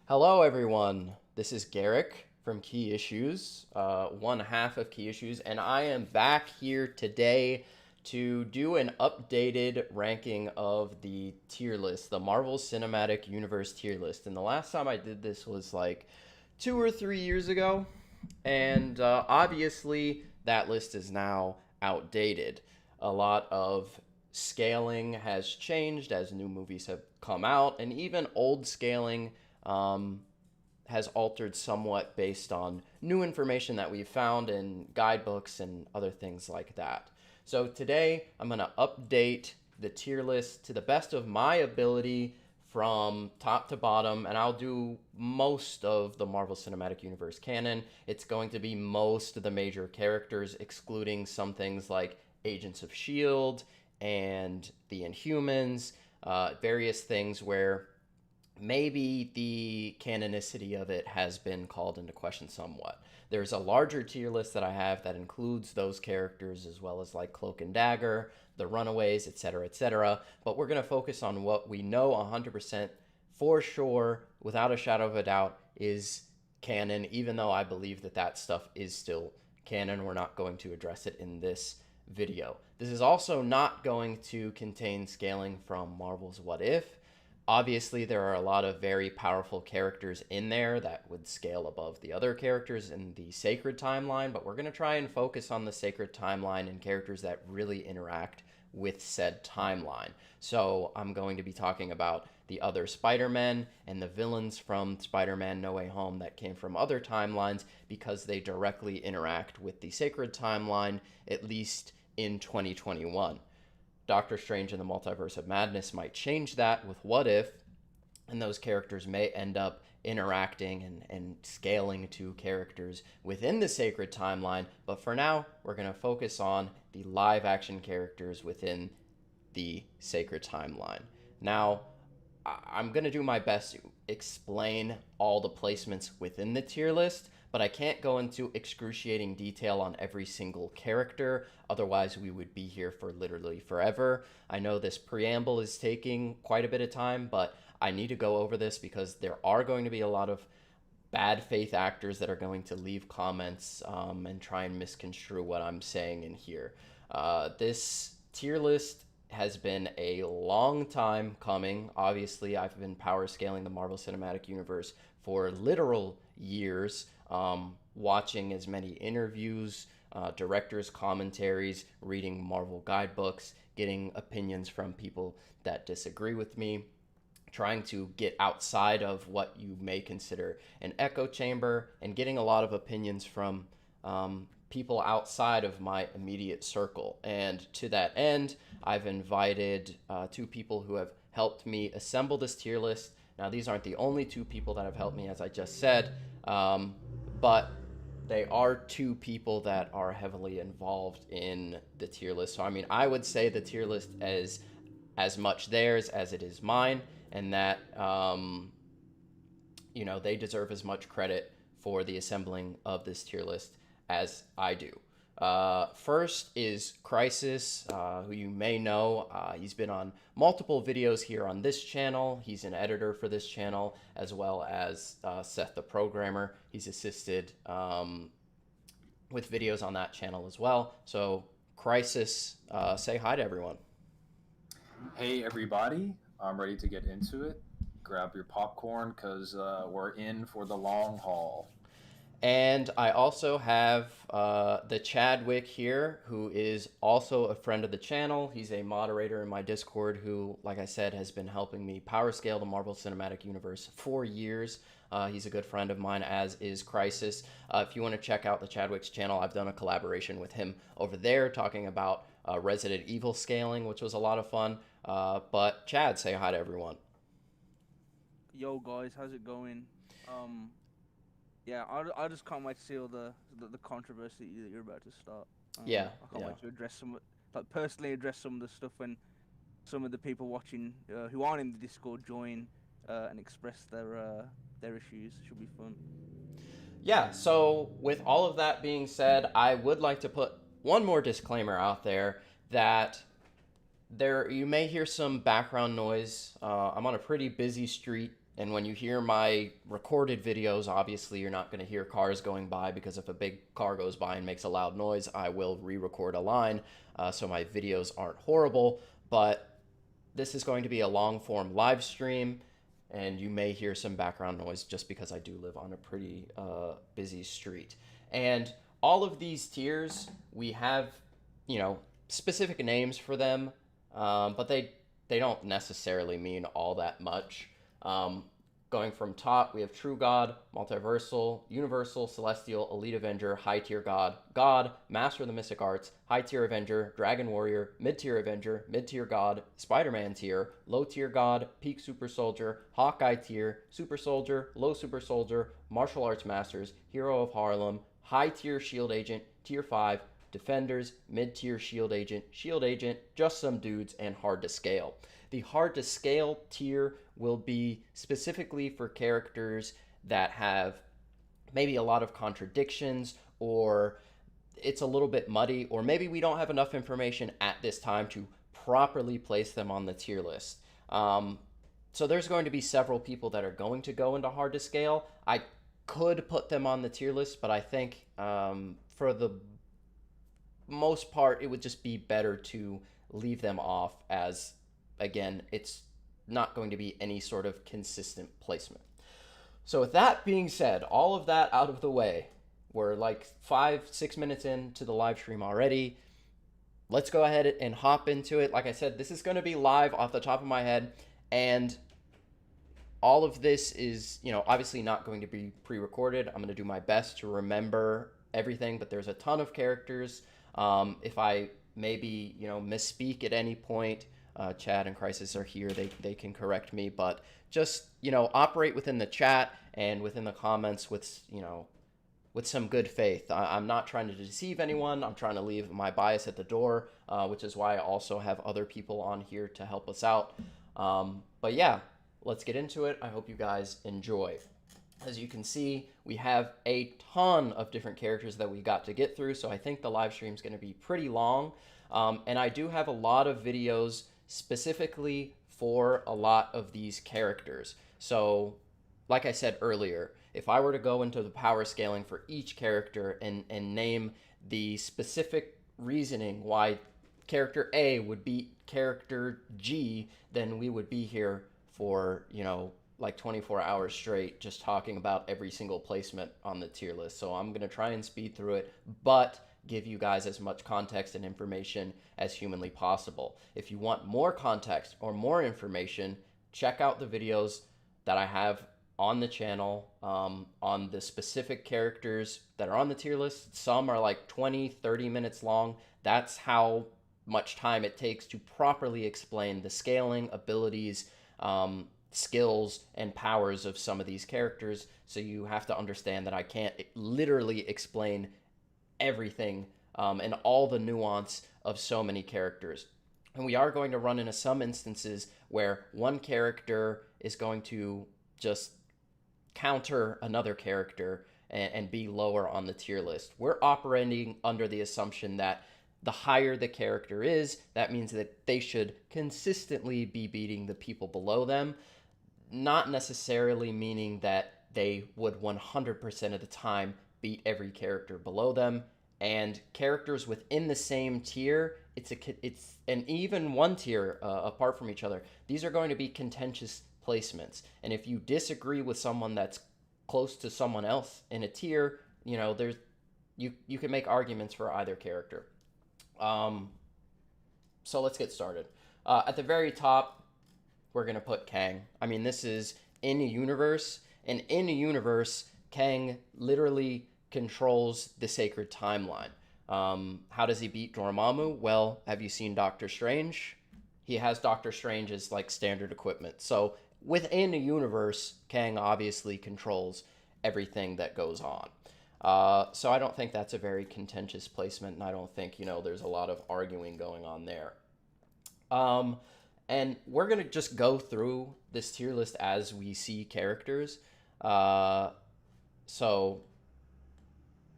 Hello, everyone. This is Garrick from Key Issues, one half of Key Issues, and I am back here today to do an updated ranking of the tier list, the Marvel Cinematic Universe tier list. And the last time I did this was like 2 or 3 years ago, and obviously that list is now outdated. A lot of scaling has changed as new movies have come out, and even old scaling um, has altered somewhat based on new information that we've found in guidebooks and other things like that. So today I'm going to update the tier list to the best of my ability from top to bottom, and I'll do most of the Marvel Cinematic Universe canon. It's going to be most of the major characters, excluding some things like Agents of S.H.I.E.L.D. and the Inhumans, various things where maybe the canonicity of it has been called into question somewhat. There's a larger tier list that I have that includes those characters as well as like Cloak and Dagger, the Runaways, etc., etc. But we're going to focus on what we know 100% for sure, without a shadow of a doubt, is canon, even though I believe that that stuff is still canon. We're not going to address it in this video. This is also not going to contain scaling from Marvel's What If. Obviously, there are a lot of very powerful characters in there that would scale above the other characters in the Sacred Timeline, but we're going to try and focus on the Sacred Timeline and characters that really interact with said timeline. So I'm going to be talking about the other Spider-Men and the villains from Spider-Man No Way Home that came from other timelines because they directly interact with the Sacred Timeline, at least in 2021. Doctor Strange and the Multiverse of Madness might change that with What If, and those characters may end up interacting and scaling to characters within the Sacred Timeline. But for now, we're going to focus on the live action characters within the Sacred Timeline. Now, I'm going to do my best to explain all the placements within the tier list, but I can't go into excruciating detail on every single character. Otherwise, we would be here for literally forever. I know this preamble is taking quite a bit of time, but I need to go over this because there are going to be a lot of bad faith actors that are going to leave comments and try and misconstrue what I'm saying in here. This tier list has been a long time coming. Obviously, I've been power scaling the Marvel Cinematic Universe for literal years, watching as many interviews, directors' commentaries, reading Marvel guidebooks, getting opinions from people that disagree with me, trying to get outside of what you may consider an echo chamber, and getting a lot of opinions from people outside of my immediate circle. And to that end, I've invited two people who have helped me assemble this tier list. Now, these aren't the only two people that have helped me, as I just said, but they are two people that are heavily involved in the tier list. So, I mean, I would say the tier list is as much theirs as it is mine, and that, they deserve as much credit for the assembling of this tier list as I do. First is Crisis, who you may know. He's been on multiple videos here on this channel. He's an editor for this channel, as well as Seth the Programmer. He's assisted with videos on that channel as well. So, Crisis, say hi to everyone. Hey everybody, I'm ready to get into it. Grab your popcorn because we're in for the long haul. And I also have TheChadWick here, who is also a friend of the channel. He's a moderator in my Discord who, like I said, has been helping me power scale the Marvel Cinematic Universe for years. He's a good friend of mine, as is Crisis. If you want to check out TheChadWick's channel, I've done a collaboration with him over there talking about Resident Evil scaling, which was a lot of fun. But Chad, say hi to everyone. Yo guys, how's it going? Yeah, I just can't wait to see all the controversy that you're about to start. Yeah, I can't yeah. wait to address personally address some of the stuff when some of the people watching who aren't in the Discord join and express their issues. Should be fun. Yeah, so with all of that being said, I would like to put one more disclaimer out there that you may hear some background noise. I'm on a pretty busy street And when you hear my recorded videos, obviously you're not going to hear cars going by, because if a big car goes by and makes a loud noise, I will re-record a line, so my videos aren't horrible. But this is going to be a long-form live stream, and you may hear some background noise just because I do live on a pretty busy street. And all of these tiers, we have, specific names for them, but they don't necessarily mean all that much. Going from top, we have True God, Multiversal, Universal, Celestial, Elite Avenger, High Tier God, God, Master of the Mystic Arts, High Tier Avenger, Dragon Warrior, Mid Tier Avenger, Mid Tier God, Spider-Man Tier, Low Tier God, Peak Super Soldier, Hawkeye Tier, Super Soldier, Low Super Soldier, Martial Arts Masters, Hero of Harlem, High Tier Shield Agent, Tier 5, Defenders, Mid Tier Shield Agent, Just Some Dudes, and Hard to Scale. The hard to scale tier will be specifically for characters that have maybe a lot of contradictions, or it's a little bit muddy, or maybe we don't have enough information at this time to properly place them on the tier list. So there's going to be several people that are going to go into hard to scale. I could put them on the tier list, but I think for the most part, it would just be better to leave them off, as again, it's not going to be any sort of consistent placement. So with that being said, all of that out of the way, we're like 5-6 minutes into the live stream already. Let's go ahead and hop into it. Like I said, this is going to be live off the top of my head, and all of this is, obviously not going to be pre-recorded. I'm going to do my best to remember everything, but there's a ton of characters. If I maybe, misspeak at any point, Chad and Crisis are here. They can correct me, but just, operate within the chat and within the comments with, with some good faith. I'm not trying to deceive anyone. I'm trying to leave my bias at the door, which is why I also have other people on here to help us out. But yeah, let's get into it. I hope you guys enjoy. As you can see, we have a ton of different characters that we got to get through, so I think the live stream is going to be pretty long. And I do have a lot of videos specifically for a lot of these characters. So, like I said earlier, if I were to go into the power scaling for each character and name the specific reasoning why character A would beat character G, then we would be here for, like 24 hours straight just talking about every single placement on the tier list. So I'm going to try and speed through it, but give you guys as much context and information as humanly possible. If you want more context or more information, check out the videos that I have on the channel on the specific characters that are on the tier list. Some are like 20-30 minutes long. That's how much time it takes to properly explain the scaling, abilities, skills, and powers of some of these characters. So you have to understand that I can't literally explain everything and all the nuance of so many characters. And we are going to run into some instances where one character is going to just counter another character and be lower on the tier list. We're operating under the assumption that the higher the character is, that means that they should consistently be beating the people below them, not necessarily meaning that they would 100% of the time beat every character below them. And characters within the same tier, it's an even one tier apart from each other. These are going to be contentious placements. And if you disagree with someone that's close to someone else in a tier, you can make arguments for either character. So let's get started. At the very top, we're going to put Kang. I mean, this is in a universe, and in a universe, Kang literally controls the sacred timeline. How does he beat Dormammu? Well, have you seen Doctor Strange? He has Doctor Strange's like standard equipment. So within a universe, Kang obviously controls everything that goes on. So I don't think that's a very contentious placement, and I don't think, there's a lot of arguing going on there. And we're going to just go through this tier list as we see characters. So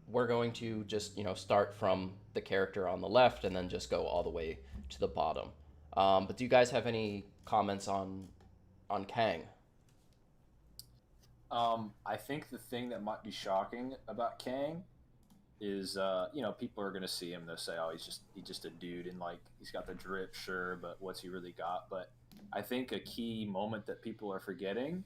we're going to just, start from the character on the left and then just go all the way to the bottom. But do you guys have any comments on Kang? I think the thing that might be shocking about Kang is, people are gonna see him. They'll say, "Oh, he's just a dude," and like he's got the drip, sure, but what's he really got? But I think a key moment that people are forgetting,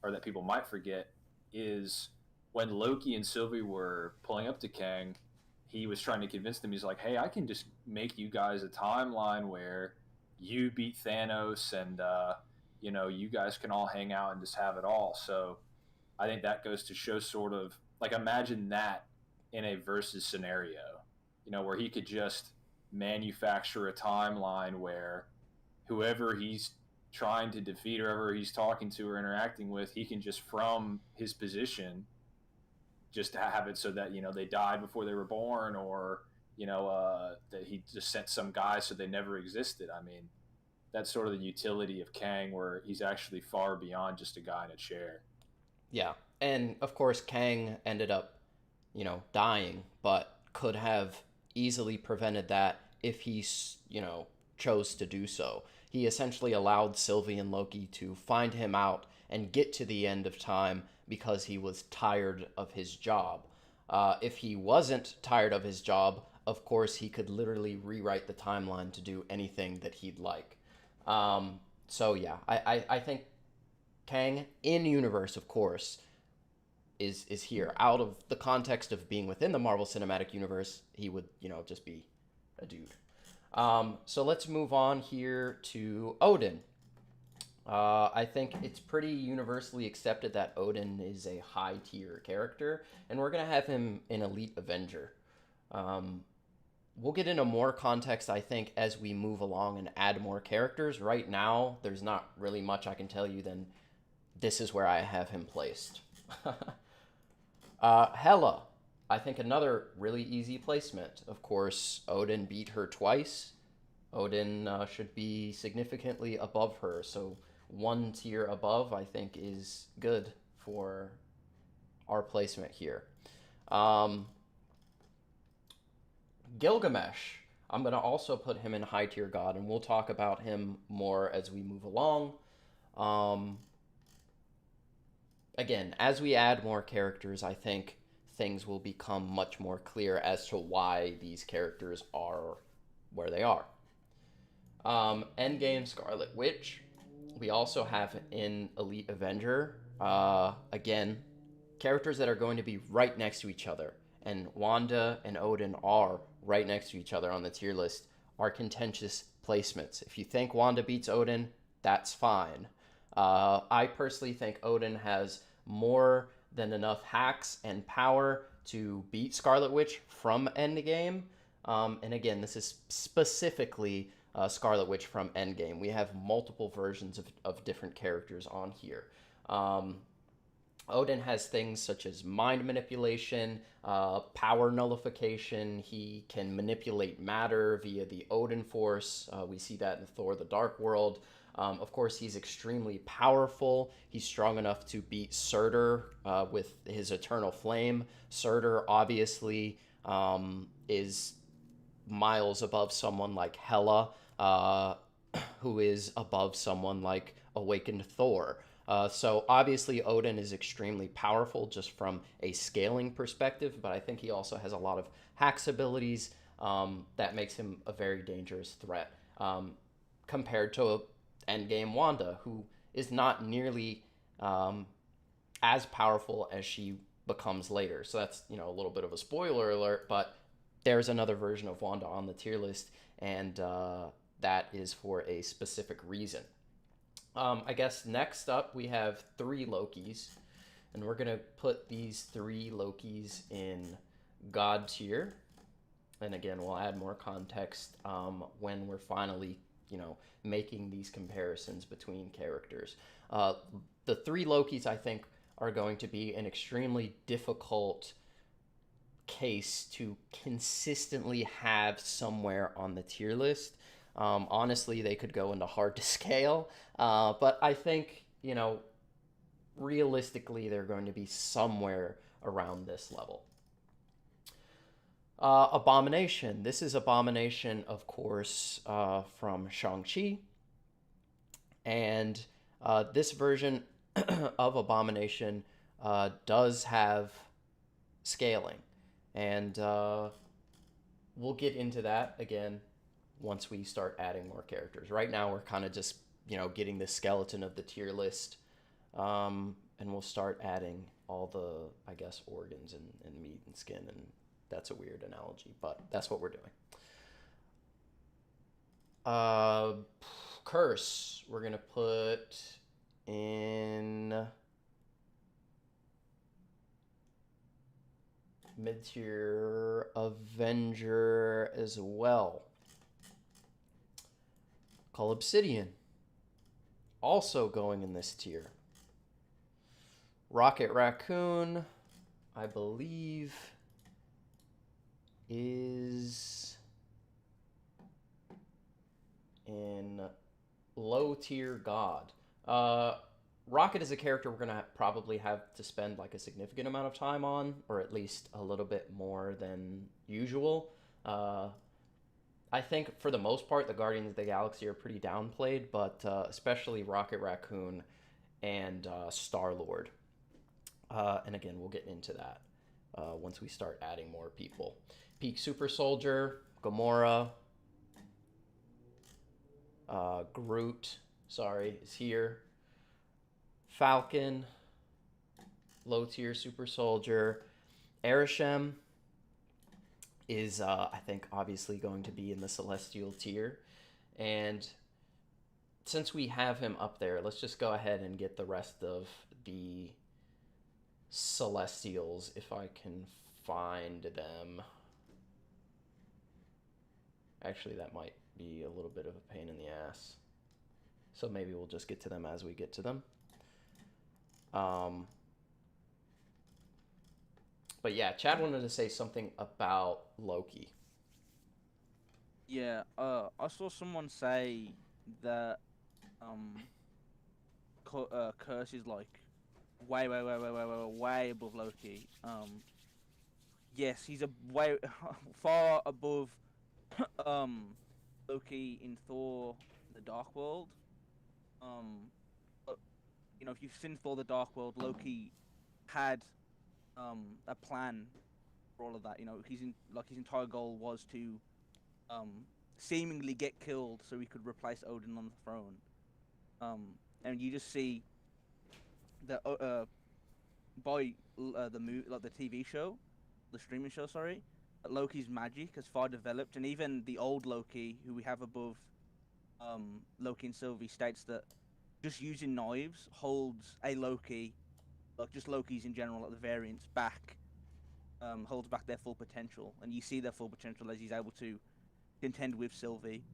or that people might forget, is when Loki and Sylvie were pulling up to Kang. He was trying to convince them. He's like, "Hey, I can just make you guys a timeline where you beat Thanos, and you guys can all hang out and just have it all." So I think that goes to show, sort of like, imagine that in a versus scenario, where he could just manufacture a timeline where whoever he's trying to defeat, or whoever he's talking to or interacting with, he can just, from his position, just have it so that they died before they were born, or that he just sent some guy so they never existed. I mean, that's sort of the utility of Kang, where he's actually far beyond just a guy in a chair. Yeah. And of course, Kang ended up, dying, but could have easily prevented that if he, chose to do so. He essentially allowed Sylvie and Loki to find him out and get to the end of time because he was tired of his job. If he wasn't tired of his job, of course, he could literally rewrite the timeline to do anything that he'd like. So yeah, I think Kang in universe, of course, is here. Out of the context of being within the Marvel Cinematic Universe, he would, just be a dude. So let's move on here to Odin. I think it's pretty universally accepted that Odin is a high tier character, and we're going to have him an Elite Avenger. We'll get into more context, I think, as we move along and add more characters. Right now, there's not really much I can tell you than this is where I have him placed. Hela. I think another really easy placement. Of course, Odin beat her twice. Odin should be significantly above her, so one tier above, I think, is good for our placement here. Gilgamesh. I'm going to also put him in high tier god, and we'll talk about him more as we move along. Again, as we add more characters, I think things will become much more clear as to why these characters are where they are. Endgame Scarlet Witch. We also have in Elite Avenger, again, characters that are going to be right next to each other. And Wanda and Odin are right next to each other on the tier list, are contentious placements. If you think Wanda beats Odin, that's fine. I personally think Odin has more than enough hacks and power to beat Scarlet Witch from Endgame. And again, this is specifically Scarlet Witch from Endgame. We have multiple versions of different characters on here. Odin has things such as mind manipulation, power nullification. He can manipulate matter via the Odin Force. We see that in Thor: The Dark World. Of course, he's extremely powerful. He's strong enough to beat Surtur with his Eternal Flame. Surtur, obviously, is miles above someone like Hela, who is above someone like Awakened Thor. So obviously Odin is extremely powerful just from a scaling perspective, but I think he also has a lot of hacks abilities that makes him a very dangerous threat compared to Endgame Wanda, who is not nearly as powerful as she becomes later. So that's, a little bit of a spoiler alert, but there's another version of Wanda on the tier list, and that is for a specific reason. I guess next up we have 3 Lokis, and we're going to put these 3 Lokis in God tier. And again, we'll add more context when we're finally, making these comparisons between characters. The 3 Lokis, I think, are going to be an extremely difficult case to consistently have somewhere on the tier list. Honestly, they could go into hard to scale, but I think, realistically, they're going to be somewhere around this level. Abomination. This is Abomination, of course, from Shang-Chi. And this version of Abomination does have scaling. And we'll get into that again once we start adding more characters. Right now, we're kind of just, getting the skeleton of the tier list. And we'll start adding all the, I guess, organs and meat and skin. And that's a weird analogy, but that's what we're doing. Curse, we're going to put in mid-tier Avenger as well. Call Obsidian, also going in this tier. Rocket Raccoon, I believe, is in low tier God. Rocket is a character we're going to probably have to spend like a significant amount of time on, or at least a little bit more than usual. I think for the most part, the Guardians of the Galaxy are pretty downplayed, but especially Rocket Raccoon and Star-Lord. And again, we'll get into that once we start adding more people. Peak Super Soldier, Gamora, Groot, is here. Falcon, low tier Super Soldier. Arishem is, I think, obviously going to be in the Celestial tier. And since we have him up there, let's just go ahead and get the rest of the Celestials, if I can find them. Actually, that might be a little bit of a pain in the ass. So maybe we'll just get to them as we get to them. But yeah, Chad wanted to say something about Loki. Yeah, I saw someone say that Curse is like way above Loki. Yes, he's a way far above Loki in Thor: The Dark World. But, if you've seen Thor: The Dark World, Loki had a plan for all of that. His entire goal was to seemingly get killed so he could replace Odin on the throne. And you just see that by the TV show, the streaming show, sorry, Loki's magic has far developed, and even the old Loki, who we have above Loki and Sylvie, states that just using knives holds a Loki, like just Lokis in general, like the variants, back, holds back their full potential, and you see their full potential as he's able to contend with Sylvie,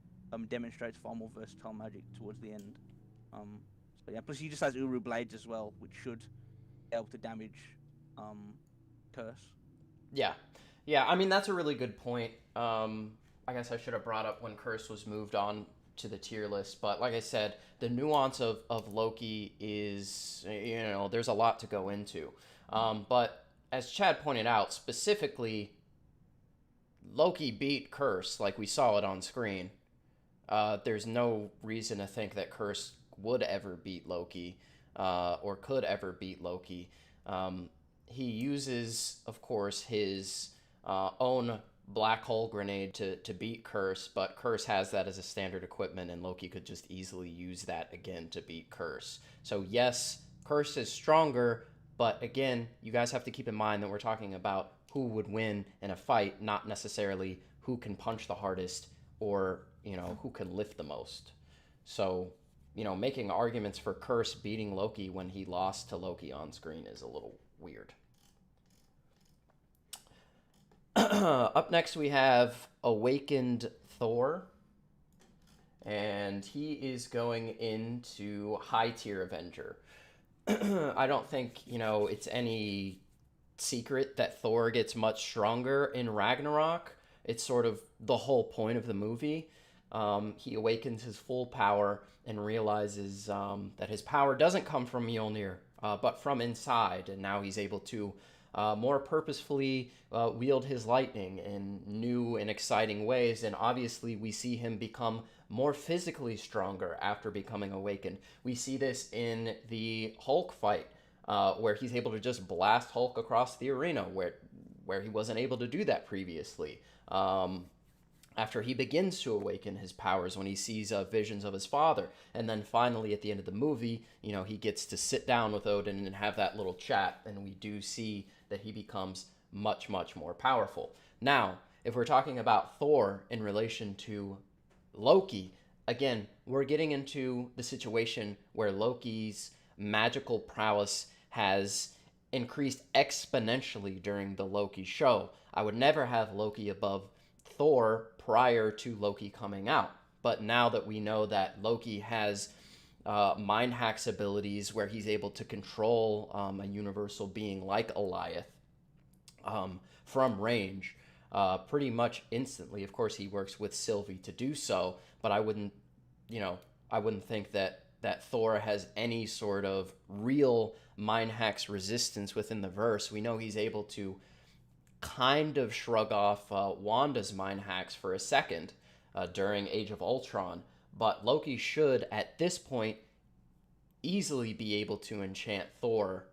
demonstrates far more versatile magic towards the end. So yeah, plus he just has Uru blades as well, which should be able to damage Curse. Yeah, I mean, that's a really good point. I guess I should have brought up when Curse was moved on to the tier list, but like I said, the nuance of Loki is, there's a lot to go into. But as Chad pointed out, specifically, Loki beat Curse like we saw it on screen. There's no reason to think that Curse would ever beat Loki, or could ever beat Loki. He uses, of course, his own black hole grenade to beat Curse, but Curse has that as a standard equipment, and Loki could just easily use that again to beat Curse. So yes, Curse is stronger, but again, you guys have to keep in mind that we're talking about who would win in a fight, not necessarily who can punch the hardest or, who can lift the most. So, making arguments for Curse beating Loki when he lost to Loki on screen is a little weird. Up next, we have Awakened Thor, and he is going into high tier Avenger. I don't think, it's any secret that Thor gets much stronger in Ragnarok. It's sort of the whole point of the movie. He awakens his full power and realizes that his power doesn't come from Mjolnir, but from inside, and now he's able to more purposefully wield his lightning in new and exciting ways, and obviously we see him become more physically stronger after becoming awakened. We see this in the Hulk fight. where he's able to just blast Hulk across the arena, where he wasn't able to do that previously. After he begins to awaken his powers when he sees visions of his father. And then finally, at the end of the movie, he gets to sit down with Odin and have that little chat, and we do see that he becomes much, much more powerful. Now, if we're talking about Thor in relation to Loki, again, we're getting into the situation where Loki's magical prowess has increased exponentially during the Loki show. I would never have Loki above Thor prior to Loki coming out. But now that we know that Loki has mind hacks abilities where he's able to control a universal being like Goliath from range pretty much instantly. Of course, he works with Sylvie to do so, but I wouldn't think that Thor has any sort of real mind hacks resistance within the verse. We know he's able to kind of shrug off Wanda's mind hacks for a second during Age of Ultron, but Loki should, at this point, easily be able to enchant Thor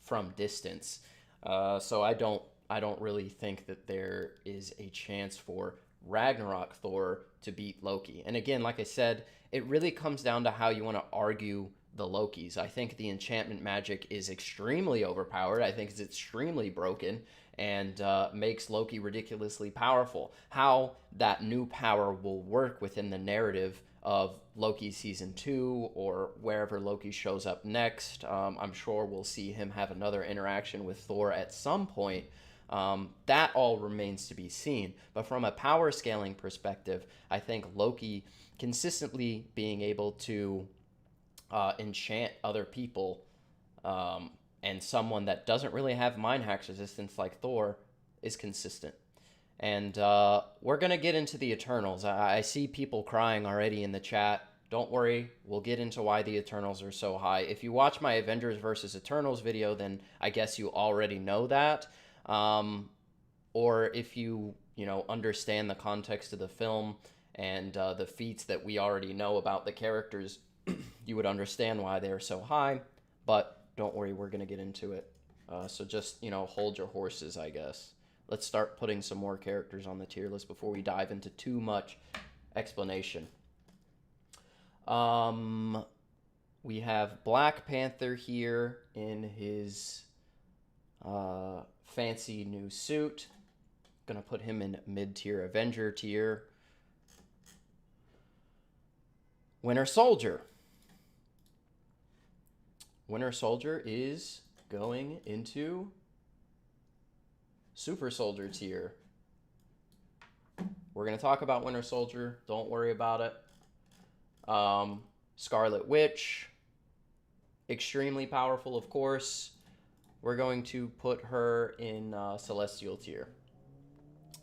from distance. So I don't really think that there is a chance for Ragnarok Thor to beat Loki. And again, like I said, it really comes down to how you want to argue the Lokis. I think the enchantment magic is extremely overpowered. I think it's extremely broken and makes Loki ridiculously powerful. How that new power will work within the narrative of Loki Season 2 or wherever Loki shows up next, I'm sure we'll see him have another interaction with Thor at some point. That all remains to be seen. But from a power scaling perspective, I think Loki consistently being able to enchant other people and someone that doesn't really have mind hacks resistance like Thor is consistent. And we're going to get into the Eternals. I see people crying already in the chat. Don't worry, we'll get into why the Eternals are so high. If you watch my Avengers versus Eternals video, then I guess you already know that. Or if you understand the context of the film and the feats that we already know about the characters, you would understand why they're so high. But don't worry, we're going to get into it. So just, hold your horses, I guess. Let's start putting some more characters on the tier list before we dive into too much explanation. We have Black Panther here in his fancy new suit. Gonna put him in mid-tier Avenger tier. Winter Soldier. Winter Soldier is going into Super Soldier tier. We're going to talk about Winter Soldier. Don't worry about it. Scarlet Witch. Extremely powerful, of course. We're going to put her in Celestial tier.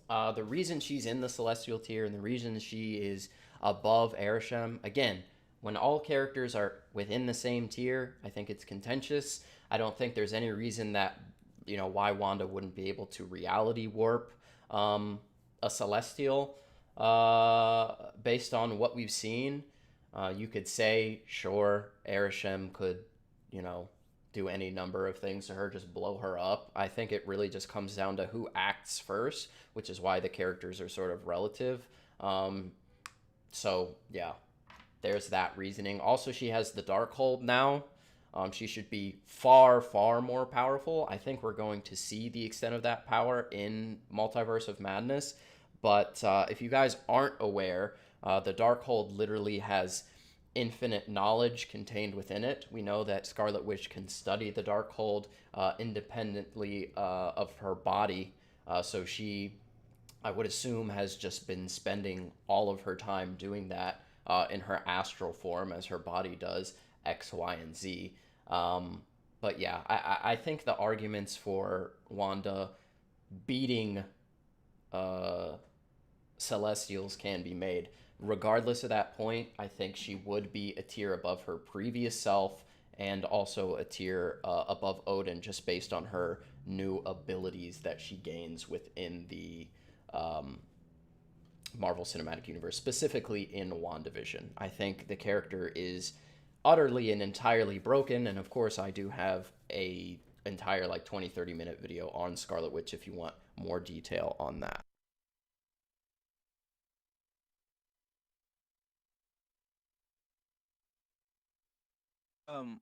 The reason she's in the Celestial tier and the reason she is above Arishem, again, when all characters are within the same tier, I think it's contentious. I don't think there's any reason that, why Wanda wouldn't be able to reality warp a Celestial based on what we've seen. You could say, sure, Arishem could, do any number of things to her, just blow her up. I think it really just comes down to who acts first, which is why the characters are sort of relative. So, yeah. There's that reasoning. Also, she has the Darkhold now. She should be far, far more powerful. I think we're going to see the extent of that power in Multiverse of Madness. But if you guys aren't aware, the Darkhold literally has infinite knowledge contained within it. We know that Scarlet Witch can study the Darkhold independently of her body. So she, I would assume, has just been spending all of her time doing that. In her astral form, as her body does X, Y, and Z. But yeah, I think the arguments for Wanda beating Celestials can be made. Regardless of that point, I think she would be a tier above her previous self and also a tier above Odin, just based on her new abilities that she gains within the Marvel Cinematic Universe, specifically in WandaVision. I think the character is utterly and entirely broken. And of course, I do have a entire like 20-30 minute video on Scarlet Witch if you want more detail on that.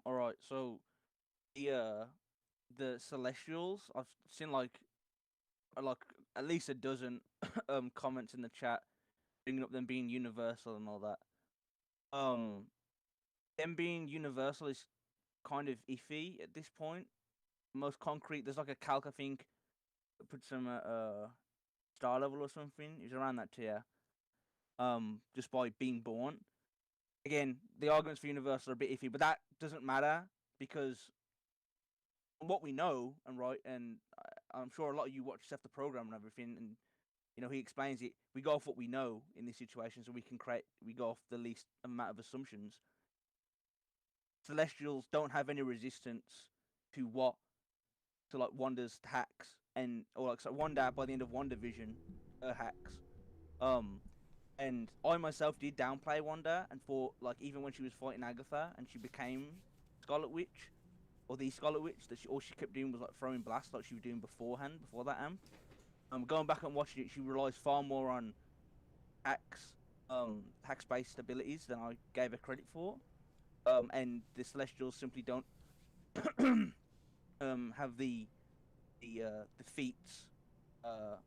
All right. So the Celestials, I've seen like at least a dozen comments in the chat bringing up them being universal and all that. Them being universal is kind of iffy at this point. Most concrete, there's like a calc I think that puts them at star level or something. It's around that tier. Just by being born. Again, the arguments for universal are a bit iffy, but that doesn't matter because what we know and right, and I'm sure a lot of you watch Seth the program and everything, and you know he explains it. We go off what we know in these situations, so we go off the least amount of assumptions. Celestials don't have any resistance to like Wanda's hacks, or like so Wanda by the end of WandaVision, her hacks. And I myself did downplay Wanda and thought like even when she was fighting Agatha and she became Scarlet Witch, or the Scarlet Witch, that all she kept doing was like throwing blasts like she was doing before that amp. Going back and watching it, she relies far more on hacks, hacks-based abilities than I gave her credit for. And the Celestials simply don't have the feats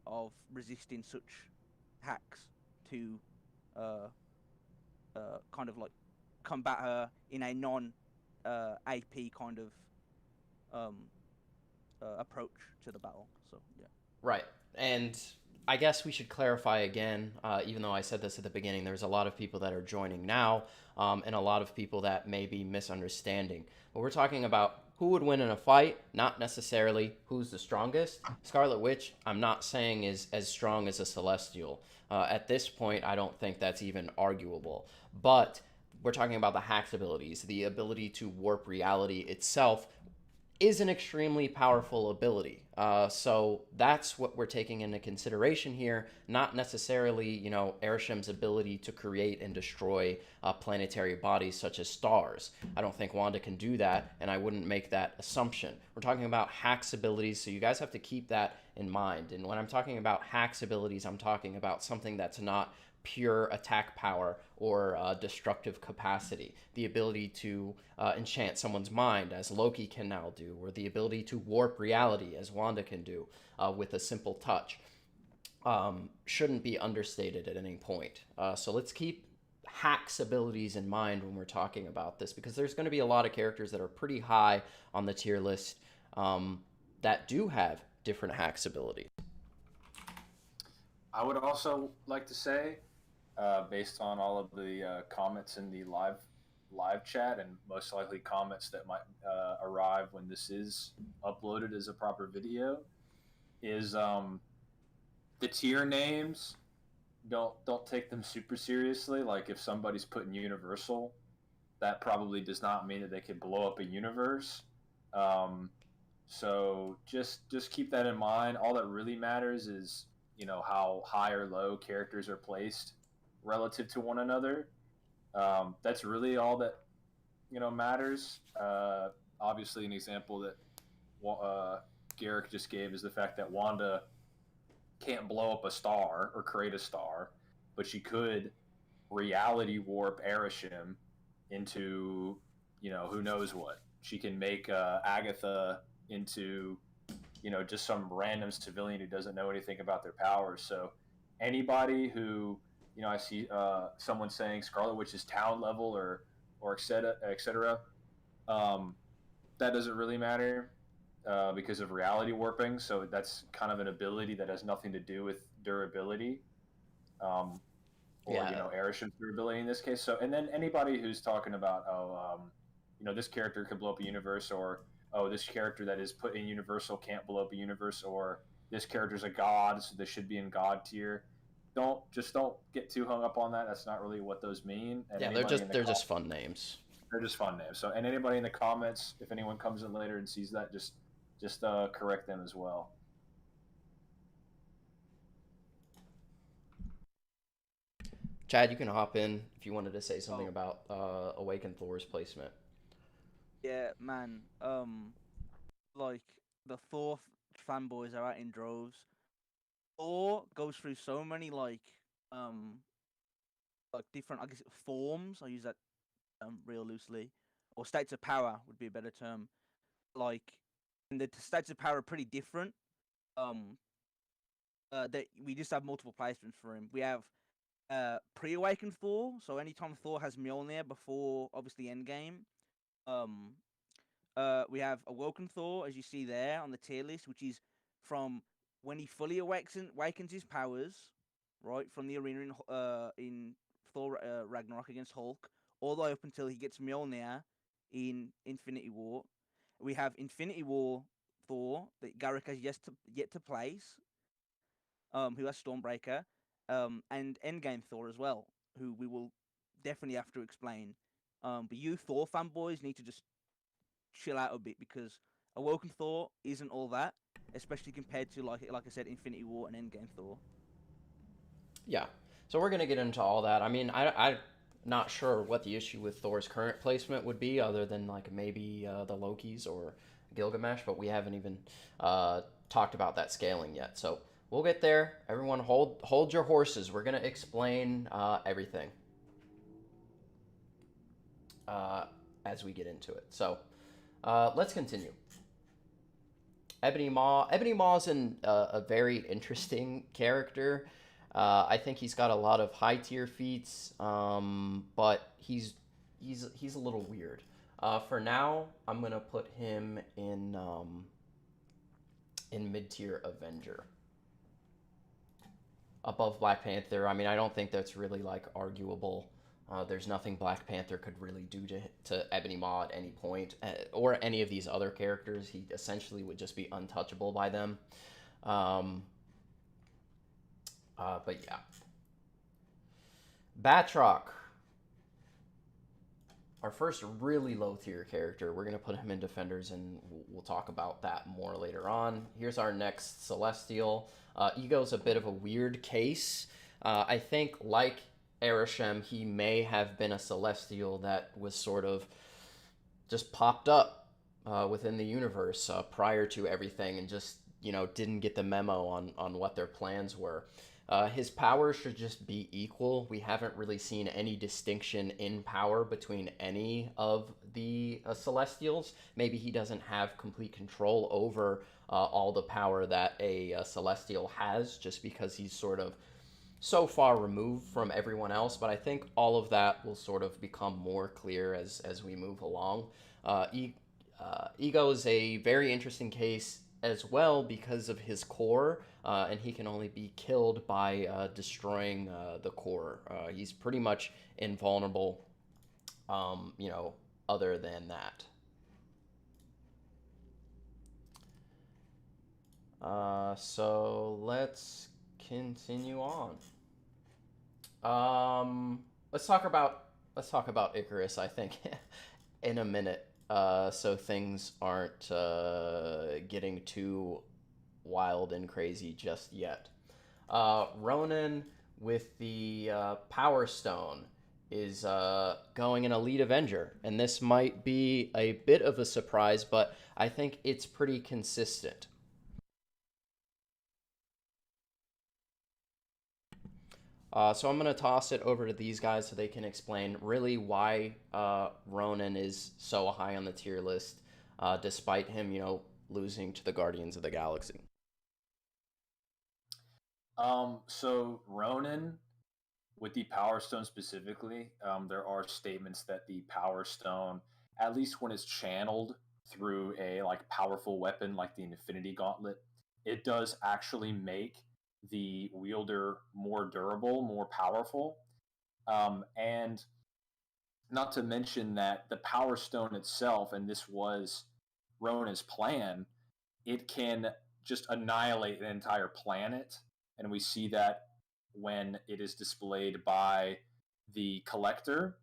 of resisting such hacks to kind of like combat her in a non AP kind of approach to the battle. So yeah. Right. And I guess we should clarify again, even though I said this at the beginning, there's a lot of people that are joining now, and a lot of people that may be misunderstanding. But we're talking about who would win in a fight, not necessarily who's the strongest. Scarlet Witch, I'm not saying is as strong as a Celestial. At this point, I don't think that's even arguable. But we're talking about the hacks abilities. The ability to warp reality itself is an extremely powerful ability. So that's what we're taking into consideration here, not necessarily, you know, Arisham's ability to create and destroy planetary bodies such as stars. I don't think Wanda can do that, and I wouldn't make that assumption. We're talking about hacks abilities, so you guys have to keep that in mind. And when I'm talking about hacks abilities, I'm talking about something that's not pure attack power or destructive capacity. The ability to enchant someone's mind, as Loki can now do, or the ability to warp reality, as Wanda can do with a simple touch, shouldn't be understated at any point. So let's keep hacks abilities in mind when we're talking about this, because there's going to be a lot of characters that are pretty high on the tier list that do have different hacks abilities. I would also like to say, based on all of the comments in the live chat, and most likely comments that might arrive when this is uploaded as a proper video, is the tier names. Don't take them super seriously. Like if somebody's putting Universal, that probably does not mean that they could blow up a universe. So just keep that in mind. All that really matters is, you know, how high or low characters are placed relative to one another. That's really all that, you know, matters. Obviously, an example that Garrick just gave is the fact that Wanda can't blow up a star or create a star, but she could reality warp Arishem into, you know, who knows what. She can make Agatha into, you know, just some random civilian who doesn't know anything about their powers. So anybody who, you know, I see someone saying Scarlet Witch is town level or et cetera, et cetera. That doesn't really matter because of reality warping. So that's kind of an ability that has nothing to do with durability, or Yeah. you know, Arisham's durability in this case. So, and then anybody who's talking about, you know, this character could blow up a universe, or this character that is put in Universal can't blow up a universe, or this character's a god, so this should be in god tier. Don't get too hung up on that. That's not really what those mean. And Yeah, they're just fun names. They're just fun names. So, and anybody in the comments, if anyone comes in later and sees that, just correct them as well. Chad, you can hop in if you wanted to say something Oh, about Awakened Thor's placement. yeah, man. Like the Thor fanboys are out in droves. Thor goes through so many um different, I guess, forms. I use that real loosely, or states of power would be a better term. Like, and the states of power are pretty different. Um, that we just have multiple placements for him. We have pre-awakened Thor, so anytime Thor has Mjolnir before obviously Endgame. Um, we have awoken Thor, as you see there on the tier list, which is from when he fully awakens his powers, right from the arena in Thor Ragnarok against Hulk, all the way up until he gets Mjolnir in Infinity War. We have Infinity War Thor that Garrick has yet to place, who has Stormbreaker, and Endgame Thor as well, who we will definitely have to explain. But you Thor fanboys need to just chill out a bit because Awoken Thor isn't all that, especially compared to like I said, Infinity War and Endgame Thor. Yeah. So we're gonna get into all that. I mean, I'm not sure what the issue with Thor's current placement would be, other than like maybe the Lokis or Gilgamesh, but we haven't even talked about that scaling yet. So we'll get there. Everyone, hold your horses. We're gonna explain everything uh, as we get into it. So let's continue. Ebony Maw. Ebony Maw's a very interesting character. I think he's got a lot of high tier feats, but he's a little weird. For now, I'm gonna put him in mid tier Avenger, above Black Panther. I mean, I don't think that's really like arguable. There's nothing Black Panther could really do to Ebony Maw at any point, or any of these other characters. He essentially would just be untouchable by them. Um, but yeah, Batroc, our first really low tier character. We're gonna put him in Defenders, and we'll talk about that more later on. Here's our next Celestial. Ego's a bit of a weird case. I think, like Arishem, he may have been a Celestial that was sort of just popped up within the universe prior to everything, and just didn't get the memo on what their plans were. His power should just be equal. We haven't really seen any distinction in power between any of the Celestials. Maybe he doesn't have complete control over all the power that a Celestial has, just because he's sort of so far removed from everyone else. But I think all of that will sort of become more clear as we move along. Ego is a very interesting case as well because of his core, and he can only be killed by destroying the core. He's pretty much invulnerable, other than that. So let's continue on. Let's talk about Icarus, I think, in a minute. So things aren't getting too wild and crazy just yet. Ronan with the Power Stone is going an Elite Avenger, and this might be a bit of a surprise, but I think it's pretty consistent. So I'm going to toss it over to these guys so they can explain really why Ronan is so high on the tier list, despite him, losing to the Guardians of the Galaxy. So Ronan, with the Power Stone specifically, there are statements that the Power Stone, at least when it's channeled through a powerful weapon like the Infinity Gauntlet, it does actually make the wielder more durable, more powerful, and not to mention that the Power Stone itself, and this was Ronan's plan, it can just annihilate an entire planet, and we see that when it is displayed by the Collector,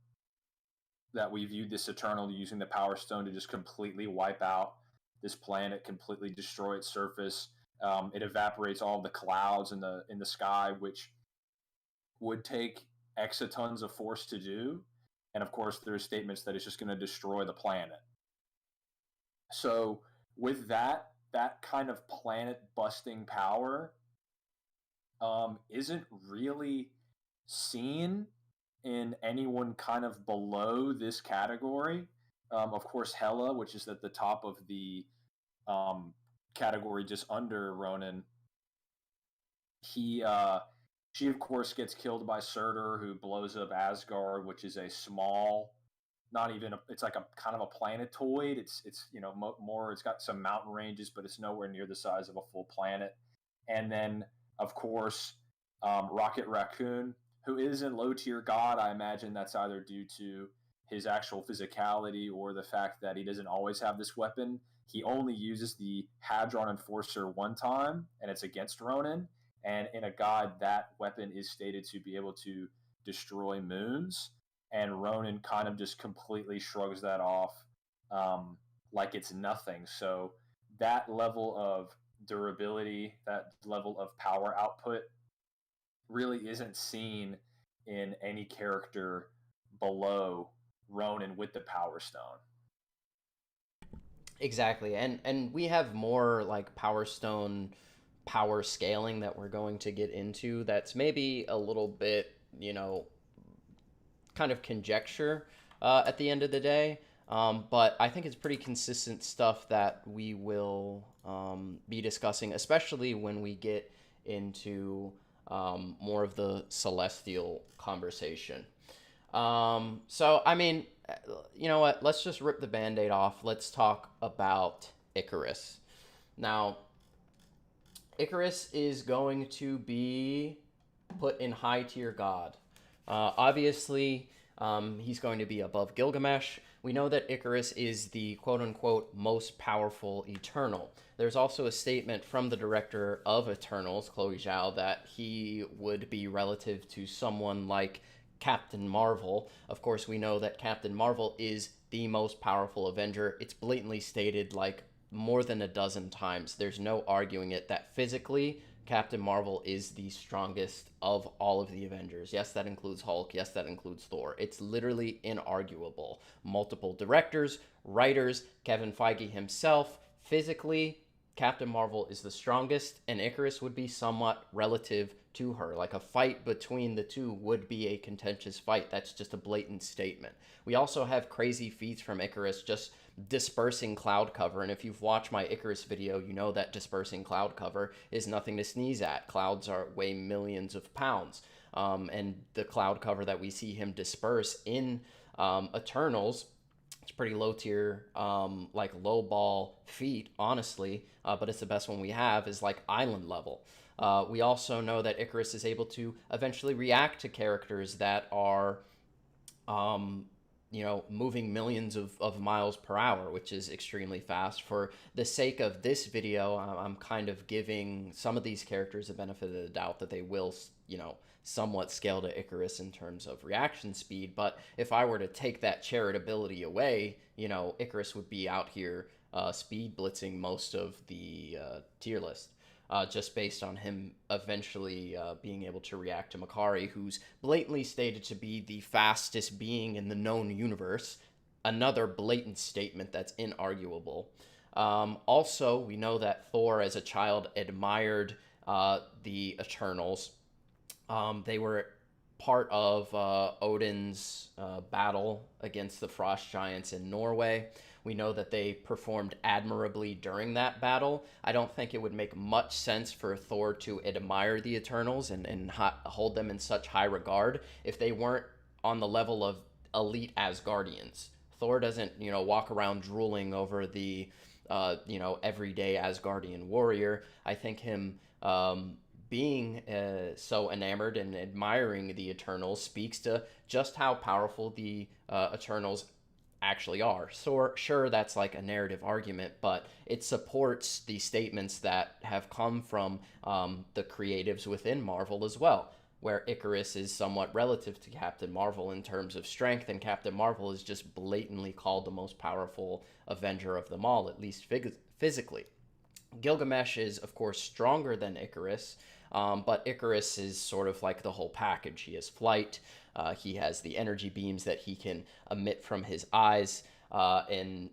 that we viewed this Eternal using the Power Stone to just completely wipe out this planet, completely destroy its surface. It evaporates all the clouds in the sky, which would take exatons of force to do. And of course, there's statements that it's just going to destroy the planet. So with that kind of planet-busting power isn't really seen in anyone kind of below this category. Of course, Hela, which is at the top of the category just under Ronan, she of course gets killed by Surtur, who blows up Asgard, which is a small, it's like a kind of a planetoid. It's more, it's got some mountain ranges, but it's nowhere near the size of a full planet. And then of course Rocket Raccoon, who is a low tier god. I imagine that's either due to his actual physicality or the fact that he doesn't always have this weapon. He only uses the Hadron Enforcer one time, and it's against Ronan. And in a god, that weapon is stated to be able to destroy moons. And Ronan kind of just completely shrugs that off like it's nothing. So that level of durability, that level of power output really isn't seen in any character below Ronan with the Power Stone. Exactly. And we have more like Power Stone power scaling that we're going to get into that's maybe a little bit, kind of conjecture at the end of the day. But I think it's pretty consistent stuff that we will be discussing, especially when we get into more of the celestial conversation. So, I mean, you know what? Let's just rip the Band-Aid off. Let's talk about Icarus. Now, Icarus is going to be put in high tier god. Obviously, he's going to be above Gilgamesh. We know that Icarus is the quote-unquote most powerful Eternal. There's also a statement from the director of Eternals, Chloe Zhao, that he would be relative to someone like Captain Marvel. Of course, we know that Captain Marvel is the most powerful Avenger. It's blatantly stated like more than a dozen times. There's no arguing it that physically Captain Marvel is the strongest of all of the Avengers. Yes, that includes Hulk. Yes, that includes Thor. It's literally inarguable. Multiple directors, writers, Kevin Feige himself. Physically, Captain Marvel is the strongest, and Icarus would be somewhat relative to her. Like a fight between the two would be a contentious fight. That's just a blatant statement. We also have crazy feats from Icarus just dispersing cloud cover, and if you've watched my Icarus video, you know that dispersing cloud cover is nothing to sneeze at. Clouds weigh millions of pounds, and the cloud cover that we see him disperse in Eternals, it's pretty low tier, like low ball feat, honestly, but it's the best one we have, is like island level. We also know that Icarus is able to eventually react to characters that are moving millions of miles per hour, which is extremely fast. For the sake of this video, I'm kind of giving some of these characters the benefit of the doubt that they will, somewhat scale to Icarus in terms of reaction speed. But if I were to take that charitability away, Icarus would be out here speed blitzing most of the tier list. Just based on him eventually being able to react to Makari, who's blatantly stated to be the fastest being in the known universe. Another blatant statement that's inarguable. Also, we know that Thor, as a child, admired the Eternals. They were part of Odin's battle against the Frost Giants in Norway. We know that they performed admirably during that battle. I don't think it would make much sense for Thor to admire the Eternals and hold them in such high regard if they weren't on the level of elite Asgardians. Thor doesn't, walk around drooling over the, everyday Asgardian warrior. I think him being so enamored and admiring the Eternals speaks to just how powerful the Eternals actually are. So sure, that's like a narrative argument, but it supports the statements that have come from the creatives within Marvel as well, where Icarus is somewhat relative to Captain Marvel in terms of strength, and Captain Marvel is just blatantly called the most powerful Avenger of them all, at least physically. Gilgamesh is, of course, stronger than Icarus, But Icarus is sort of like the whole package. He has flight. He has the energy beams that he can emit from his eyes, and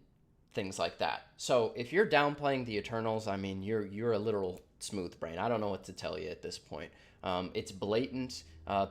things like that. So if you're downplaying the Eternals, I mean, you're a literal smooth brain. I don't know what to tell you at this point. It's blatant.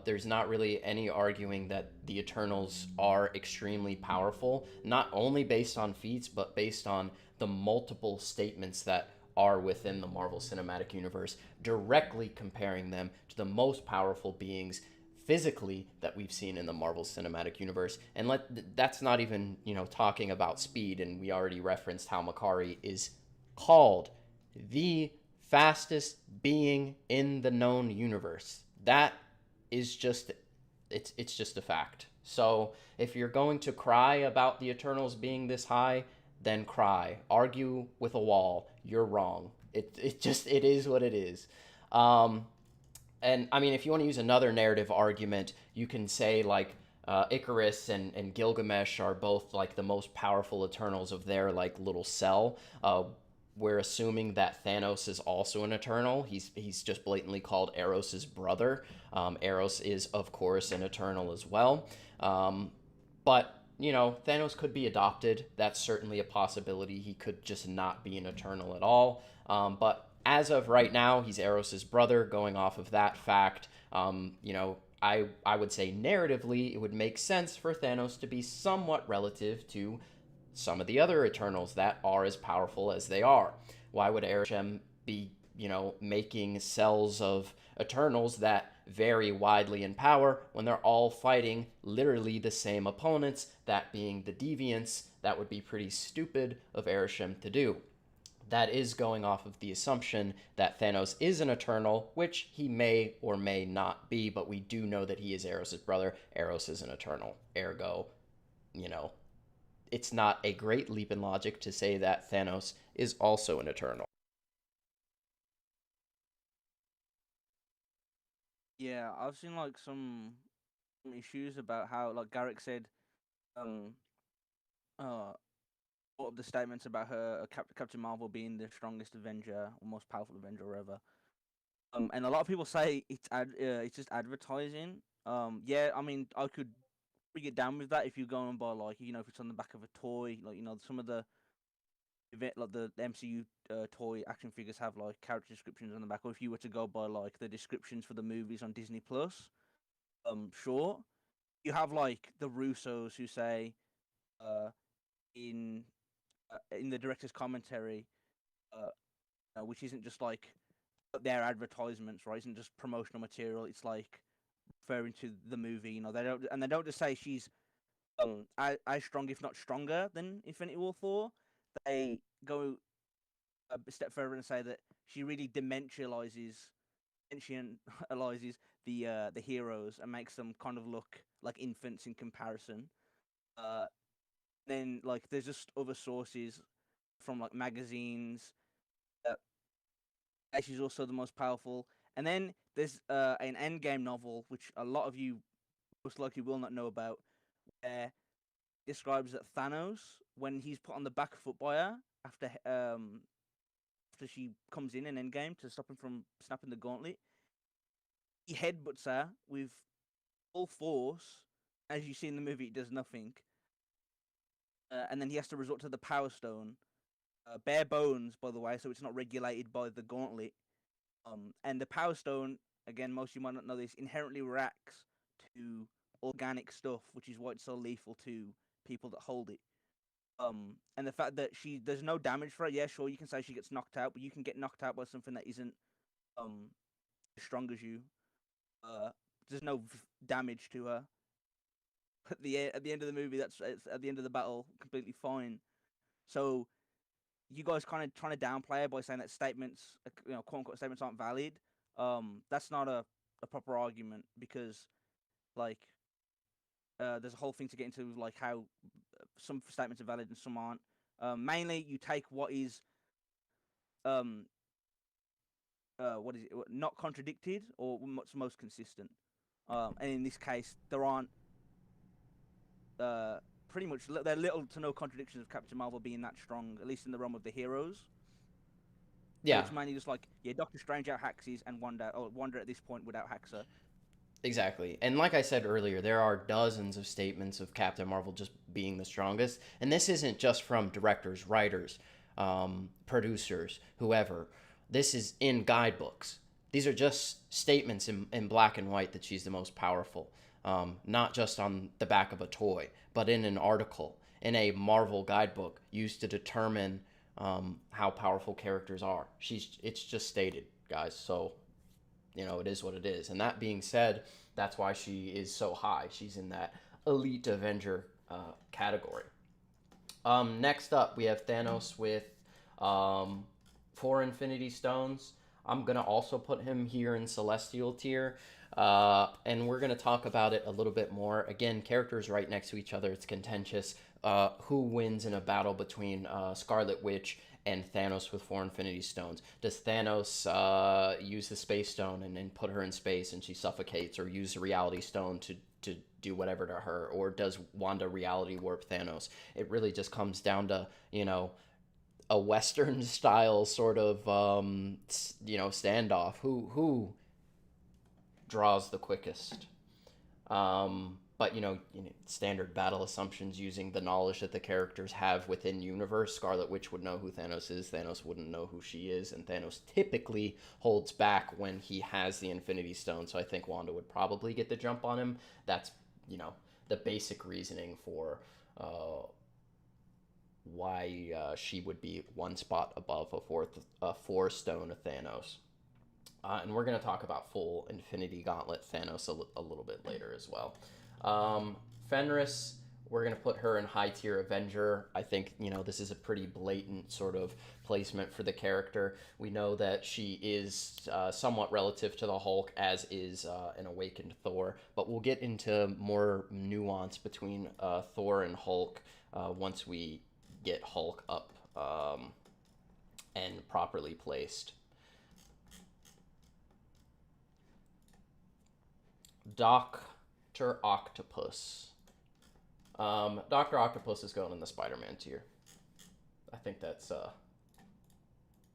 There's not really any arguing that the Eternals are extremely powerful, not only based on feats, but based on the multiple statements that are within the Marvel Cinematic Universe, directly comparing them to the most powerful beings physically that we've seen in the Marvel Cinematic Universe. And that's not even, talking about speed, and we already referenced how Makari is called the fastest being in the known universe. That is just it's just a fact. So if you're going to cry about the Eternals being this high, then cry. Argue with a wall. You're wrong. It is what it is. And I mean, if you want to use another narrative argument, you can say like Icarus and Gilgamesh are both like the most powerful Eternals of their like little cell. We're assuming that Thanos is also an Eternal. He's just blatantly called Eros's brother. Eros is of course an Eternal as well. But Thanos could be adopted. That's certainly a possibility. He could just not be an Eternal at all. But as of right now, he's Eros's brother. Going off of that fact, I would say narratively, it would make sense for Thanos to be somewhat relative to some of the other Eternals that are as powerful as they are. Why would Arishem be, making cells of Eternals that vary widely in power when they're all fighting literally the same opponents, that being the Deviants? That would be pretty stupid of Arishem to do. That is going off of the assumption that Thanos is an Eternal, which he may or may not be, but we do know that he is Eros' brother. Eros is an Eternal. Ergo, it's not a great leap in logic to say that Thanos is also an Eternal. Yeah, I've seen like some issues about how, like Garrick said, um, all of the statements about her Captain Marvel being the strongest Avenger or most powerful Avenger ever. And a lot of people say it's just advertising. Yeah, I mean, I could bring it down with that if you go and buy like if it's on the back of a toy, like some of the event like the MCU toy action figures have like character descriptions on the back, or if you were to go by like the descriptions for the movies on Disney Plus, sure, you have like the Russos who say, uh, in the director's commentary, which isn't just like their advertisements, right? Isn't just promotional material. It's like referring to the movie. They don't just say she's as strong, if not stronger, than Infinity War Thor. They go a step further and say that she really dimensionalizes the heroes and makes them kind of look like infants in comparison. Uh, then like there's just other sources from like magazines that she's also the most powerful. And then there's an Endgame novel which a lot of you most likely will not know about, where it describes that Thanos, when he's put on the back foot by her after she comes in Endgame to stop him from snapping the gauntlet, he headbutts her with full force. As you see in the movie, it does nothing. And then he has to resort to the Power Stone. Bare bones, by the way, so it's not regulated by the gauntlet. And the Power Stone, again, most of you might not know this, inherently reacts to organic stuff, which is why it's so lethal to people that hold it. And the fact that there's no damage for her, yeah, sure, you can say she gets knocked out, but you can get knocked out by something that isn't as strong as you. There's no damage to her. At the end of the movie, it's at the end of the battle, completely fine. So you guys kind of trying to downplay it by saying that statements, quote unquote statements, aren't valid. That's not a proper argument, because like there's a whole thing to get into, like how some statements are valid and some aren't. Mainly, you take what is what is it, not contradicted, or what's most consistent. And in this case, there aren't pretty much there are little to no contradictions of Captain Marvel being that strong, at least in the realm of the heroes. So Yeah, it's mainly just like, yeah, Doctor Strange out Haxes and Wanda at this point would out Haxa. exactly. And like I said earlier, there are dozens of statements of Captain Marvel just being the strongest. And this isn't just from directors, writers, producers, whoever. This is in guidebooks. These are just statements in black and white that she's the most powerful. Not just on the back of a toy, but in an article, in a Marvel guidebook used to determine how powerful characters are. It's just stated, guys. So it is what it is. And that being said, that's why she is so high. She's in that elite Avenger category. Next up, we have Thanos with 4 Infinity Stones. I'm going to also put him here in Celestial tier. And we're going to talk about it a little bit more. Again, characters right next to each other. It's contentious. Who wins in a battle between Scarlet Witch and Thanos with 4 Infinity Stones? Does Thanos use the Space Stone and put her in space and she suffocates, or use the Reality Stone to do whatever to her? Or does Wanda reality warp Thanos? It really just comes down to, a Western style sort of, standoff. Who draws the quickest? But standard battle assumptions using the knowledge that the characters have within universe. Scarlet Witch would know who Thanos is. Thanos wouldn't know who she is, and Thanos typically holds back when he has the Infinity Stone. So I think Wanda would probably get the jump on him. That's the basic reasoning for why she would be one spot above a 4-stone of Thanos. And we're going to talk about full Infinity Gauntlet Thanos a little bit later as well. Fenris, we're going to put her in high tier Avenger. I think, this is a pretty blatant sort of placement for the character. We know that she is somewhat relative to the Hulk, as is an awakened Thor. But we'll get into more nuance between Thor and Hulk once we get Hulk up and properly placed. Dr. Octopus. Dr. Octopus is going in the Spider-Man tier. I think that's,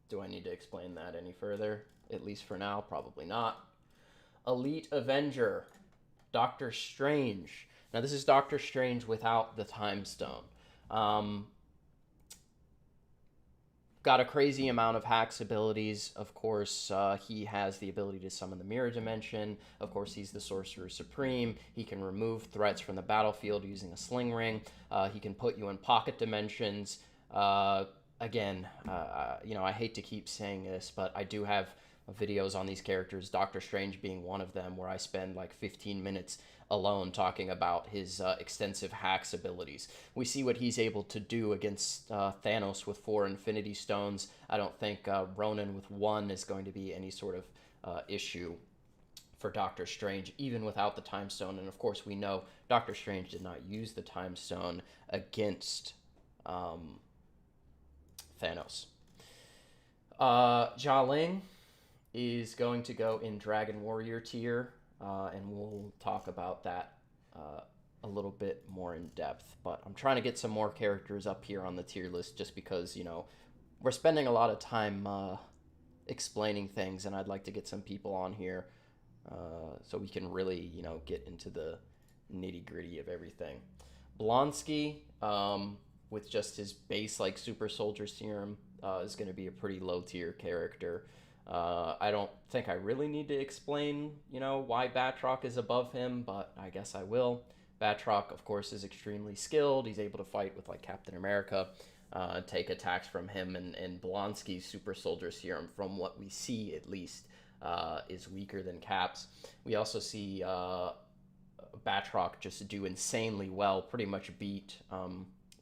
do I need to explain that any further? At least for now, probably not. Elite Avenger. Doctor Strange. Now, this is Doctor Strange without the Time Stone. Got a crazy amount of hacks abilities. Of course, he has the ability to summon the mirror dimension. Of course, he's the Sorcerer Supreme. He can remove threats from the battlefield using a sling ring. He can put you in pocket dimensions. Again, I hate to keep saying this, but I do have videos on these characters, Doctor Strange being one of them, where I spend like 15 minutes alone talking about his extensive hacks abilities. We see what he's able to do against Thanos with 4 Infinity Stones. I don't think Ronan with 1 is going to be any sort of issue for Doctor Strange, even without the Time Stone. And of course, we know Doctor Strange did not use the Time Stone against Thanos. Xiao Ling is going to go in Dragon Warrior tier. And we'll talk about that a little bit more in depth. But I'm trying to get some more characters up here on the tier list just because, we're spending a lot of time explaining things, and I'd like to get some people on here so we can really, get into the nitty-gritty of everything. Blonsky, with just his base, super soldier serum, is going to be a pretty low-tier character. I don't think I really need to explain, why Batroc is above him, but I guess I will. Batroc, of course, is extremely skilled. He's able to fight with, Captain America, take attacks from him, and Blonsky's super soldier serum, from what we see at least, is weaker than Cap's. We also see Batroc just do insanely well, pretty much beat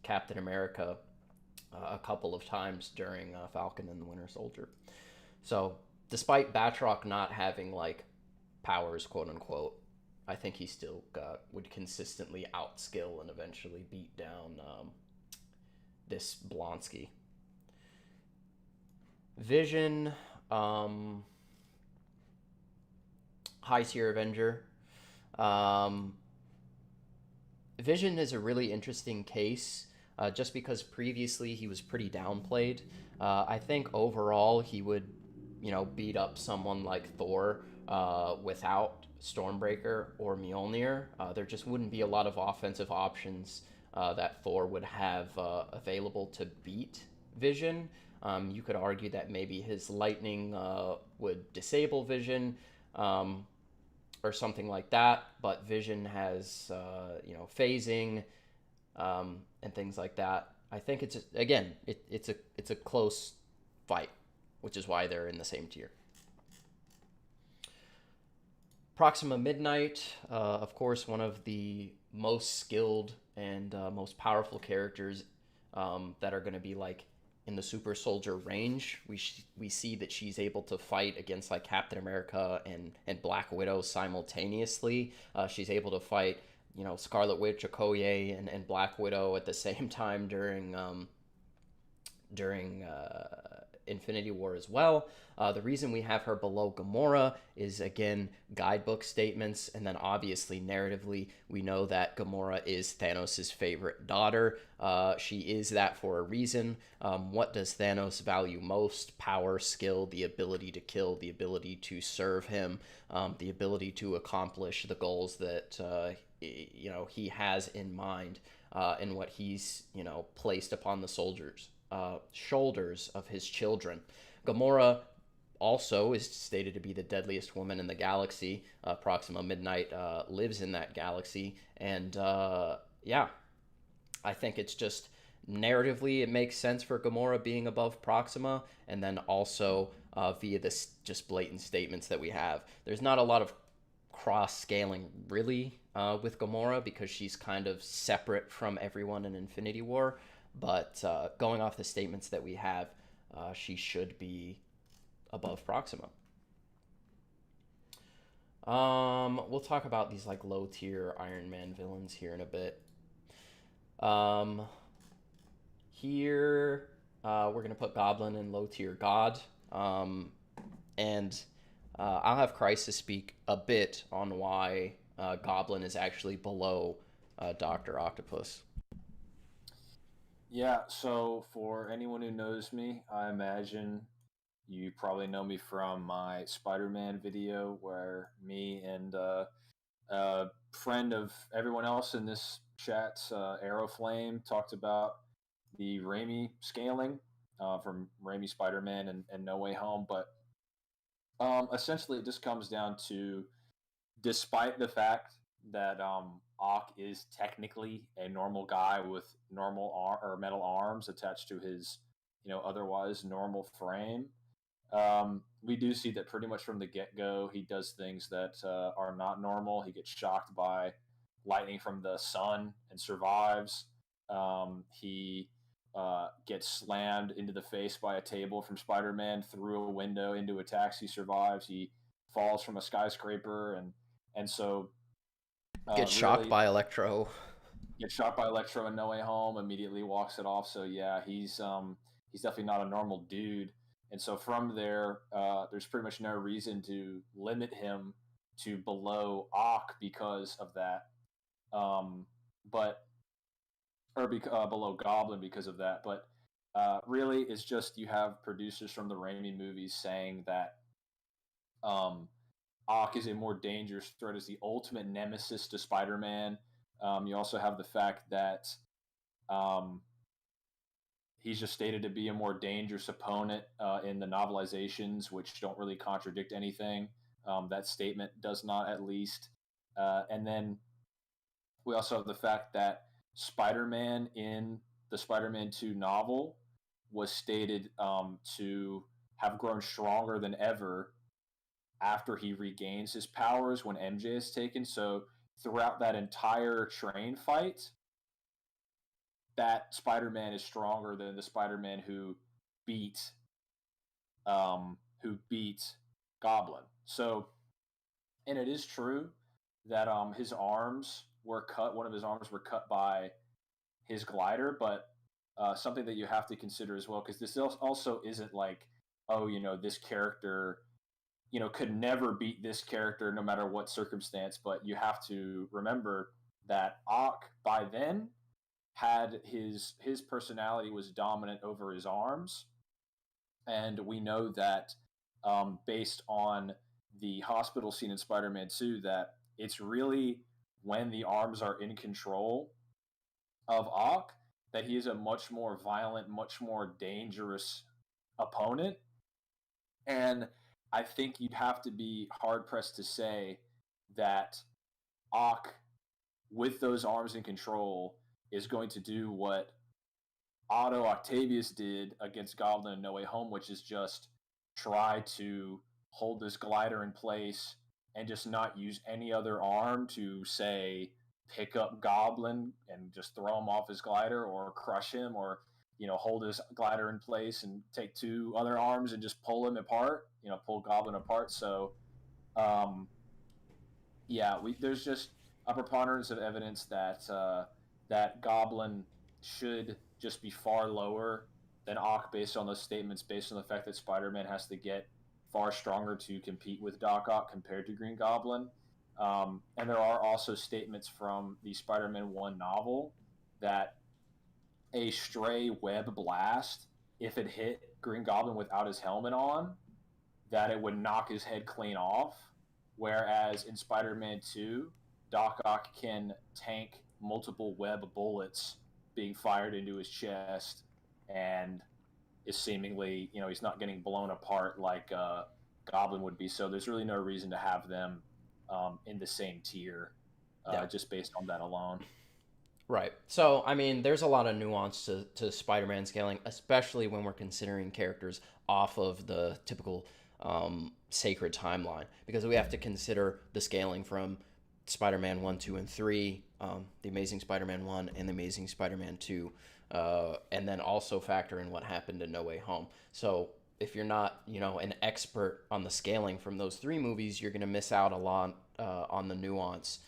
Captain America a couple of times during Falcon and the Winter Soldier. So, despite Batroc not having, powers, quote-unquote, I think he still would consistently outskill and eventually beat down this Blonsky. Vision, high-tier Avenger. Vision is a really interesting case. just because previously he was pretty downplayed. I think overall he would, beat up someone like Thor without Stormbreaker or Mjolnir. There just wouldn't be a lot of offensive options that Thor would have available to beat Vision. You could argue that maybe his lightning would disable Vision, or something like that, but Vision has, phasing, and things like that. I think it's a close fight, which is why they're in the same tier. Proxima Midnight, of course, one of the most skilled and most powerful characters that are going to be like in the super soldier range. We see that she's able to fight against like Captain America and Black Widow simultaneously. She's able to fight, Scarlet Witch, Okoye, and Black Widow at the same time during Infinity War as well. The reason we have her below Gamora is, again, guidebook statements, and then obviously narratively we know that Gamora is Thanos' favorite daughter. She is that for a reason. What does Thanos value most? Power, skill, the ability to kill, the ability to serve him, the ability to accomplish the goals that he has in mind, and what he's placed upon the soldiers' shoulders of his children. Gamora also is stated to be the deadliest woman in the galaxy. Proxima Midnight lives in that galaxy, and yeah, I think it's just narratively it makes sense for Gamora being above Proxima, and then also via this just blatant statements that we have. There's not a lot of cross scaling really with Gamora because she's kind of separate from everyone in Infinity War. But going off the statements that we have, she should be above Proxima. We'll talk about these like low tier Iron Man villains here in a bit. Here we're gonna put Goblin in low tier God, and I'll have Crisis speak a bit on why Goblin is actually below Dr. Octopus. Yeah, so for anyone who knows me, I imagine you probably know me from my Spider-Man video where me and a friend of everyone else in this chat, Aeroflame, talked about the Raimi scaling from Raimi Spider-Man and No Way Home. But essentially, it just comes down to, despite the fact that Ock is technically a normal guy with normal or metal arms attached to his, otherwise normal frame, we do see that pretty much from the get-go, he does things that are not normal. He gets shocked by lightning from the sun and survives. He gets slammed into the face by a table from Spider-Man through a window into a taxi, survives. He falls from a skyscraper, and so Gets shocked by Electro. Gets shot by Electro in No Way Home, immediately walks it off. So yeah, he's definitely not a normal dude. And so from there, there's pretty much no reason to limit him to below Ock because of that. Below Goblin because of that. But really, it's just you have producers from the Raimi movies saying that Ock is a more dangerous threat as the ultimate nemesis to Spider-Man. You also have the fact that he's just stated to be a more dangerous opponent in the novelizations, which don't really contradict anything. That statement does not, at least. And then we also have the fact that Spider-Man in the Spider-Man 2 novel was stated to have grown stronger than ever after he regains his powers when MJ is taken. So throughout that entire train fight, that Spider-Man is stronger than the Spider-Man who beat Goblin. So, and it is true that his arms were cut. One of his arms were cut by his glider, but something that you have to consider as well, because this also isn't like, oh, this character, could never beat this character no matter what circumstance. But you have to remember that Ock, by then, had his personality was dominant over his arms, and we know that based on the hospital scene in Spider-Man 2 that it's really when the arms are in control of Ock that he is a much more violent, much more dangerous opponent. And I think you'd have to be hard pressed to say that Ock, with those arms in control, is going to do what Otto Octavius did against Goblin in No Way Home, which is just try to hold this glider in place and just not use any other arm to, say, pick up Goblin and just throw him off his glider, or crush him, or hold his glider in place and take two other arms and just pull him apart, pull Goblin apart. So there's just a preponderance of evidence that that Goblin should just be far lower than Ock based on those statements, based on the fact that Spider-Man has to get far stronger to compete with Doc Ock compared to Green Goblin. And there are also statements from the Spider-Man 1 novel that a stray web blast, if it hit Green Goblin without his helmet on, that it would knock his head clean off. Whereas in Spider-Man 2, Doc Ock can tank multiple web bullets being fired into his chest and is seemingly, he's not getting blown apart like Goblin would be. So there's really no reason to have them in the same tier just based on that alone. Right. So, I mean, there's a lot of nuance to Spider-Man scaling, especially when we're considering characters off of the typical sacred timeline, because we have to consider the scaling from Spider-Man 1, 2, and 3, The Amazing Spider-Man 1 and The Amazing Spider-Man 2, and then also factor in what happened in No Way Home. So if you're not, an expert on the scaling from those three movies, you're going to miss out a lot on the nuance.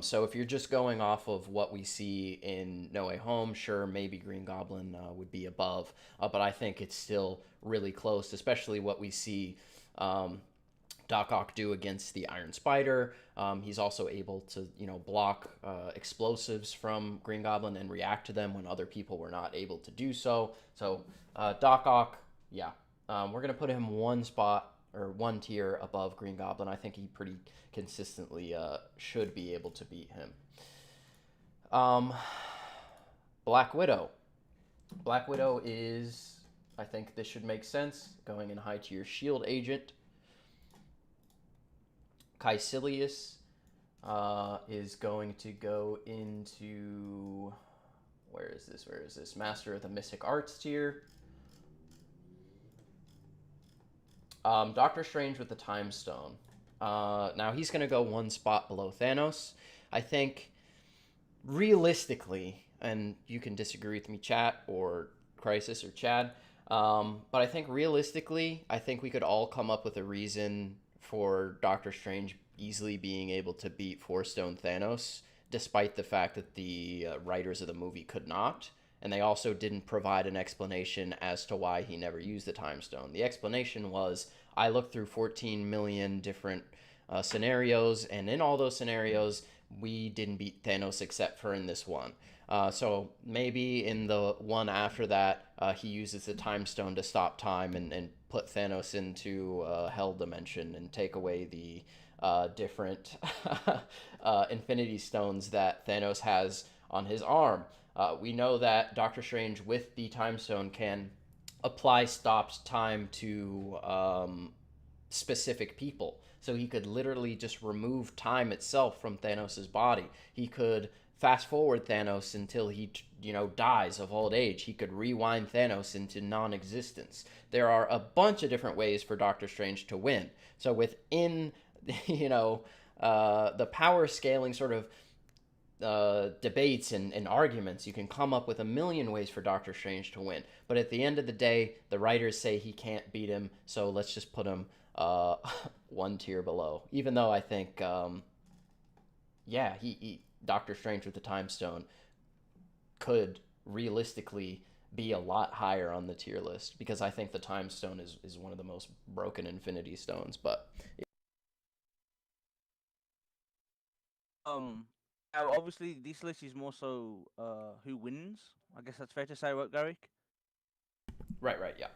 So if you're just going off of what we see in No Way Home, sure, maybe Green Goblin would be above, but I think it's still really close, especially what we see Doc Ock do against the Iron Spider. He's also able to, block explosives from Green Goblin and react to them when other people were not able to do so. So Doc Ock, yeah, we're going to put him one tier above Green Goblin. I think he pretty consistently should be able to beat him. Black Widow. Black Widow is, I think this should make sense, going in high tier shield agent. Caecilius is going to go into, where is this? Master of the Mystic Arts tier. Doctor Strange with the Time Stone. Now he's going to go one spot below Thanos. I think, realistically, and you can disagree with me, chat, or Crisis, or Chad, but I think realistically, I think we could all come up with a reason for Doctor Strange easily being able to beat Four Stone Thanos, despite the fact that the writers of the movie could not. And they also didn't provide an explanation as to why he never used the Time Stone. The explanation was, I looked through 14 million different scenarios, and in all those scenarios, we didn't beat Thanos except for in this one. So maybe in the one after that, he uses the Time Stone to stop time and put Thanos into Hell Dimension and take away the different Infinity Stones that Thanos has on his arm. We know that Doctor Strange with the Time Stone can apply stopped time to specific people. So he could literally just remove time itself from Thanos' body. He could fast forward Thanos until he, dies of old age. He could rewind Thanos into non-existence. There are a bunch of different ways for Doctor Strange to win. So within, the power scaling sort of debates and arguments, you can come up with a million ways for Doctor Strange to win. But at the end of the day, the writers say he can't beat him, so let's just put him one tier below. Even though I think, Doctor Strange with the Time Stone could realistically be a lot higher on the tier list, because I think the Time Stone is one of the most broken Infinity Stones. But Now, obviously, this list is more so who wins. I guess that's fair to say, right, Garrick? Right, yeah.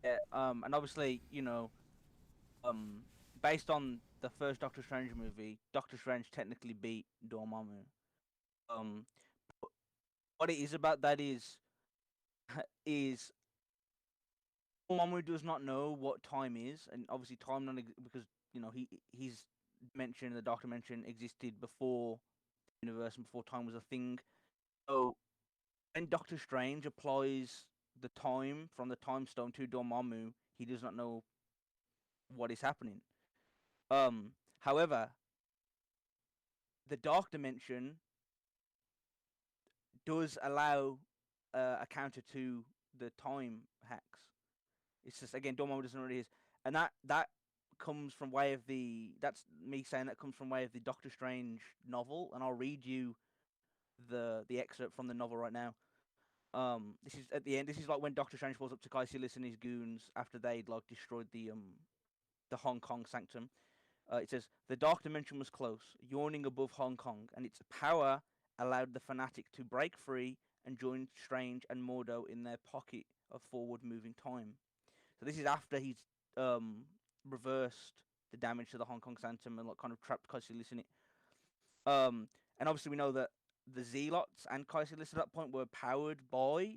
Yeah. And obviously, based on the first Doctor Strange movie, Doctor Strange technically beat Dormammu. Um, what it is about that is Dormammu does not know what time is, and obviously time because he's mentioned the Doctor mentioned existed before the universe and before time was a thing. So when Doctor Strange applies the time from the time stone to Dormammu, he does not know what is happening. However, the dark dimension does allow a counter to the time hacks. It's just again, Dormammu doesn't know what it is, and that comes from way of the. That's me saying that comes from way of the Doctor Strange novel, and I'll read you the excerpt from the novel right now. This is at the end. This is like when Doctor Strange pulls up to Caecilius and his goons after they'd like destroyed the Hong Kong sanctum. It says, the Dark Dimension was close, yawning above Hong Kong, and its power allowed the fanatic to break free and join Strange and Mordo in their pocket of forward-moving time. So this is after he's reversed the damage to the Hong Kong Sanctum and like kind of trapped Caecilius in it. And obviously we know that the Zealots and Caecilius at that point were powered by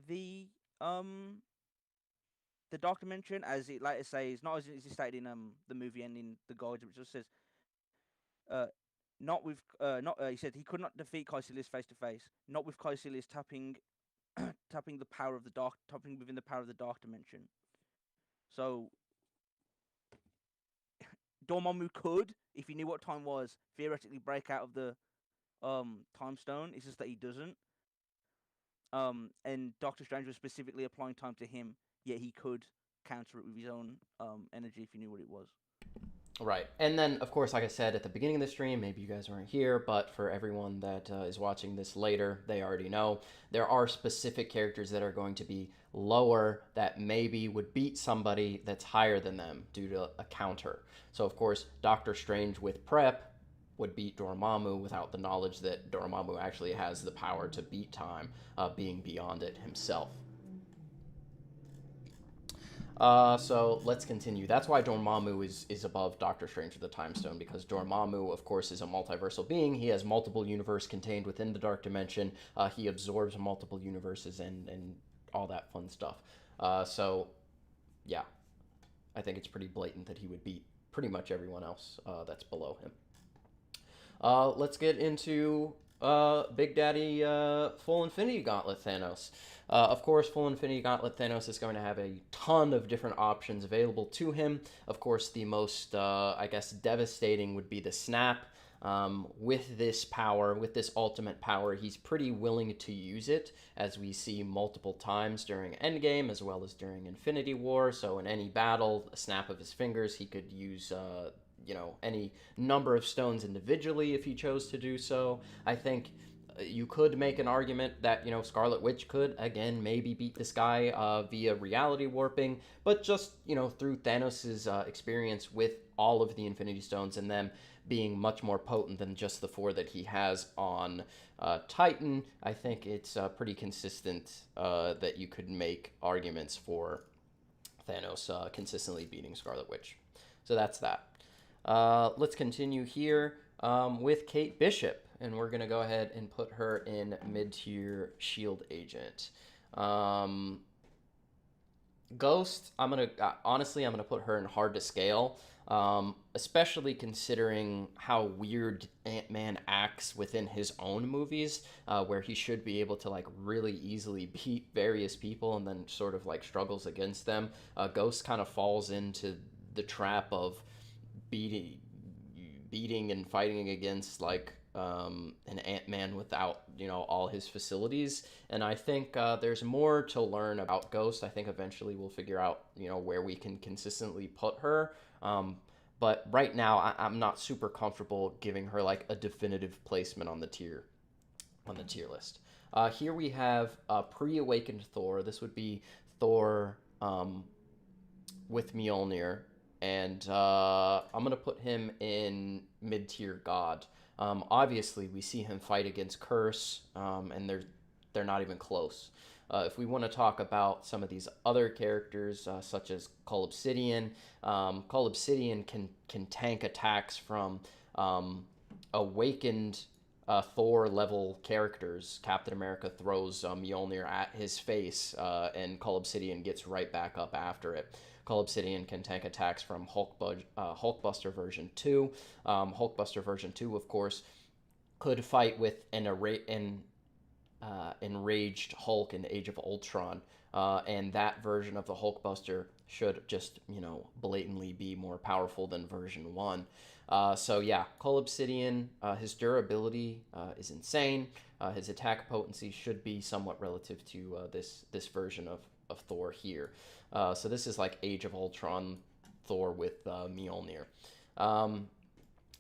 the um the Dark Dimension, as it later says, not as it stated in the movie ending, the guide, which just says, uh, not with not he said he could not defeat Caecilius face to face, not with Caecilius tapping tapping the power of the dark, tapping within the power of the Dark Dimension. So Dormammu could, if he knew what time was, theoretically break out of the time stone. It's just that he doesn't. And Doctor Strange was specifically applying time to him, yet he could counter it with his own energy if he knew what it was. Right. And then, of course, like I said at the beginning of the stream, maybe you guys weren't here, but for everyone that is watching this later, they already know, there are specific characters that are going to be lower that maybe would beat somebody that's higher than them due to a counter. So, of course, Doctor Strange with prep would beat Dormammu without the knowledge that Dormammu actually has the power to beat time, being beyond it himself. So let's continue. That's why Dormammu is above Doctor Strange with the Time Stone, because Dormammu, of course, is a multiversal being. He has multiple universes contained within the Dark Dimension. He absorbs multiple universes and all that fun stuff. So, yeah, I think it's pretty blatant that he would beat pretty much everyone else that's below him. Let's get into Big Daddy Full Infinity Gauntlet Thanos. Of course, Full Infinity Gauntlet Thanos is going to have a ton of different options available to him. Of course, the most, I guess, devastating would be the Snap. With this power, with this ultimate power, he's pretty willing to use it, as we see multiple times during Endgame, as well as during Infinity War. So in any battle, a snap of his fingers, he could use any number of stones individually if he chose to do so. I think you could make an argument that, Scarlet Witch could, again, maybe beat this guy via reality warping, but just, through Thanos' experience with all of the Infinity Stones and them being much more potent than just the 4 that he has on Titan, I think it's pretty consistent that you could make arguments for Thanos consistently beating Scarlet Witch. So that's that. Let's continue here with Kate Bishop, and we're going to go ahead and put her in mid-tier shield agent. Ghost, I'm going to put her in hard to scale, especially considering how weird Ant-Man acts within his own movies, where he should be able to really easily beat various people and then sort of struggles against them. Ghost kind of falls into the trap of beating and fighting against an Ant-Man without all his facilities. And I think there's more to learn about Ghost. I think eventually we'll figure out where we can consistently put her. But right now I'm not super comfortable giving her a definitive placement on the tier list. Here we have pre-awakened Thor. This would be Thor with Mjolnir. And I'm going to put him in mid-tier God. Obviously, we see him fight against Curse, and they're not even close. If we want to talk about some of these other characters, such as Cull Obsidian, can tank attacks from awakened Thor level characters. Captain America throws Mjolnir at his face, and Cull Obsidian gets right back up after it. Cull Obsidian can tank attacks from Hulkbuster Version 2. Hulkbuster Version 2, of course, could fight with an enraged Hulk in Age of Ultron, and that version of the Hulkbuster should just, blatantly be more powerful than version 1. So yeah, Cull Obsidian, his durability is insane. His attack potency should be somewhat relative to this version of Thor here. So this is like Age of Ultron Thor with Mjolnir.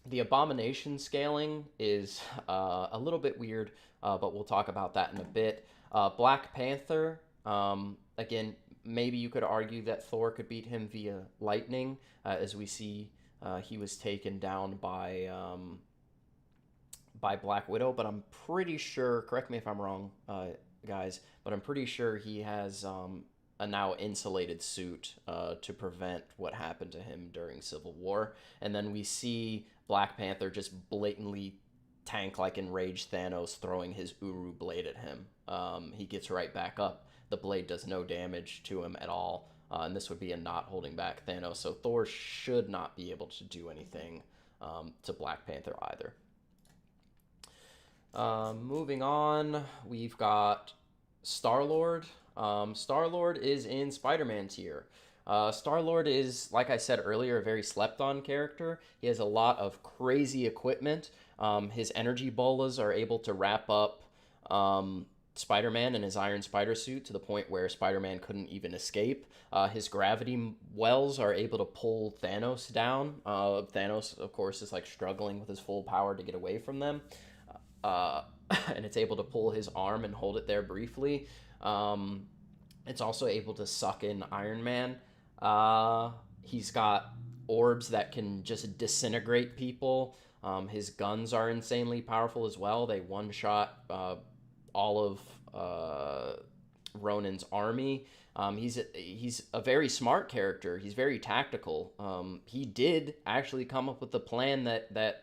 The Abomination scaling is a little bit weird, but we'll talk about that in a bit. Black Panther, again, maybe you could argue that Thor could beat him via lightning, as we see he was taken down by Black Widow, but I'm pretty sure, correct me if I'm wrong, guys, but I'm pretty sure he has a now insulated suit to prevent what happened to him during Civil War. And then we see Black Panther just blatantly tank like enraged Thanos, throwing his Uru blade at him. He gets right back up. The blade does no damage to him at all. And this would be a not holding back Thanos. So Thor should not be able to do anything to Black Panther either. Moving on, we've got Star-Lord. Star-Lord is in Spider-Man tier. Star-Lord is, like I said earlier, a very slept-on character. He has a lot of crazy equipment. His energy bolas are able to wrap up Spider-Man in his Iron Spider suit to the point where Spider-Man couldn't even escape. His gravity wells are able to pull Thanos down. Thanos, of course, is like struggling with his full power to get away from them. And it's able to pull his arm and hold it there briefly. It's also able to suck in Iron Man. He's got orbs that can just disintegrate people. His guns are insanely powerful as well. They one-shot all of Ronan's army. He's a very smart character. He's very tactical. He did actually come up with a plan that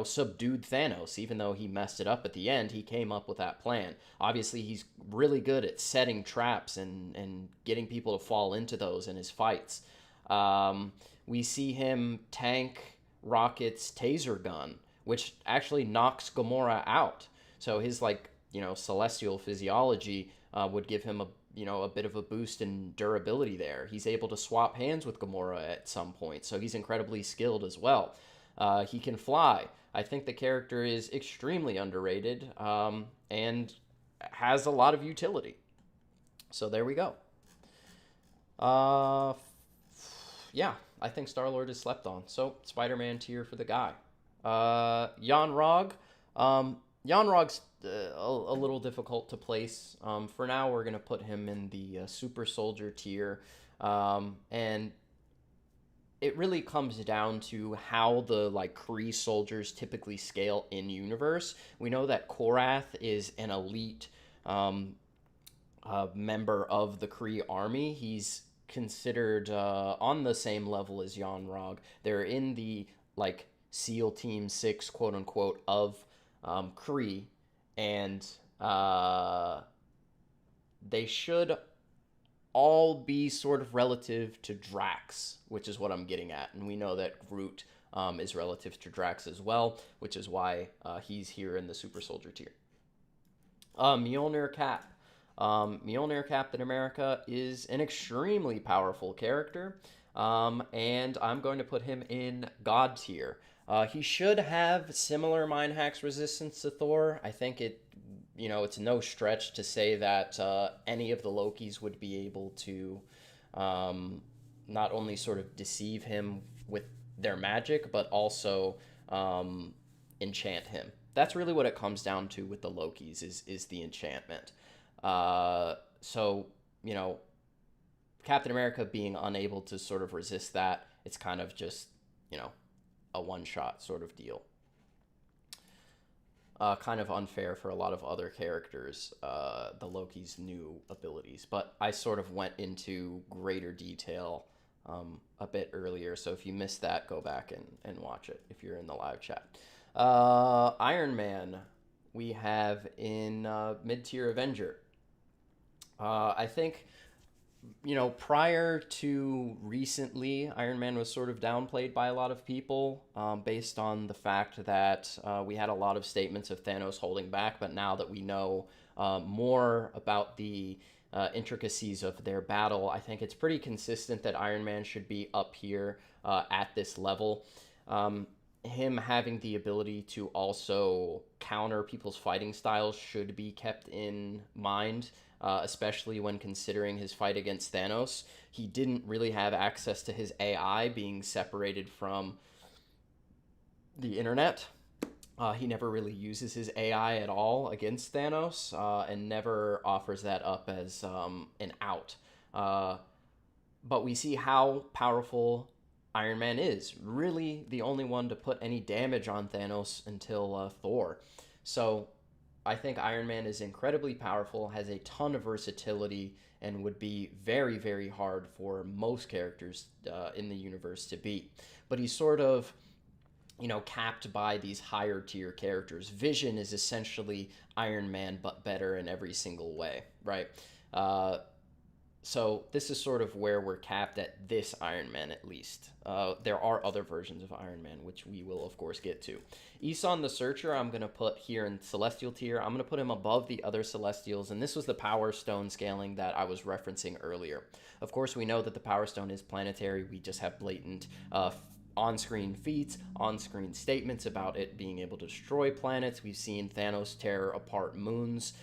subdued Thanos. Even though he messed it up at the end, he came up with that plan. Obviously, he's really good at setting traps and getting people to fall into those in his fights. We see him tank Rocket's taser gun, which actually knocks Gamora out. So his celestial physiology would give him a bit of a boost in durability there. He's able to swap hands with Gamora at some point, so he's incredibly skilled as well. He can fly. I think the character is extremely underrated and has a lot of utility. So there we go. Yeah, I think Star-Lord is slept on. So Spider-Man tier for the guy. Jan-Rog. Jan-Rog's a little difficult to place. For now, we're going to put him in the Super Soldier tier. And it really comes down to how the Kree soldiers typically scale in universe. We know that Korath is an elite member of the Kree army. He's considered on the same level as Jan-Rog. They're in the SEAL Team 6, quote unquote, of Kree, and they should all be sort of relative to Drax, which is what I'm getting at. And we know that Groot is relative to Drax as well, which is why he's here in the Super Soldier tier. Mjolnir Cap. Mjolnir Captain America is an extremely powerful character, and I'm going to put him in God tier. He should have similar mind hacks resistance to Thor. I think it's no stretch to say that any of the Lokis would be able to not only sort of deceive him with their magic, but also enchant him. That's really what it comes down to with the Lokis is the enchantment. So, Captain America being unable to sort of resist that, it's kind of just, a one-shot sort of deal. kind of unfair for a lot of other characters, the Loki's new abilities. But I sort of went into greater detail a bit earlier, so if you missed that, go back and watch it if you're in the live chat. Iron Man, we have in mid-tier Avenger. I think, prior to recently, Iron Man was sort of downplayed by a lot of people based on the fact that we had a lot of statements of Thanos holding back, but now that we know more about the intricacies of their battle, I think it's pretty consistent that Iron Man should be up here at this level. Him having the ability to also counter people's fighting styles should be kept in mind, especially when considering his fight against Thanos. He didn't really have access to his AI, being separated from the internet. He never really uses his AI at all against Thanos, and never offers that up as an out. But we see how powerful Iron Man is. Really the only one to put any damage on Thanos until Thor. So I think Iron Man is incredibly powerful, has a ton of versatility, and would be very, very hard for most characters in the universe to beat. But he's sort of, capped by these higher tier characters. Vision is essentially Iron Man, but better in every single way, right? So this is sort of where we're capped at this Iron Man, at least. There are other versions of Iron Man, which we will, of course, get to. Aeson the Searcher, I'm going to put here in Celestial tier. I'm going to put him above the other Celestials, and this was the Power Stone scaling that I was referencing earlier. Of course, we know that the Power Stone is planetary. We just have blatant on-screen feats, on-screen statements about it being able to destroy planets. We've seen Thanos tear apart moons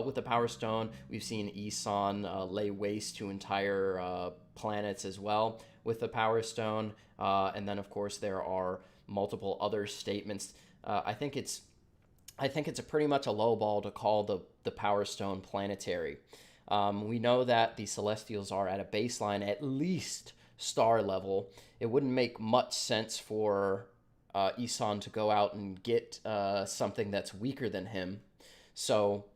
with the Power Stone. We've seen Aeson lay waste to entire planets as well with the Power Stone. And then, of course, there are multiple other statements. I think it's a pretty much a low ball to call the Power Stone planetary. We know that the Celestials are at a baseline at least star level. It wouldn't make much sense for Aeson to go out and get something that's weaker than him. So,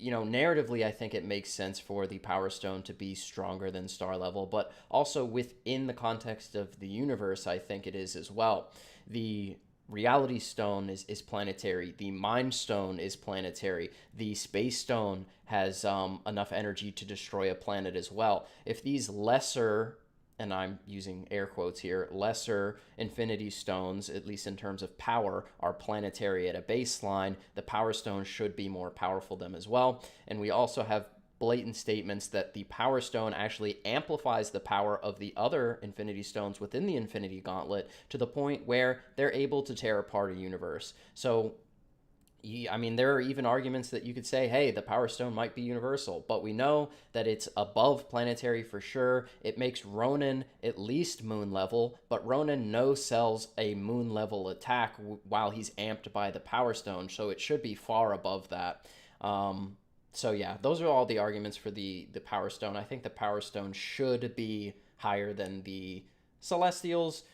narratively, I think it makes sense for the Power Stone to be stronger than star level, but also within the context of the universe, I think it is as well. The Reality Stone is planetary. The Mind Stone is planetary. The Space Stone has enough energy to destroy a planet as well. If these lesser, and I'm using air quotes here, lesser Infinity Stones, at least in terms of power, are planetary at a baseline, the Power Stone should be more powerful than them as well. And we also have blatant statements that the Power Stone actually amplifies the power of the other Infinity Stones within the Infinity Gauntlet to the point where they're able to tear apart a universe. So there are even arguments that you could say, hey, the Power Stone might be universal, but we know that it's above planetary for sure. It makes Ronan at least moon level, but Ronan no-sells a moon level attack while he's amped by the Power Stone, so it should be far above that. So yeah, those are all the arguments for the Power Stone. I think the Power Stone should be higher than the Celestials,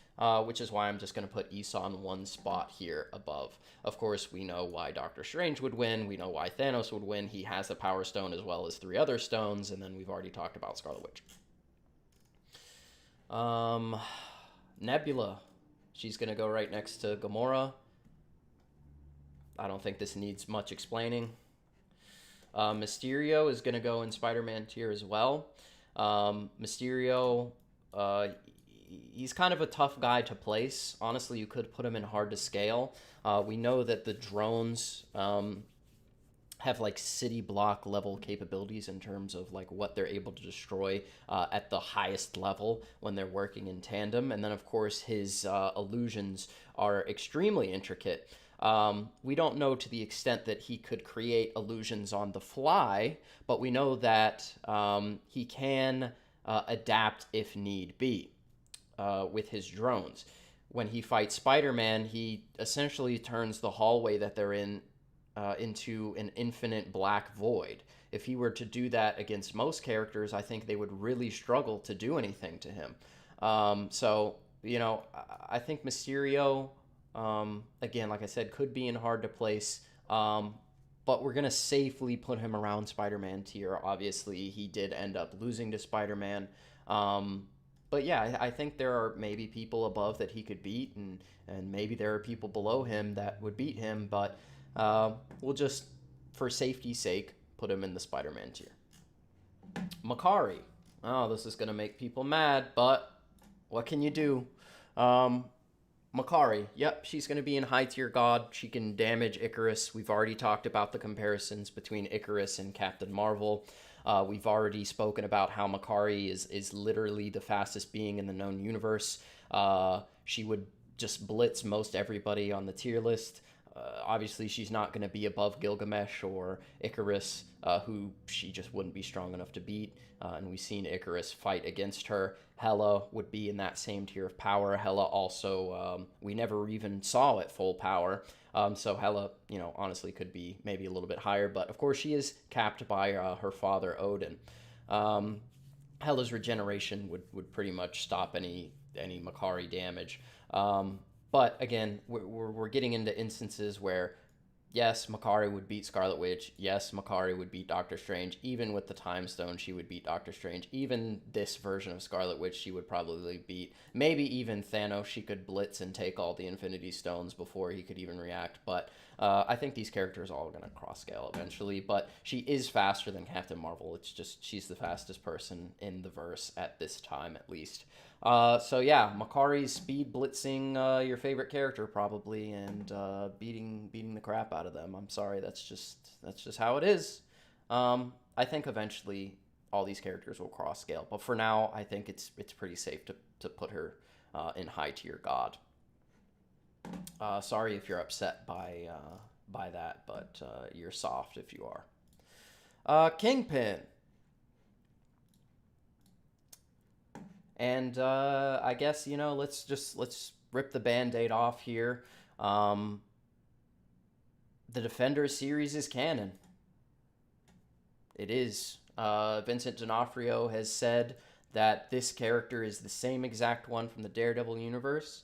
which is why I'm just going to put Aeson one spot here above. Of course, we know why Doctor Strange would win. We know why Thanos would win. He has the Power Stone as well as 3 other stones, and then we've already talked about Scarlet Witch. Nebula. She's going to go right next to Gamora. I don't think this needs much explaining. Mysterio is going to go in Spider-Man tier as well. Mysterio, he's kind of a tough guy to place. Honestly, you could put him in hard to scale. We know that the drones have like city block level capabilities in terms of like what they're able to destroy at the highest level when they're working in tandem. And then, of course, his illusions are extremely intricate. We don't know to the extent that he could create illusions on the fly, but we know that he can adapt if need be with his drones. When he fights Spider-Man, he essentially turns the hallway that they're in into an infinite black void. If he were to do that against most characters, I think they would really struggle to do anything to him. So, I think Mysterio Again, like I said, could be in hard to place. But we're going to safely put him around Spider-Man tier. Obviously, he did end up losing to Spider-Man. But yeah, I think there are maybe people above that he could beat, and maybe there are people below him that would beat him. But we'll just, for safety's sake, put him in the Spider-Man tier. Makari. Oh, this is going to make people mad, but what can you do? Makari, yep, she's going to be in high tier god. She can damage Icarus. We've already talked about the comparisons between Icarus and Captain Marvel. We've already spoken about how Makari is literally the fastest being in the known universe. She would just blitz most everybody on the tier list. Obviously, she's not going to be above Gilgamesh or Icarus, who she just wouldn't be strong enough to beat. And we've seen Icarus fight against her. Hela would be in that same tier of power. Hela also, we never even saw at full power. So Hela, honestly could be maybe a little bit higher. But of course, she is capped by her father, Odin. Hela's regeneration would pretty much stop any Makari damage. But again, we're getting into instances where, yes, Makari would beat Scarlet Witch. Yes, Makari would beat Doctor Strange. Even with the Time Stone, she would beat Doctor Strange. Even this version of Scarlet Witch, she would probably beat. Maybe even Thanos, she could blitz and take all the Infinity Stones before he could even react. But I think these characters are all going to cross-scale eventually. But she is faster than Captain Marvel. It's just she's the fastest person in the verse at this time, at least. So yeah, Makari's speed blitzing your favorite character probably, and beating the crap out of them. I'm sorry, that's just how it is. I think eventually all these characters will cross scale, but for now, I think it's pretty safe to put her in high tier god. Sorry if you're upset by that, but you're soft if you are. Kingpin. And I guess, let's rip the Band-Aid off here. The Defenders series is canon. It is. Vincent D'Onofrio has said that this character is the same exact one from the Daredevil universe.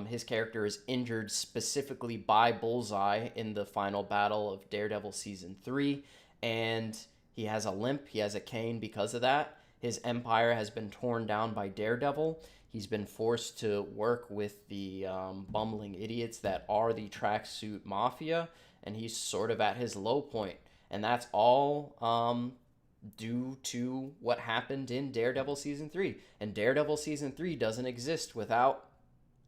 His character is injured specifically by Bullseye in the final battle of Daredevil Season 3, and he has a limp, he has a cane because of that. His empire has been torn down by Daredevil. He's been forced to work with the bumbling idiots that are the Tracksuit Mafia, and he's sort of at his low point. And that's all due to what happened in Daredevil Season 3. And Daredevil Season 3 doesn't exist without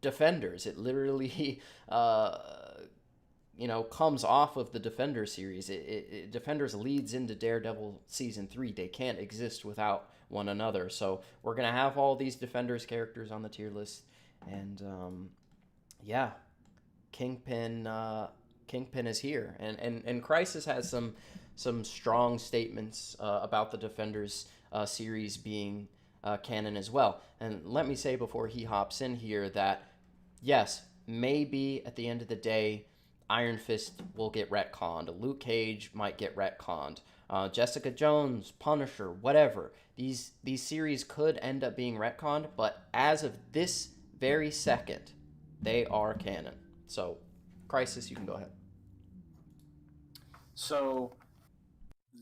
Defenders. It literally comes off of the Defender series. Defenders leads into Daredevil Season 3. They can't exist without one another. So we're going to have all these Defenders characters on the tier list. And, yeah, Kingpin is here. And Crisis has some strong statements about the Defenders series being canon as well. And let me say before he hops in here that, yes, maybe at the end of the day, Iron Fist will get retconned. Luke Cage might get retconned. Jessica Jones, Punisher, whatever. These series could end up being retconned, but as of this very second, they are canon. So, Crisis, you can go ahead. So,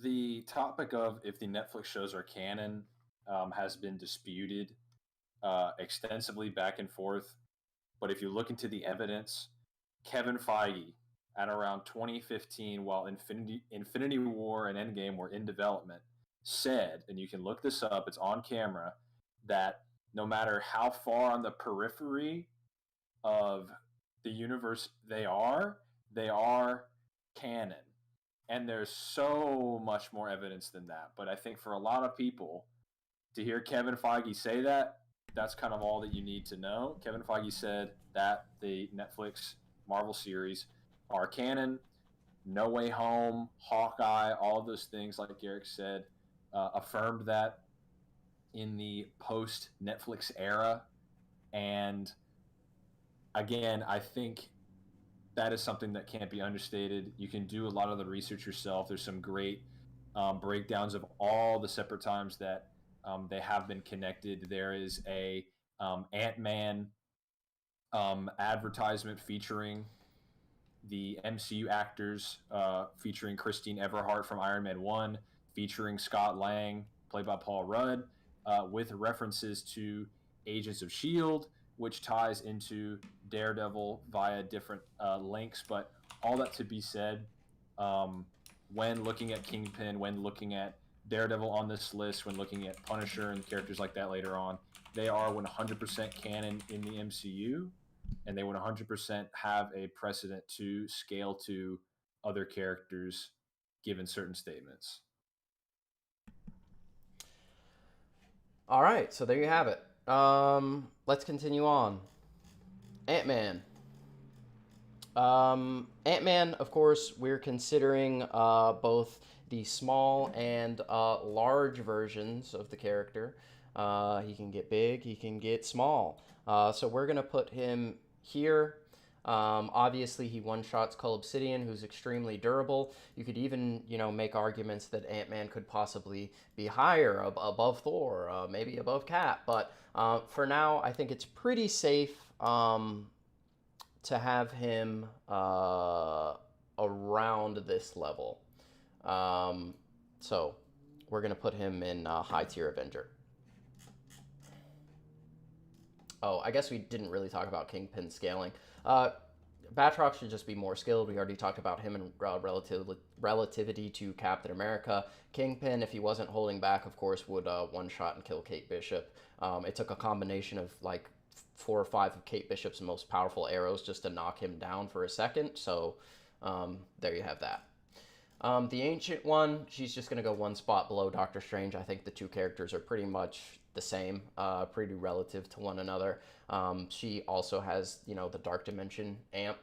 the topic of if the Netflix shows are canon has been disputed extensively back and forth. But if you look into the evidence, Kevin Feige, at around 2015, while Infinity War and Endgame were in development, said, and you can look this up, it's on camera, that no matter how far on the periphery of the universe they are canon. And there's so much more evidence than that. But I think for a lot of people, to hear Kevin Feige say that, that's kind of all that you need to know. Kevin Feige said that the Netflix Marvel series are canon. No Way Home, Hawkeye, all of those things, like Garrick said, affirmed that in the post-Netflix era. And again, I think that is something that can't be understated. You can do a lot of the research yourself. There's some great breakdowns of all the separate times that they have been connected. There is a Ant-Man advertisement featuring the MCU actors, featuring Christine Everhart from Iron Man 1, featuring Scott Lang, played by Paul Rudd, with references to Agents of S.H.I.E.L.D., which ties into Daredevil via different links. But all that to be said, when looking at Kingpin, when looking at Daredevil on this list, when looking at Punisher and characters like that later on, they are 100% canon in the MCU, and they would 100% have a precedent to scale to other characters given certain statements. All right, so there you have it. Let's continue on. Ant-Man. Ant-Man, of course, we're considering both the small and large versions of the character. He can get big, he can get small. So we're going to put him here. Obviously, he one-shots Cull Obsidian, who's extremely durable. You could even, make arguments that Ant-Man could possibly be higher, above Thor, maybe above Cap. But for now, I think it's pretty safe to have him around this level. So we're going to put him in high-tier Avenger. Oh, I guess we didn't really talk about Kingpin scaling. Batroc should just be more skilled. We already talked about him in relativity to Captain America. Kingpin, if he wasn't holding back, of course, would one-shot and kill Kate Bishop. It took a combination of, 4 or 5 of Kate Bishop's most powerful arrows just to knock him down for a second. So, there you have that. The Ancient One, she's just going to go one spot below Doctor Strange. I think the two characters are pretty much the same, pretty relative to one another. She also has, the Dark Dimension amp,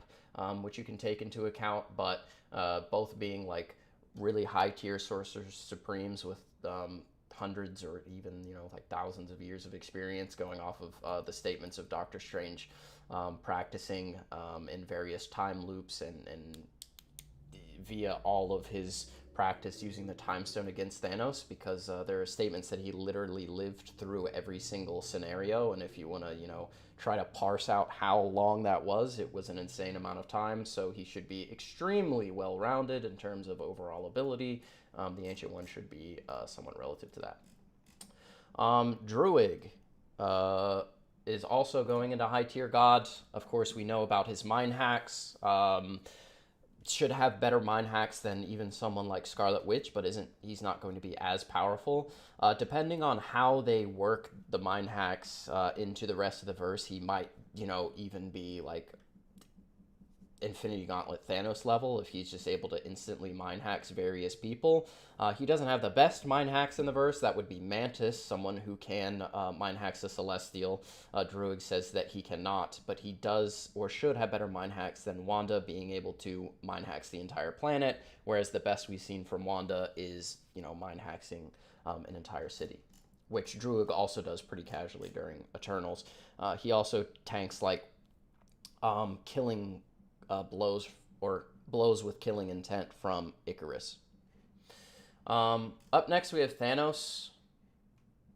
which you can take into account, but both being really high tier Sorcerers Supremes with hundreds or even thousands of years of experience, going off of the statements of Doctor Strange, practicing in various time loops and via all of his practice using the Time Stone against Thanos, because there are statements that he literally lived through every single scenario, and if you want to, try to parse out how long that was, it was an insane amount of time, so he should be extremely well-rounded in terms of overall ability. The Ancient One should be somewhat relative to that. Druid is also going into high-tier God. Of course, we know about his mind hacks. Should have better mind hacks than even someone like Scarlet Witch, but he's not going to be as powerful. Depending on how they work the mind hacks into the rest of the verse, he might, even be Infinity Gauntlet Thanos level if he's just able to instantly mind hacks various people. He doesn't have the best mind hacks in the verse. That would be Mantis, someone who can mind hacks the Celestial. Druid says that he cannot, but he does or should have better mind hacks than Wanda, being able to mind hacks the entire planet, whereas the best we've seen from Wanda is, mind hacking an entire city, which Druid also does pretty casually during Eternals. He also tanks killing blows with killing intent from Icarus. Up next we have Thanos.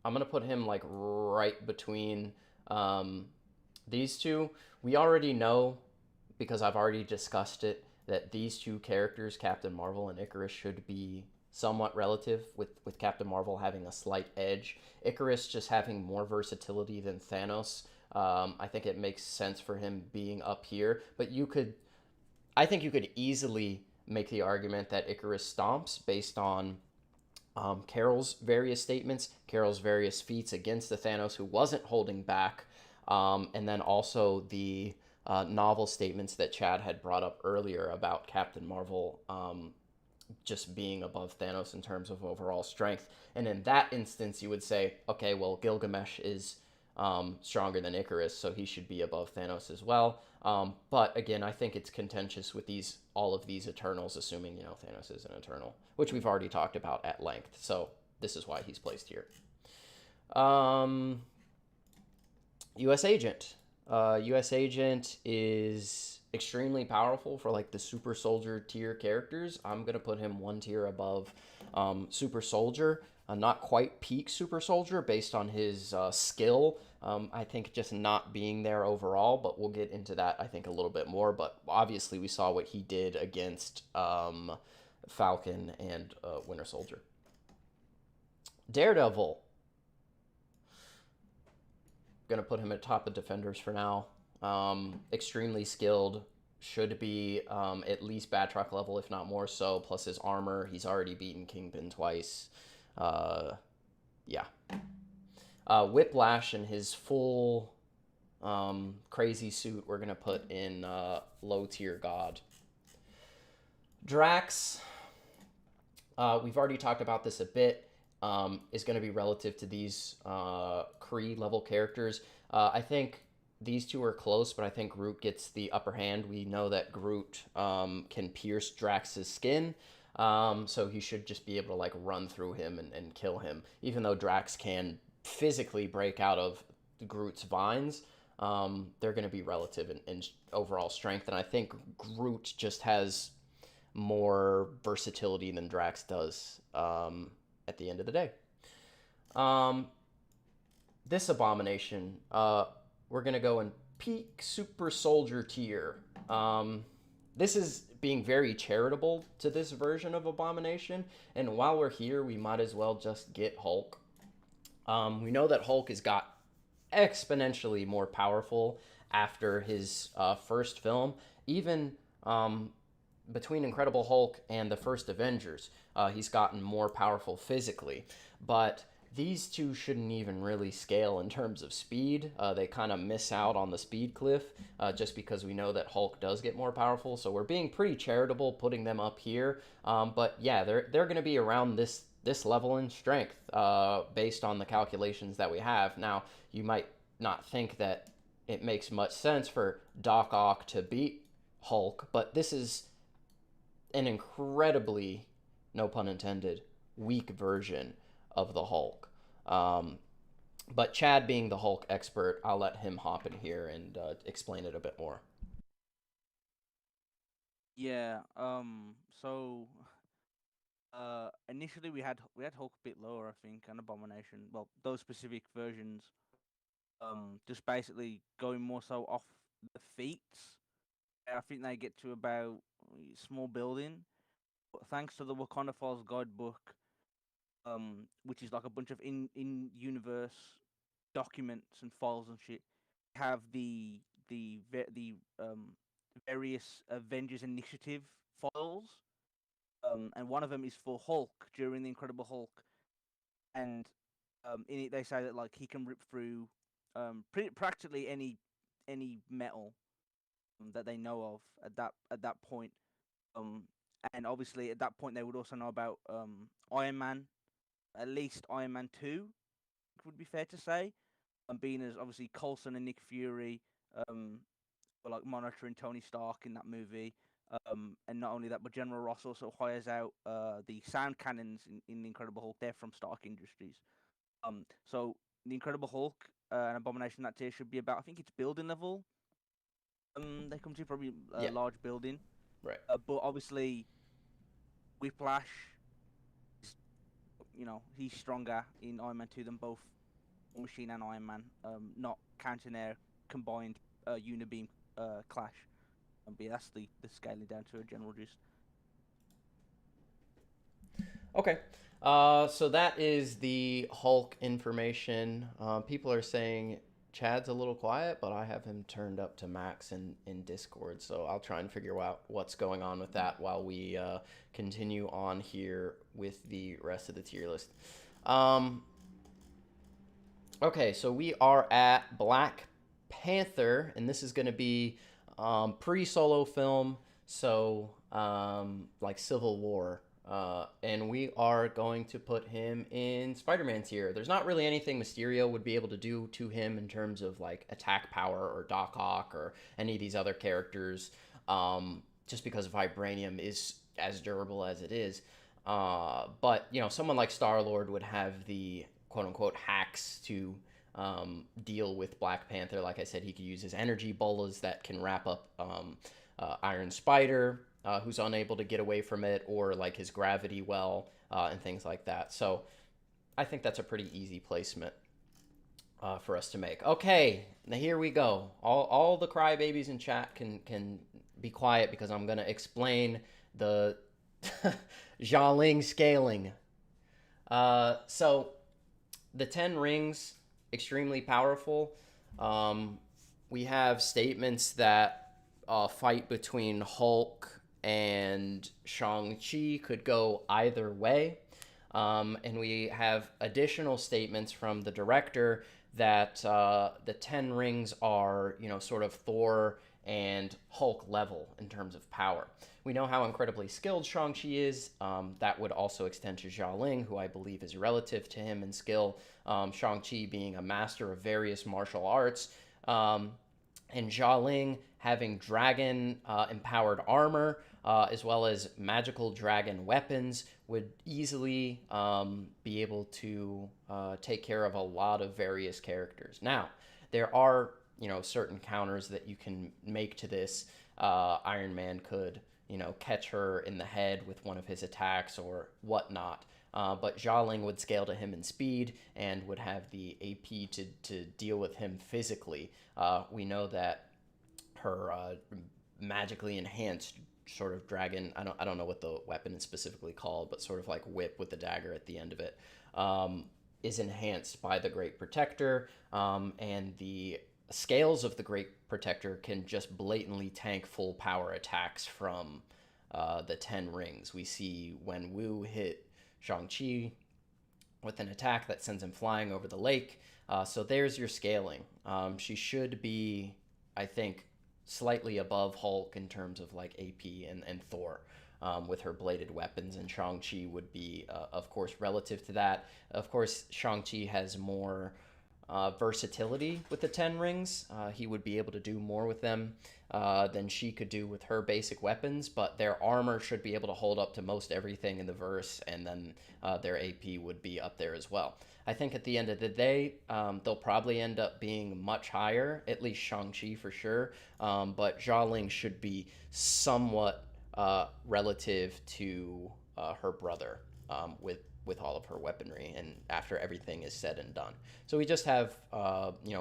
I'm gonna put him right between these two. We already know, because I've already discussed it, that these two characters, Captain Marvel and Icarus, should be somewhat relative, with Captain Marvel having a slight edge. Icarus just having more versatility than Thanos. I think it makes sense for him being up here, but I think you could easily make the argument that Icarus stomps based on Carol's various statements, Carol's various feats against the Thanos who wasn't holding back, and then also the novel statements that Chad had brought up earlier about Captain Marvel just being above Thanos in terms of overall strength. And in that instance, you would say, okay, well, Gilgamesh is stronger than Icarus, so he should be above Thanos as well. But again, I think it's contentious with all of these Eternals, assuming Thanos is an Eternal, which we've already talked about at length. So this is why he's placed here. U.S. Agent. U.S. Agent is extremely powerful for the super soldier tier characters. I'm gonna put him one tier above super soldier. Not quite peak super soldier based on his skill. I think just not being there overall, but we'll get into that, I think, a little bit more. But obviously, we saw what he did against Falcon and Winter Soldier. Daredevil. Gonna put him at top of defenders for now. Extremely skilled. Should be at least Batroc level, if not more so, plus his armor. He's already beaten Kingpin twice. Yeah. Whiplash and his full crazy suit we're going to put in low tier god. Drax, we've already talked about this a bit, is going to be relative to these Kree level characters. I think these two are close, but I think Groot gets the upper hand. We know that Groot can pierce Drax's skin, so he should just be able to like run through him and kill him, even though Drax can physically break out of Groot's vines. They're going to be relative in overall strength, and I think Groot just has more versatility than Drax does at the end of the day. This Abomination, we're going to go in peak super soldier tier. This is being very charitable to this version of Abomination, and while we're here, we might as well just get Hulk. We know that Hulk has got exponentially more powerful after his first film. Even between Incredible Hulk and the first Avengers, he's gotten more powerful physically. But these two shouldn't even really scale in terms of speed. They kind of miss out on the speed cliff just because we know that Hulk does get more powerful. So we're being pretty charitable putting them up here. But yeah, they're going to be around this level in strength based on the calculations that we have. Now, you might not think that it makes much sense for Doc Ock to beat Hulk, but this is an incredibly, no pun intended, weak version of the Hulk. But Chad, being the Hulk expert, I'll let him hop in here and explain it a bit more. Yeah. So initially we had Hulk a bit lower, I think, and Abomination. Well, those specific versions. Just basically going more so off the feats. I think they get to about small building. But thanks to the Wakanda Files guidebook, which is like a bunch of in universe documents and files and shit, have the various Avengers Initiative files. And one of them is for Hulk during the Incredible Hulk, and in it they say that like he can rip through practically any metal that they know of at that point. And obviously at that point they would also know about Iron Man, at least Iron Man 2, would be fair to say. Being as obviously Coulson and Nick Fury were like monitoring Tony Stark in that movie. And not only that, but General Ross also hires out the sound cannons in the Incredible Hulk. They're from Stark Industries. So the Incredible Hulk and Abomination, that tier should be about, I think it's building level. They come to probably a large building. Right. But obviously, Whiplash, he's stronger in Iron Man 2 than both Machine and Iron Man. Not counting their combined Unibeam clash. But that's the scaling down to a general gist. Okay. So that is the Hulk information. People are saying Chad's a little quiet, but I have him turned up to max in Discord, so I'll try and figure out what's going on with that while we continue on here with the rest of the tier list. Okay, so we are at Black Panther, and this is going to be pre-solo film, so like Civil War. And we are going to put him in Spider-Man tier. There's not really anything Mysterio would be able to do to him in terms of like attack power or Doc Ock or any of these other characters, just because Vibranium is as durable as it is. But, someone like Star-Lord would have the quote-unquote hacks to deal with Black Panther. Like I said, he could use his energy bolas that can wrap up Iron Spider, who's unable to get away from it, or like his gravity well, and things like that. So I think that's a pretty easy placement. for us to make. Okay, now here we go. All the crybabies in chat can be quiet because I'm gonna explain the Xiao Ling scaling. So the 10 rings, extremely powerful. We have statements that a fight between Hulk and Shang-Chi could go either way. And we have additional statements from the director that the 10 rings are, sort of Thor and Hulk level in terms of power. We know how incredibly skilled Shang-Chi is. That would also extend to Xiao Ling, who I believe is relative to him in skill. Shang-Chi being a master of various martial arts. And Xiao Ling having dragon empowered armor, as well as magical dragon weapons, would easily be able to take care of a lot of various characters. Now, there are, certain counters that you can make to this. Iron Man could, catch her in the head with one of his attacks or whatnot. But Xiao Ling would scale to him in speed and would have the AP to deal with him physically. We know that her magically enhanced sort of dragon, I don't know what the weapon is specifically called, but sort of like whip with the dagger at the end of it, is enhanced by the Great Protector, and the scales of the Great Protector can just blatantly tank full power attacks from the 10 rings. We see when Wu hit Shang-Chi with an attack that sends him flying over the lake. So there's your scaling. She should be, I think, slightly above Hulk in terms of like AP and Thor with her bladed weapons, and Shang-Chi would be, of course, relative to that. Of course, Shang-Chi has more versatility with the 10 rings. He would be able to do more with them than she could do with her basic weapons, but their armor should be able to hold up to most everything in the verse, and then their AP would be up there as well. I think at the end of the day, they'll probably end up being much higher, at least Shang-Chi for sure, but Xiao Ling should be somewhat relative to her brother with all of her weaponry, and after everything is said and done. So we just have,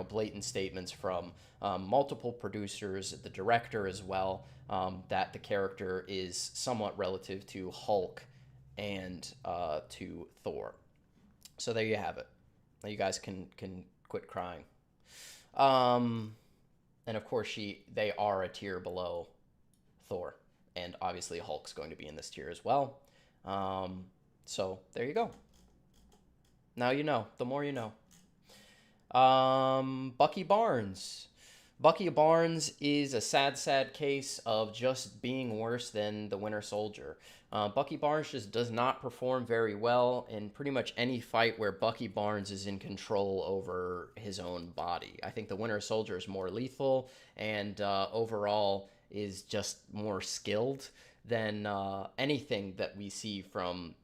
blatant statements from multiple producers, the director as well, that the character is somewhat relative to Hulk and to Thor. So there you have it. Now you guys can quit crying. And of course, they are a tier below Thor, and obviously Hulk's going to be in this tier as well. So there you go. Now you know. The more you know. Bucky Barnes. Bucky Barnes is a sad case of just being worse than the Winter Soldier. Bucky Barnes just does not perform very well in pretty much any fight where Bucky Barnes is in control over his own body. I think the Winter Soldier is more lethal and overall is just more skilled than anything that we see from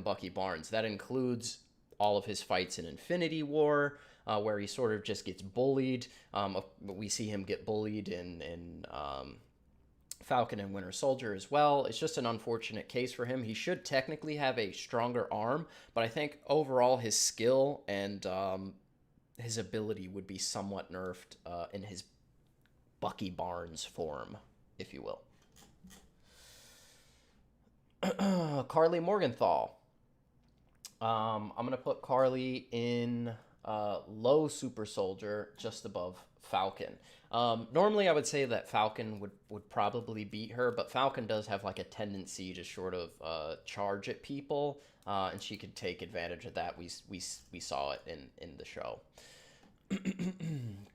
Bucky Barnes. That includes all of his fights in Infinity War, where he sort of just gets bullied. We see him get bullied in Falcon and Winter Soldier as well. It's just an unfortunate case for him. He should technically have a stronger arm, but I think overall his skill and his ability would be somewhat nerfed in his Bucky Barnes form, if you will. Carly Morgenthau. I'm going to put Carly in low super soldier, just above Falcon. Normally I would say that Falcon would probably beat her, but Falcon does have like a tendency to sort of charge at people, and she could take advantage of that. We saw it in the show.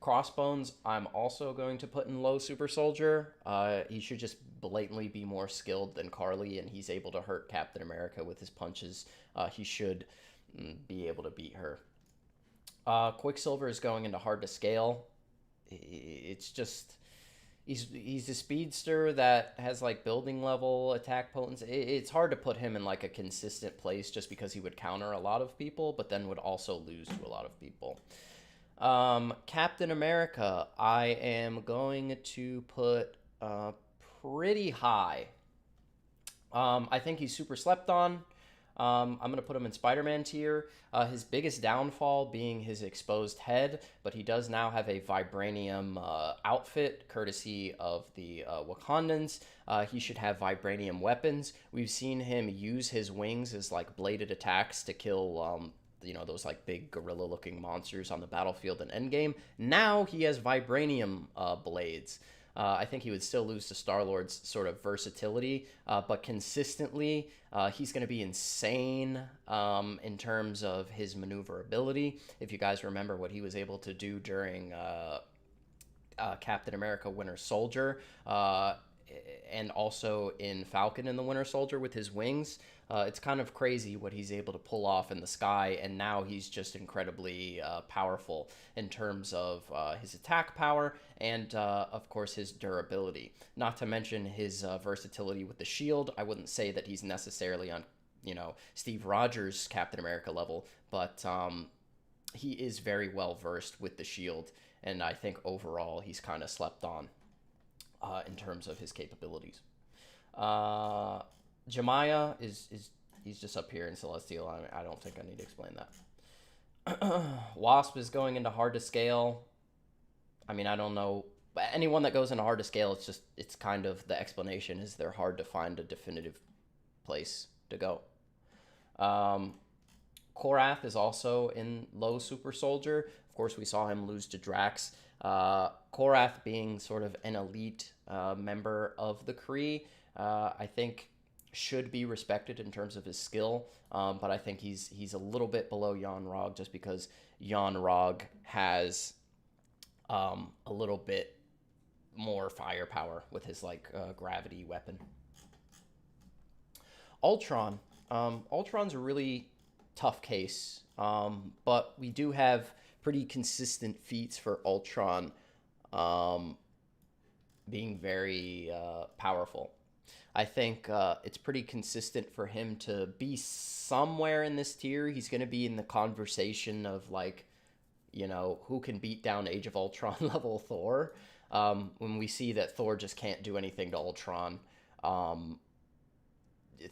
Crossbones, I'm also going to put in low super soldier. He should just blatantly be more skilled than Carly, and he's able to hurt Captain America with his punches. He should be able to beat her. Quicksilver is going into hard to scale. It's just he's a speedster that has like building level attack potency. It's hard to put him in like a consistent place just because he would counter a lot of people, but then would also lose to a lot of people. Captain America, I am going to put pretty high. I think he's super slept on. I'm going to put him in Spider-Man tier. His biggest downfall being his exposed head, but he does now have a vibranium outfit, courtesy of the Wakandans. He should have vibranium weapons. We've seen him use his wings as like bladed attacks to kill those like big gorilla looking monsters on the battlefield in Endgame. Now he has vibranium blades. I think he would still lose to Star-Lord's sort of versatility, but consistently, he's going to be insane in terms of his maneuverability. If you guys remember what he was able to do during Captain America Winter Soldier, and also in Falcon and the Winter Soldier with his wings, it's kind of crazy what he's able to pull off in the sky, and now he's just incredibly powerful in terms of his attack power and, of course, his durability. Not to mention his versatility with the shield. I wouldn't say that he's necessarily on, Steve Rogers' Captain America level, but he is very well versed with the shield, and I think overall he's kind of slept on in terms of his capabilities. Jemiah he's just up here in Celestial. I don't think I need to explain that. Wasp is going into hard to scale. I mean, I don't know. Anyone that goes into hard to scale, it's kind of the explanation is they're hard to find a definitive place to go. Korath is also in low super soldier. Of course, we saw him lose to Drax. Korath being sort of an elite member of the Kree, I think should be respected in terms of his skill, but I think he's a little bit below Yon-Rogg just because Yon-Rogg has a little bit more firepower with his gravity weapon. Ultron. Ultron's a really tough case, but we do have pretty consistent feats for Ultron being very powerful. I think it's pretty consistent for him to be somewhere in this tier. He's going to be in the conversation of who can beat down Age of Ultron level Thor. When we see that Thor just can't do anything to Ultron,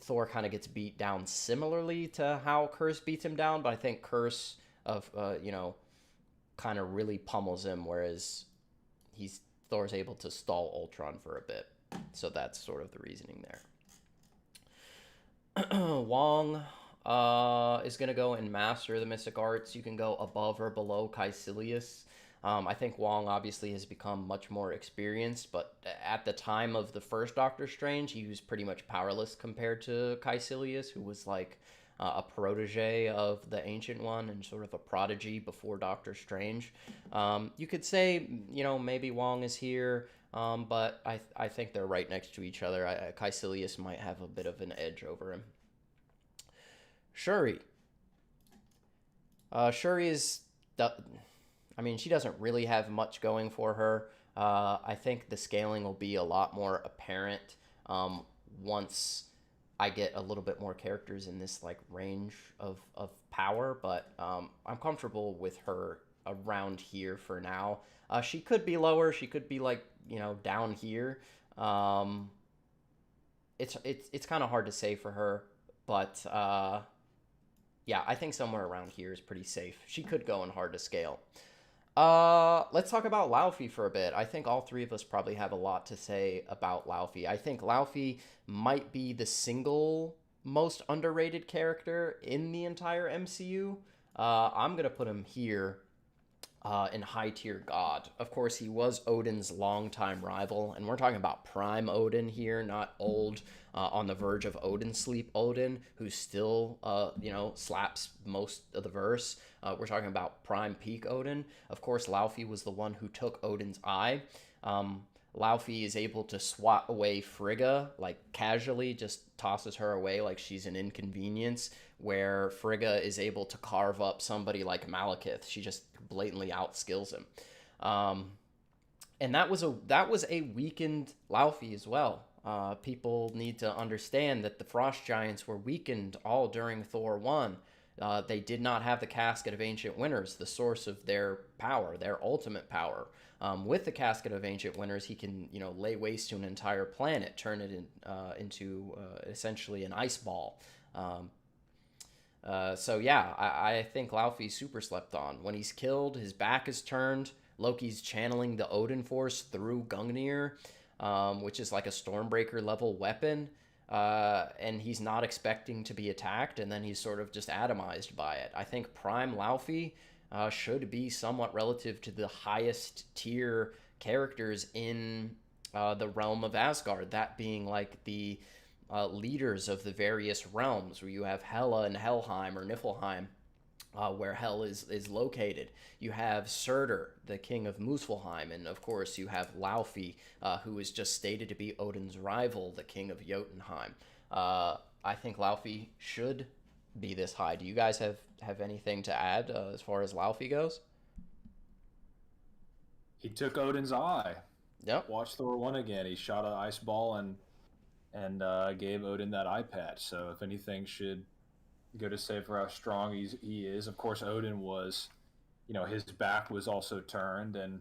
Thor kind of gets beat down similarly to how Curse beats him down, but I think Curse kind of really pummels him, whereas Thor's able to stall Ultron for a bit. So that's sort of the reasoning there. Wong is going to go in Master of the Mystic Arts. You can go above or below Caecilius. I think Wong obviously has become much more experienced, but at the time of the first Doctor Strange, he was pretty much powerless compared to Caecilius, who was like a protege of the Ancient One and sort of a prodigy before Doctor Strange. You could say, maybe Wong is here, but I think they're right next to each other. Caecilius might have a bit of an edge over him. Shuri. Shuri is... she doesn't really have much going for her. I think the scaling will be a lot more apparent once I get a little bit more characters in this range of power, but I'm comfortable with her around here for now. She could be lower. She could be down here. It's kind of hard to say for her, but yeah, I think somewhere around here is pretty safe. She could go in hard to scale. Let's talk about Laufey for a bit. I think all three of us probably have a lot to say about Laufey. I think Laufey might be the single most underrated character in the entire MCU. I'm going to put him here in high tier God. Of course, he was Odin's longtime rival, and we're talking about prime Odin here, not old, on the verge of Odin sleep Odin, who still, slaps most of the verse. We're talking about prime peak Odin. Of course, Laufey was the one who took Odin's eye. Laufey is able to swat away Frigga, casually, just tosses her away like she's an inconvenience, where Frigga is able to carve up somebody like Malekith. She just blatantly outskills him. And that was a weakened Laufey as well. People need to understand that the Frost Giants were weakened all during Thor 1. They did not have the Casket of Ancient Winners, the source of their power, their ultimate power. With the Casket of Ancient Winners, he can, lay waste to an entire planet, turn it into essentially an ice ball. So yeah, I think Laufey's super slept on. When he's killed, his back is turned. Loki's channeling the Odin Force through Gungnir, which is like a Stormbreaker level weapon. And he's not expecting to be attacked, and then he's sort of just atomized by it. I think Prime Laufey should be somewhat relative to the highest tier characters in the realm of Asgard, that being like the leaders of the various realms, where you have Hela and Helheim or Niflheim, where Hel is located. You have Surtur, the king of Muspelheim, and of course you have Laufey, who is just stated to be Odin's rival, the king of Jotunheim. I think Laufey should be this high. Do you guys have anything to add as far as Laufey goes? He took Odin's eye. Yep. Watch Thor 1 again. He shot an ice ball and gave Odin that eye patch. So if anything should go to say for how strong he is. Of course, Odin was, his back was also turned, and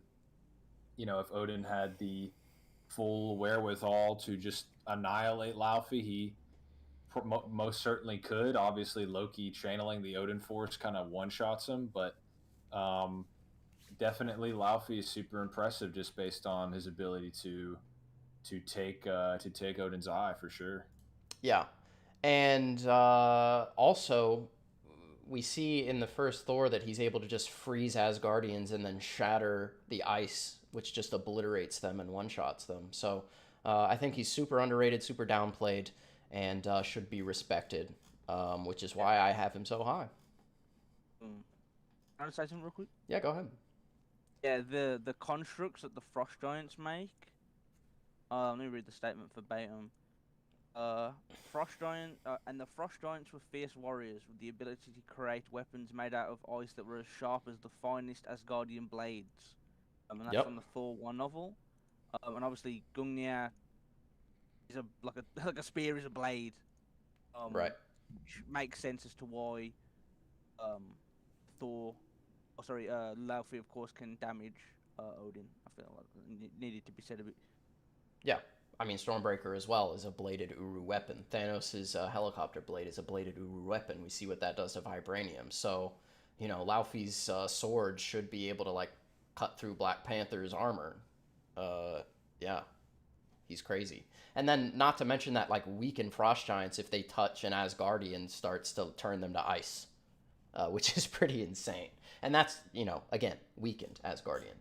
if Odin had the full wherewithal to just annihilate Laufey, he most certainly could. Obviously, Loki channeling the Odin Force kind of one-shots him, but definitely Laufey is super impressive just based on his ability to take Odin's eye for sure. Yeah. And also, we see in the first Thor that he's able to just freeze Asgardians and then shatter the ice, which just obliterates them and one-shots them. So I think he's super underrated, super downplayed, and should be respected, which is why I have him so high. Can I say something real quick? Yeah, go ahead. Yeah, the constructs that the Frost Giants make. Let me read the statement verbatim. Frost Giant and the Frost Giants were fierce warriors with the ability to create weapons made out of ice that were as sharp as the finest Asgardian blades. And that's from the Thor 1 novel. And obviously Gungnir is like a spear is a blade. Right. Which makes sense as to why Laufey of course can damage Odin. I feel like it needed to be said a bit. Yeah. I mean, Stormbreaker as well is a bladed Uru weapon. Thanos' helicopter blade is a bladed Uru weapon. We see what that does to vibranium. So, Laufey's sword should be able to, cut through Black Panther's armor. Yeah. He's crazy. And then, not to mention that, weakened Frost Giants, if they touch an Asgardian, starts to turn them to ice. Which is pretty insane. And that's, again, weakened Asgardian.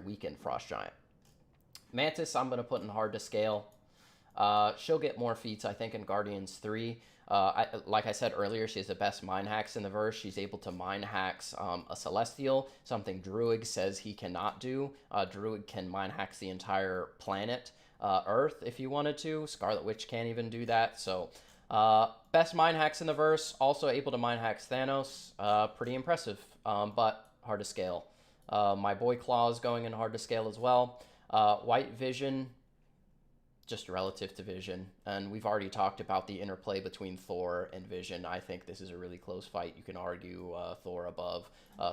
Weakened Frost Giant. Mantis, I'm going to put in hard to scale. She'll get more feats, I think, in Guardians 3. Like I said earlier, she has the best mind hacks in the verse. She's able to mind hacks a Celestial, something Druid says he cannot do. Druid can mind hacks the entire planet, Earth, if he wanted to. Scarlet Witch can't even do that. So, best mind hacks in the verse. Also able to mind hacks Thanos. Pretty impressive, but hard to scale. My boy Claw's going in hard to scale as well. White Vision, just relative to Vision. And we've already talked about the interplay between Thor and Vision. I think this is a really close fight. You can argue Thor above,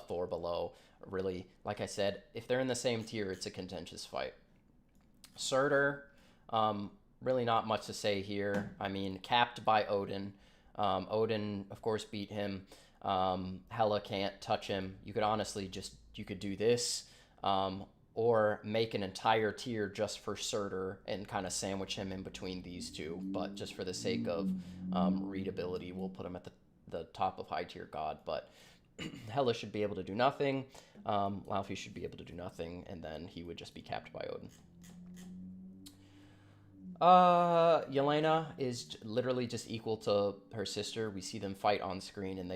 Thor below. Really, like I said, if they're in the same tier, it's a contentious fight. Surtur, really not much to say here. I mean, capped by Odin. Odin, of course, beat him. Hela can't touch him. You could honestly you could do this. Or make an entire tier just for Surtur and kind of sandwich him in between these two. But just for the sake of readability, we'll put him at the top of high tier God. But Hela should be able to do nothing. Laufey should be able to do nothing. And then he would just be capped by Odin. Yelena is literally just equal to her sister. We see them fight on screen and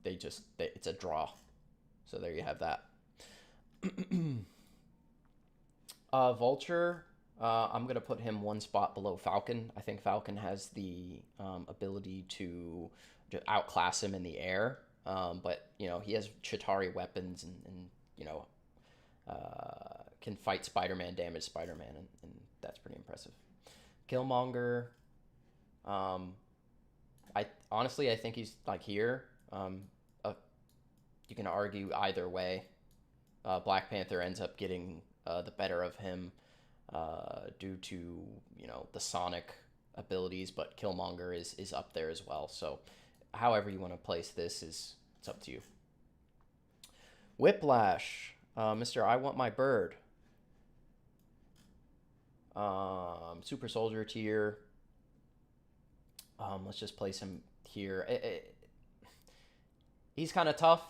it's a draw. So there you have that. Vulture, I'm going to put him one spot below Falcon. I think Falcon has the ability to outclass him in the air. But, he has Chitauri weapons and can fight Spider-Man, damage Spider-Man, and that's pretty impressive. Killmonger, I think he's here. You can argue either way. Black Panther ends up getting the better of him due to the sonic abilities, but Killmonger is up there as well. So however you want to place this it's up to you. Whiplash, Mr. I Want My Bird. Super Soldier tier. Let's just place him here. He's kind of tough.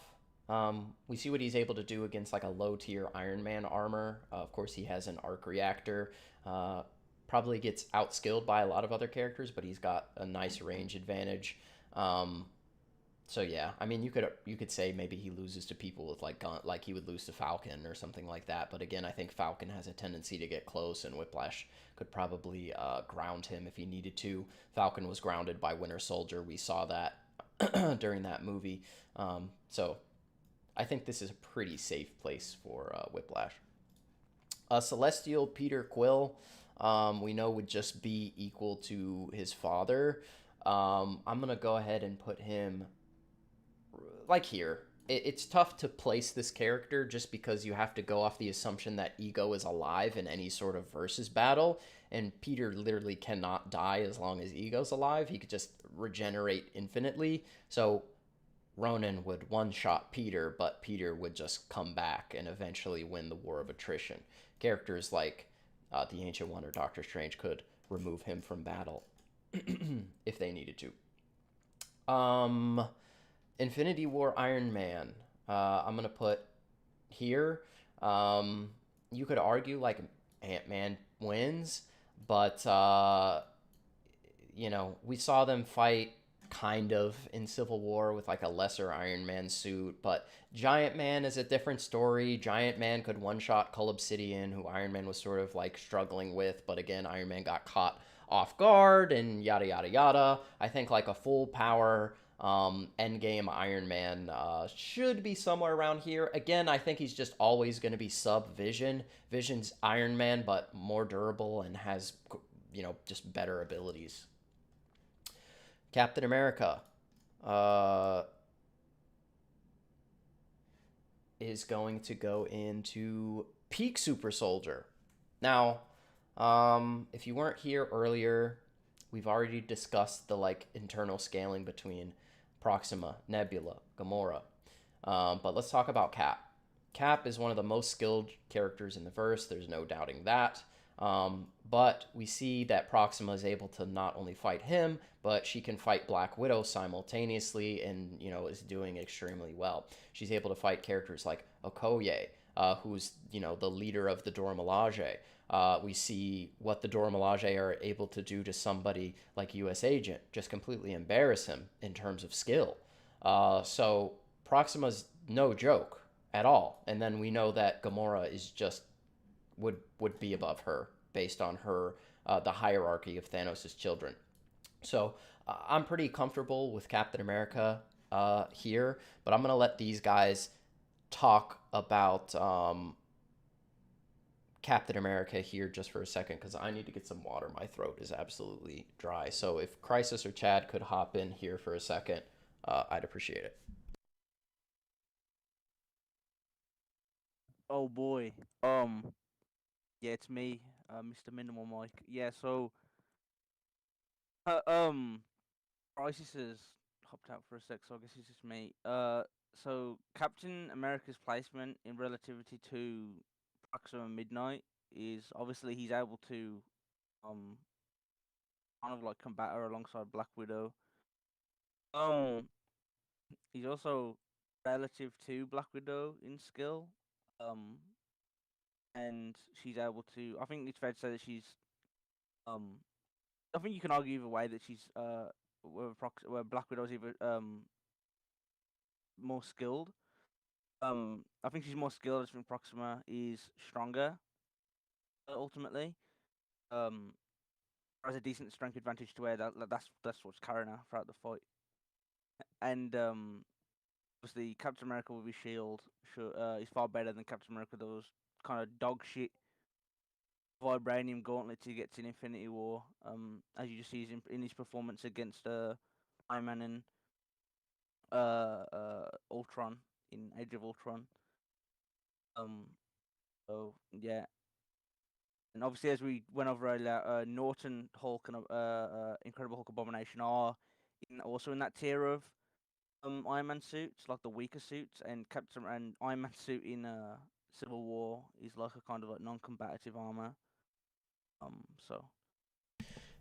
We see what he's able to do against like a low tier Iron Man armor. Of course, he has an arc reactor. Probably gets outskilled by a lot of other characters, but he's got a nice range advantage. So yeah, I mean, you could say maybe he loses to people with like he would lose to Falcon or something like that. But again, I think Falcon has a tendency to get close, and Whiplash could probably ground him if he needed to. Falcon was grounded by Winter Soldier. We saw that during that movie. So I think this is a pretty safe place for Whiplash. Celestial Peter Quill, we know would just be equal to his father. I'm going to go ahead and put him like here. It's tough to place this character just because you have to go off the assumption that Ego is alive in any sort of versus battle, and Peter literally cannot die as long as Ego's alive. He could just regenerate infinitely. So Ronan would one-shot Peter, but Peter would just come back and eventually win the war of attrition. Characters like the Ancient One or Doctor Strange could remove him from battle if they needed to. Infinity War Iron Man, I'm going to put here. You could argue like Ant-Man wins, but, you know, we saw them fight kind of in Civil War with like a lesser Iron Man suit, but Giant Man is a different story. Giant Man could one-shot Cull Obsidian, who Iron Man was sort of like struggling with, but again, Iron Man got caught off guard and yada yada yada. I think like a full power endgame Iron Man should be somewhere around here. Again, I think he's just always going to be sub Vision. Vision's Iron Man, but more durable and has, you know, just better abilities. Captain America is going to go into peak Super Soldier. Now, if you weren't here earlier, we've already discussed the like internal scaling between Proxima, Nebula, Gamora. But let's talk about Cap. Cap is one of the most skilled characters in the verse. There's no doubting that. But we see that Proxima is able to not only fight him, but she can fight Black Widow simultaneously and, you know, is doing extremely well. She's able to fight characters like Okoye, who's, you know, the leader of the Dora Milaje. We see what the Dora Milaje are able to do to somebody like U.S. Agent, just completely embarrass him in terms of skill. So Proxima's no joke at all. And then we know that Gamora is just would be above her based on her the hierarchy of Thanos' children. So I'm pretty comfortable with Captain America here, but I'm going to let these guys talk about Captain America here just for a second because I need to get some water. My throat is absolutely dry. So if Crisis or Chad could hop in here for a second, I'd appreciate it. Oh boy. Yeah, it's me, Mr. Minimal Mike. Yeah, so uh, um Crisis has hopped out for a sec, so I guess it's just me. So Captain America's placement in relativity to Proxima Midnight is obviously he's able to um kind of like combat her alongside Black Widow. Um, he's also relative to Black Widow in skill. Um, and she's able to. I think it's fair to say that she's. Um, I think you can argue either way that she's where Black Widow's either more skilled. I think she's more skilled. I think Proxima is stronger. Ultimately, um, has a decent strength advantage to where that's what's carrying her throughout the fight. And obviously Captain America with his shield is far better than Captain America those kind of dog shit vibranium gauntlet he gets in Infinity War. As you just see in his performance against Iron Man and Ultron in Age of Ultron. Um, so yeah, and obviously as we went over earlier, Norton Hulk and Incredible Hulk Abomination are also in that tier of Iron Man suits, like the weaker suits, and Captain and Iron Man suit in Civil War is like a kind of like non-combative armor. So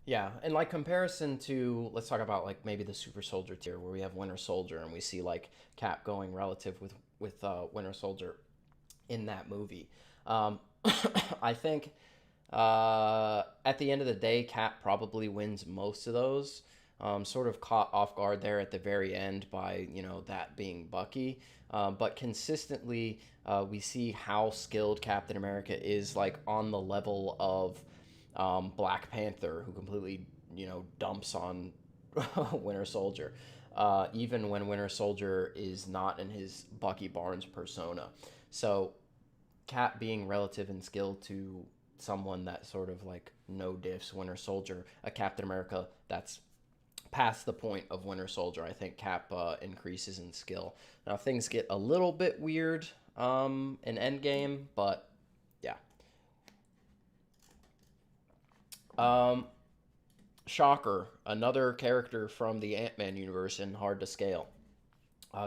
Yeah, and like comparison to, let's talk about like maybe the Super Soldier tier where we have Winter Soldier and we see like Cap going relative with Winter Soldier in that movie. Um, I think at the end of the day, Cap probably wins most of those. Sort of caught off guard there at the very end by that being Bucky, but consistently we see how skilled Captain America is, like on the level of Black Panther, who completely dumps on Winter Soldier, even when Winter Soldier is not in his Bucky Barnes persona. So Cap being relative in skill to someone that sort of like no diffs Winter Soldier, a Captain America that's past the point of Winter Soldier, I think Cap increases in skill. Now things get a little bit weird in Endgame, but yeah. Shocker, another character from the Ant-Man universe and hard to scale.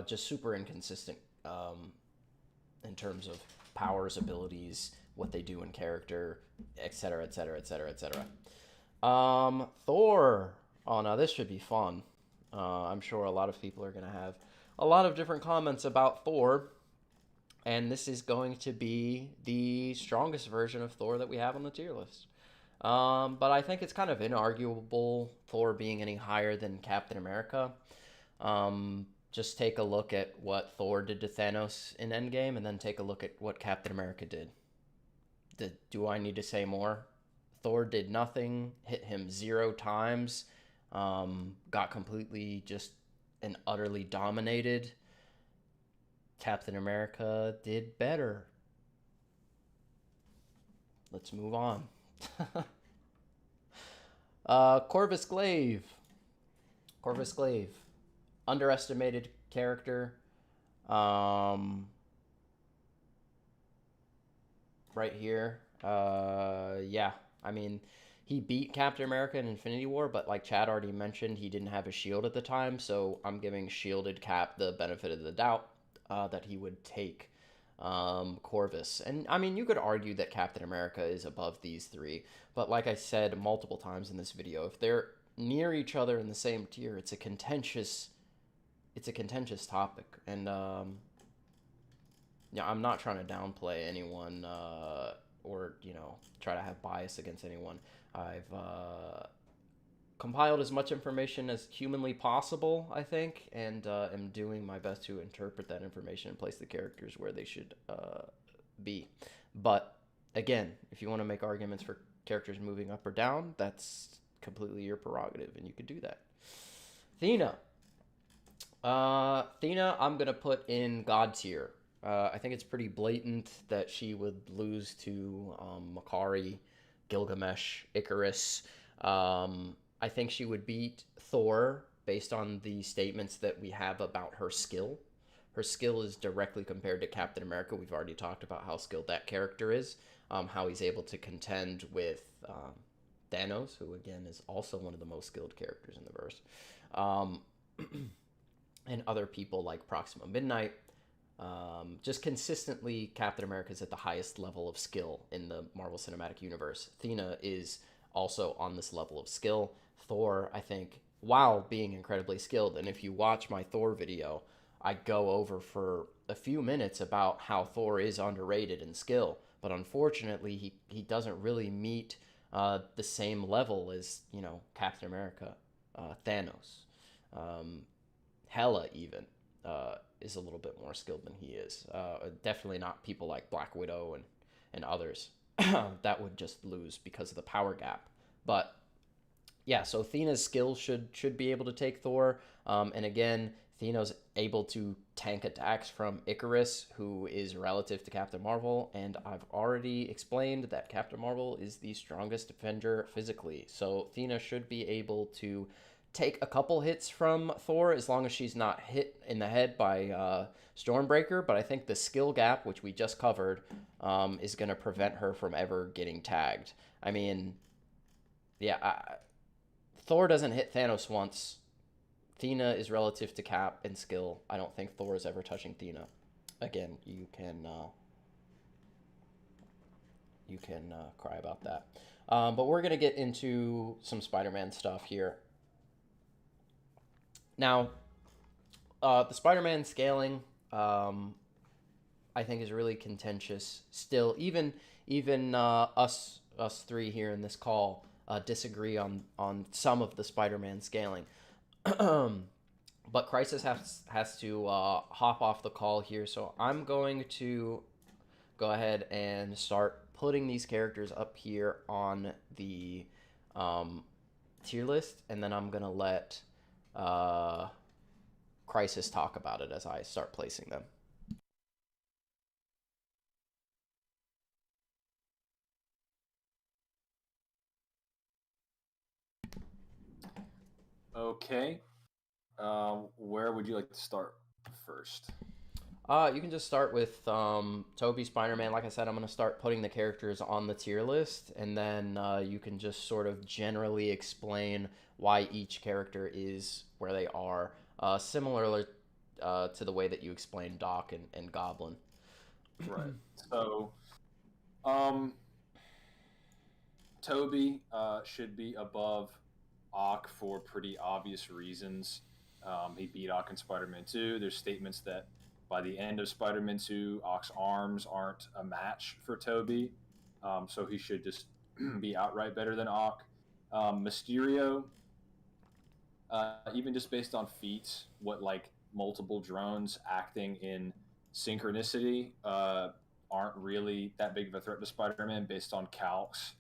Just super inconsistent in terms of powers, abilities, what they do in character, etc., etc., etc., etc. Thor. Oh, now this should be fun. I'm sure a lot of people are going to have a lot of different comments about Thor. And this is going to be the strongest version of Thor that we have on the tier list. But I think it's kind of inarguable Thor being any higher than Captain America. Just take a look at what Thor did to Thanos in Endgame, and then take a look at what Captain America did. Do I need to say more? Thor did nothing, hit him 0 times, got completely just and utterly dominated. Captain America did better. Let's move on. Corvus Glaive. Corvus Glaive. Underestimated character. Right here. Yeah. I mean, he beat Captain America in Infinity War, but like Chad already mentioned, he didn't have a shield at the time, so I'm giving shielded Cap the benefit of the doubt that he would take Corvus. And I mean, you could argue that Captain America is above these three, but like I said multiple times in this video, if they're near each other in the same tier, it's a contentious topic. And yeah, I'm not trying to downplay anyone or try to have bias against anyone. I've compiled as much information as humanly possible, I think, and am doing my best to interpret that information and place the characters where they should be. But again, if you want to make arguments for characters moving up or down, that's completely your prerogative, and you could do that. Athena. Athena, I'm going to put in God tier. I think it's pretty blatant that she would lose to Makari, Gilgamesh, Icarus. I think she would beat Thor based on the statements that we have about her skill. Her skill is directly compared to Captain America. We've already talked about how skilled that character is, how he's able to contend with Thanos, who again is also one of the most skilled characters in the verse, and other people like Proxima Midnight. Just consistently, Captain America is at the highest level of skill in the Marvel Cinematic Universe. Athena is also on this level of skill. Thor, I think, while being incredibly skilled, and if you watch my Thor video, I go over for a few minutes about how Thor is underrated in skill, but unfortunately, he doesn't really meet the same level as, Captain America, Thanos, Hela even. Is a little bit more skilled than he is. Definitely not people like Black Widow and others. That would just lose because of the power gap. But yeah, so Athena's skills should be able to take Thor. And again, Athena's able to tank attacks from Icarus, who is relative to Captain Marvel. And I've already explained that Captain Marvel is the strongest Avenger physically. So Athena should be able to take a couple hits from Thor as long as she's not hit in the head by Stormbreaker, but I think the skill gap, which we just covered, is going to prevent her from ever getting tagged. I mean, yeah, Thor doesn't hit Thanos once. Athena is relative to Cap and skill. I don't think Thor is ever touching Athena. Again, you can cry about that. But we're gonna get into some Spider-Man stuff here. Now, the Spider-Man scaling, I think, is really contentious. Still, even us three here in this call disagree on some of the Spider-Man scaling. But Crisis has to hop off the call here, so I'm going to go ahead and start putting these characters up here on the tier list, and then I'm gonna let Crisis talk about it as I start placing them. Okay. Where would you like to start first? You can just start with Tobey Spider-Man. Like I said, I'm going to start putting the characters on the tier list, and then you can just sort of generally explain why each character is where they are, similarly to the way that you explained Doc and Goblin. Right. So, Tobey should be above Ock for pretty obvious reasons. He beat Ock in Spider-Man 2. There's statements that by the end of Spider-Man 2, Ock's arms aren't a match for Tobey. So he should just be outright better than Ock. Mysterio, even just based on feats, what like multiple drones acting in synchronicity aren't really that big of a threat to Spider-Man based on calcs.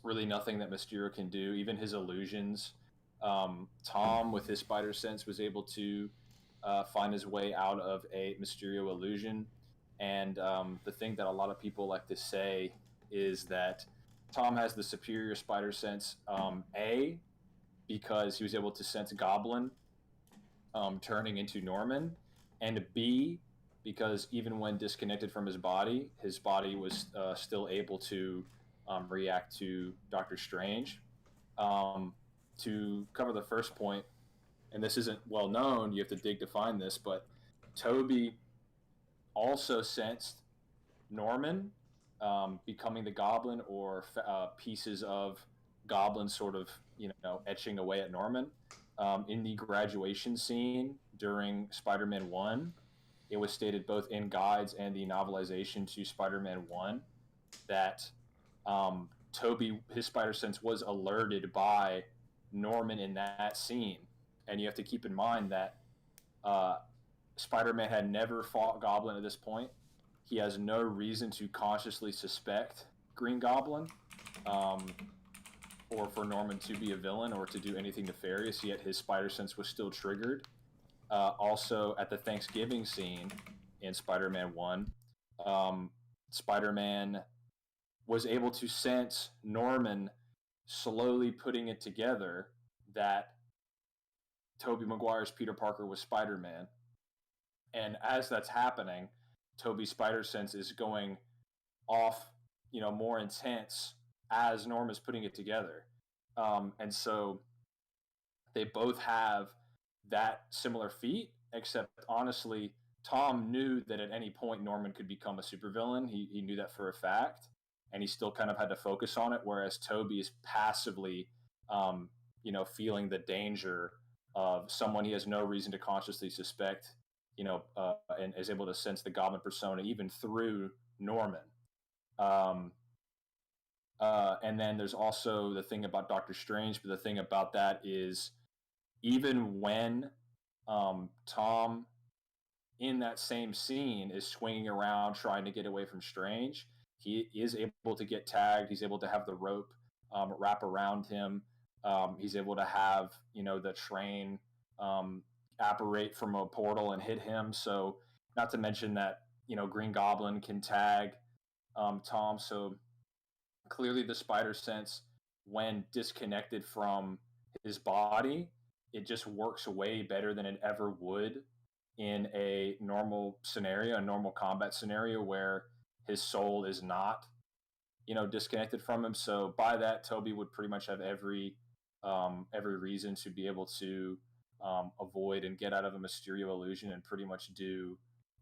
Really nothing that Mysterio can do, even his illusions. Tom, with his spider sense, was able to find his way out of a Mysterio illusion. And the thing that a lot of people like to say is that Tom has the superior spider sense, A, because he was able to sense Goblin turning into Norman, and B, because even when disconnected from his body was still able to react to Doctor Strange. To cover the first point, and this isn't well known, you have to dig to find this, but Tobey also sensed Norman becoming the Goblin, or pieces of Goblin sort of, etching away at Norman. In the graduation scene during Spider-Man 1, it was stated both in guides and the novelization to Spider-Man 1 that Tobey, his spider sense was alerted by Norman in that scene. And you have to keep in mind that Spider-Man had never fought Goblin at this point. He has no reason to consciously suspect Green Goblin, or for Norman to be a villain or to do anything nefarious, yet his spider sense was still triggered. Also, at the Thanksgiving scene in Spider-Man 1, Spider-Man was able to sense Norman slowly putting it together that Tobey Maguire's Peter Parker was Spider-Man. And as that's happening, Tobey's spider sense is going off, more intense as Norm is putting it together. And so they both have that similar feat, except honestly, Tom knew that at any point Norman could become a supervillain. He knew that for a fact, and he still kind of had to focus on it, whereas Tobey is passively, feeling the danger of someone he has no reason to consciously suspect, and is able to sense the Goblin persona even through Norman. And then there's also the thing about Doctor Strange, but the thing about that is even when Tom in that same scene is swinging around trying to get away from Strange, he is able to get tagged. He's able to have the rope wrap around him. He's able to have, the train apparate from a portal and hit him. So not to mention that, Green Goblin can tag Tom. So clearly the spider sense, when disconnected from his body, it just works way better than it ever would in a normal scenario, a normal combat scenario where his soul is not, disconnected from him. So by that, Tobey would pretty much have every every reason to be able to avoid and get out of a Mysterio illusion and pretty much do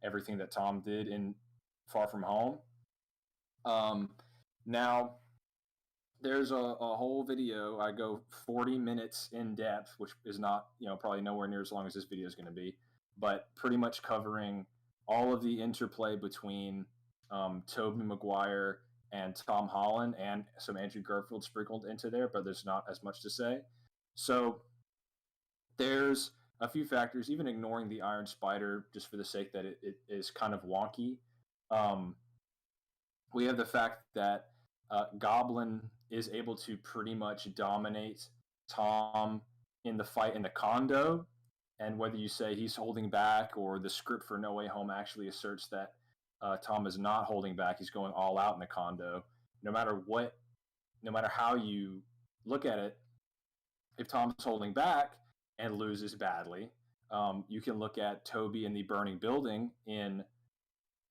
everything that Tom did in Far From Home. Now, there's a whole video. I go 40 minutes in depth, which is not, probably nowhere near as long as this video is going to be, but pretty much covering all of the interplay between Tobey Maguire and Tom Holland, and some Andrew Garfield sprinkled into there, but there's not as much to say. So there's a few factors, even ignoring the Iron Spider, just for the sake that it is kind of wonky. We have the fact that Goblin is able to pretty much dominate Tom in the fight in the condo, and whether you say he's holding back or the script for No Way Home actually asserts that Tom is not holding back, he's going all out in the condo. No matter how you look at it, if Tom's holding back and loses badly, you can look at Tobey in the burning building in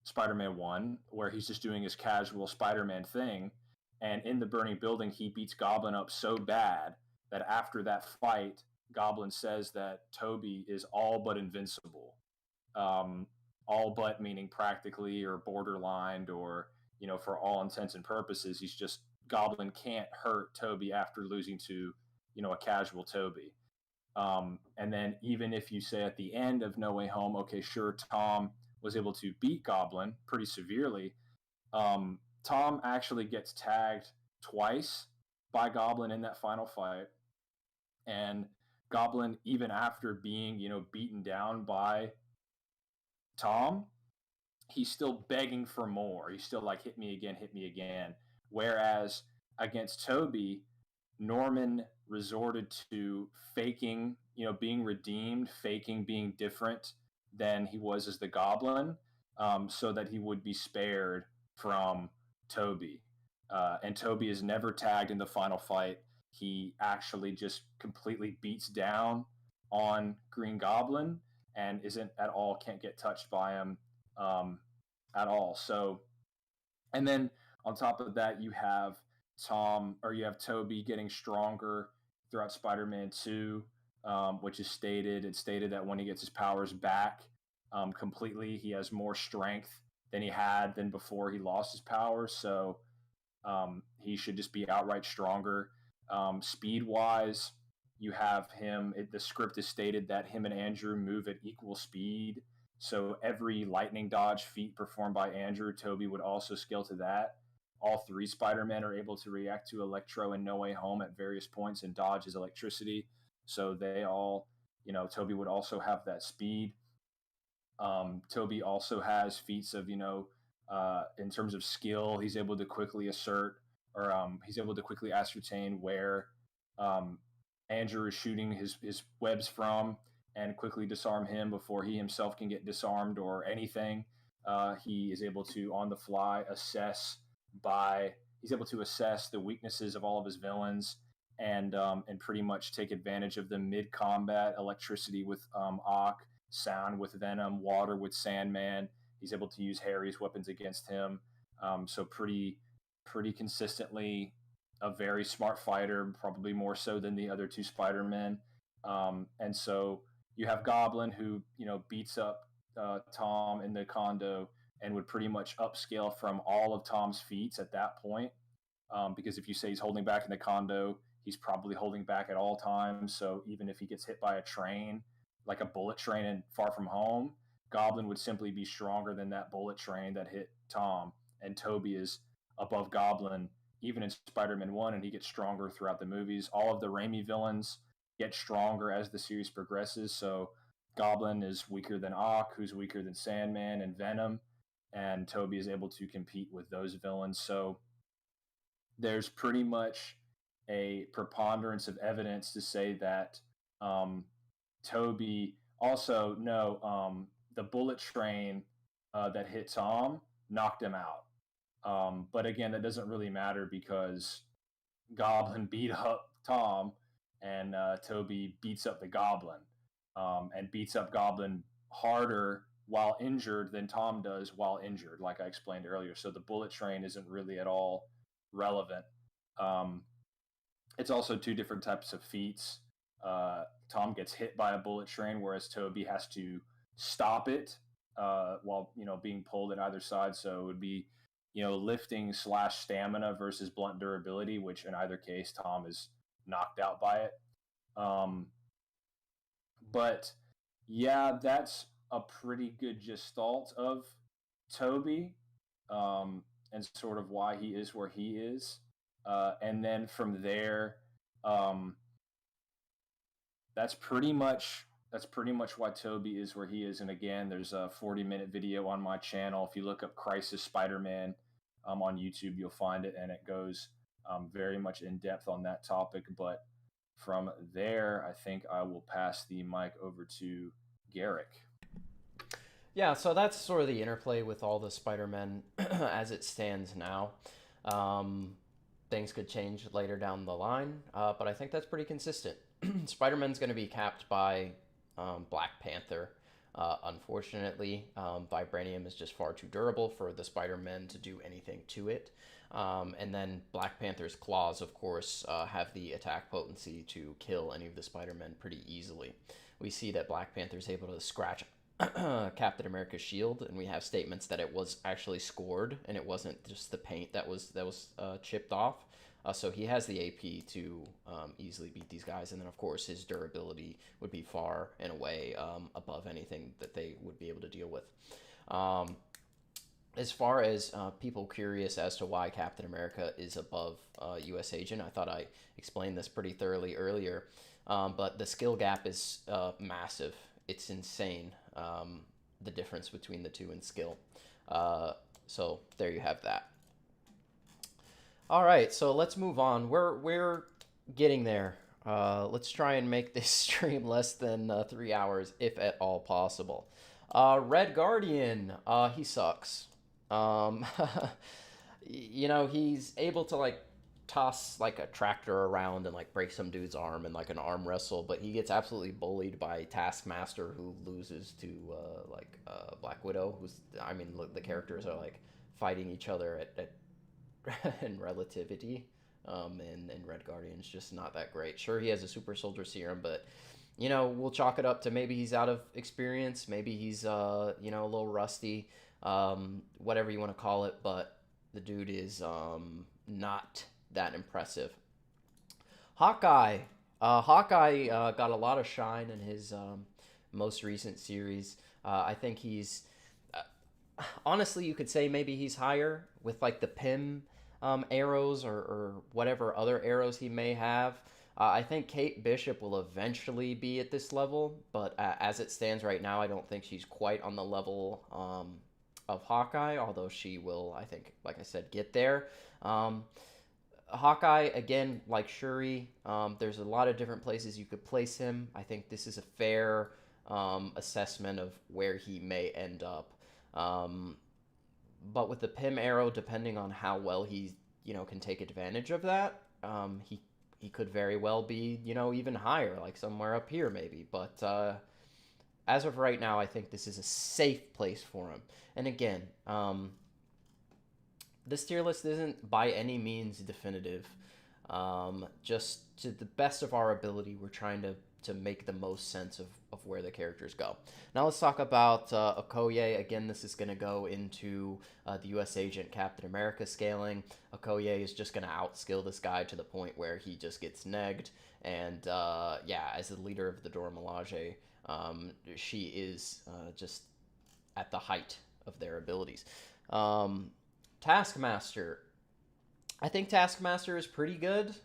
Spider-Man 1, where he's just doing his casual Spider-Man thing, and in the burning building, he beats Goblin up so bad that after that fight, Goblin says that Tobey is all but invincible. All but meaning practically or borderline, or, for all intents and purposes, he's just, Goblin can't hurt Tobey after losing to, a casual Tobey. And then even if you say at the end of No Way Home, okay, sure, Tom was able to beat Goblin pretty severely, Tom actually gets tagged twice by Goblin in that final fight. And Goblin, even after being, beaten down by Tom, he's still begging for more. He's still like, hit me again, hit me again. Whereas against Tobey, Norman resorted to faking, being redeemed, faking being different than he was as the Goblin, so that he would be spared from Tobey. And Tobey is never tagged in the final fight. He actually just completely beats down on Green Goblin and can't get touched by him at all. So, and then on top of that, you have Tobey getting stronger throughout Spider-Man 2, which is stated. It's stated that when he gets his powers back completely, he has more strength than he had than before he lost his powers. So he should just be outright stronger. Speed-wise, you have him. The script is stated that him and Andrew move at equal speed. So every lightning dodge feat performed by Andrew, Tobey would also scale to that. All three Spider-Men are able to react to Electro and No Way Home at various points and dodge his electricity. So they all, Tobey would also have that speed. Tobey also has feats of, in terms of skill, he's able to quickly he's able to quickly ascertain where Andrew is shooting his webs from and quickly disarm him before he himself can get disarmed or anything. He is able to, on the fly, assess the weaknesses of all of his villains and pretty much take advantage of the mid-combat electricity with Ock, sound with Venom, water with Sandman. He's able to use Harry's weapons against him. So pretty consistently a very smart fighter, probably more so than the other two Spider-Men. And so you have Goblin, who, beats up Tom in the condo and would pretty much upscale from all of Tom's feats at that point. Because if you say he's holding back in the condo, he's probably holding back at all times. So even if he gets hit by a train, like a bullet train in Far From Home, Goblin would simply be stronger than that bullet train that hit Tom. And Tobey is above Goblin even in Spider-Man 1, and he gets stronger throughout the movies. All of the Raimi villains get stronger as the series progresses. So Goblin is weaker than Ock, who's weaker than Sandman and Venom, and Tobey is able to compete with those villains. So there's pretty much a preponderance of evidence to say that Tobey also, the bullet train that hit Tom knocked him out. But again, that doesn't really matter because Goblin beat up Tom and Tobey beats up the Goblin and beats up Goblin harder while injured than Tom does while injured, like I explained earlier. So the bullet train isn't really at all relevant. It's also two different types of feats. Tom gets hit by a bullet train, whereas Toby has to stop it while being pulled at either side. So it would be lifting / stamina versus blunt durability, which in either case Tom is knocked out by it. But yeah, that's a pretty good gestalt of Toby, and sort of why he is where he is. And then from there, that's pretty much why Toby is where he is. And again, there's a 40-minute video on my channel. If you look up Crisis Spider-Man on YouTube, you'll find it, and it goes very much in depth on that topic. But from there, I think I will pass the mic over to Garrick. Yeah, so that's sort of the interplay with all the Spider-Men as it stands now. Things could change later down the line, but I think that's pretty consistent. Spider-Man's going to be capped by Black Panther. Unfortunately, Vibranium is just far too durable for the Spider-Men to do anything to it. And then Black Panther's claws, of course, have the attack potency to kill any of the Spider-Men pretty easily. We see that Black Panther's able to scratch Captain America's shield, and we have statements that it was actually scored, and it wasn't just the paint that was chipped off. So he has the AP to easily beat these guys, and then of course his durability would be far and away above anything that they would be able to deal with. As far as people curious as to why Captain America is above U.S. Agent, I thought I explained this pretty thoroughly earlier, but the skill gap is massive. It's insane, the difference between the two in skill. So there you have that. All right, so let's move on. We're getting there. Let's try and make this stream less than 3 hours, if at all possible. Red Guardian, he sucks. He's able to like toss like a tractor around and like break some dude's arm in like an arm wrestle, but he gets absolutely bullied by Taskmaster, who loses to Black Widow. The characters are like fighting each other at in relativity, and Red Guardian's just not that great. Sure, he has a super soldier serum, but we'll chalk it up to maybe he's out of experience, maybe he's a little rusty, whatever you want to call it, but the dude is not that impressive. Hawkeye got a lot of shine in his most recent series. I think he's honestly, you could say maybe he's higher with like the Pym arrows or whatever other arrows he may have. I think Kate Bishop will eventually be at this level, but as it stands right now, I don't think she's quite on the level of Hawkeye, although she will, I think, like I said, get there. Hawkeye, again, like Shuri, there's a lot of different places you could place him. I think this is a fair assessment of where he may end up. But with the Pym arrow, depending on how well he, can take advantage of that, he could very well be, even higher, like somewhere up here maybe. But as of right now, I think this is a safe place for him. And again, this tier list isn't by any means definitive. Just to the best of our ability, we're trying to make the most sense of where the characters go. Now let's talk about Okoye. Again, this is going to go into the U.S. Agent Captain America scaling. Okoye is just going to outskill this guy to the point where he just gets negged. And as the leader of the Dora Milaje, she is just at the height of their abilities. Taskmaster. I think Taskmaster is pretty good.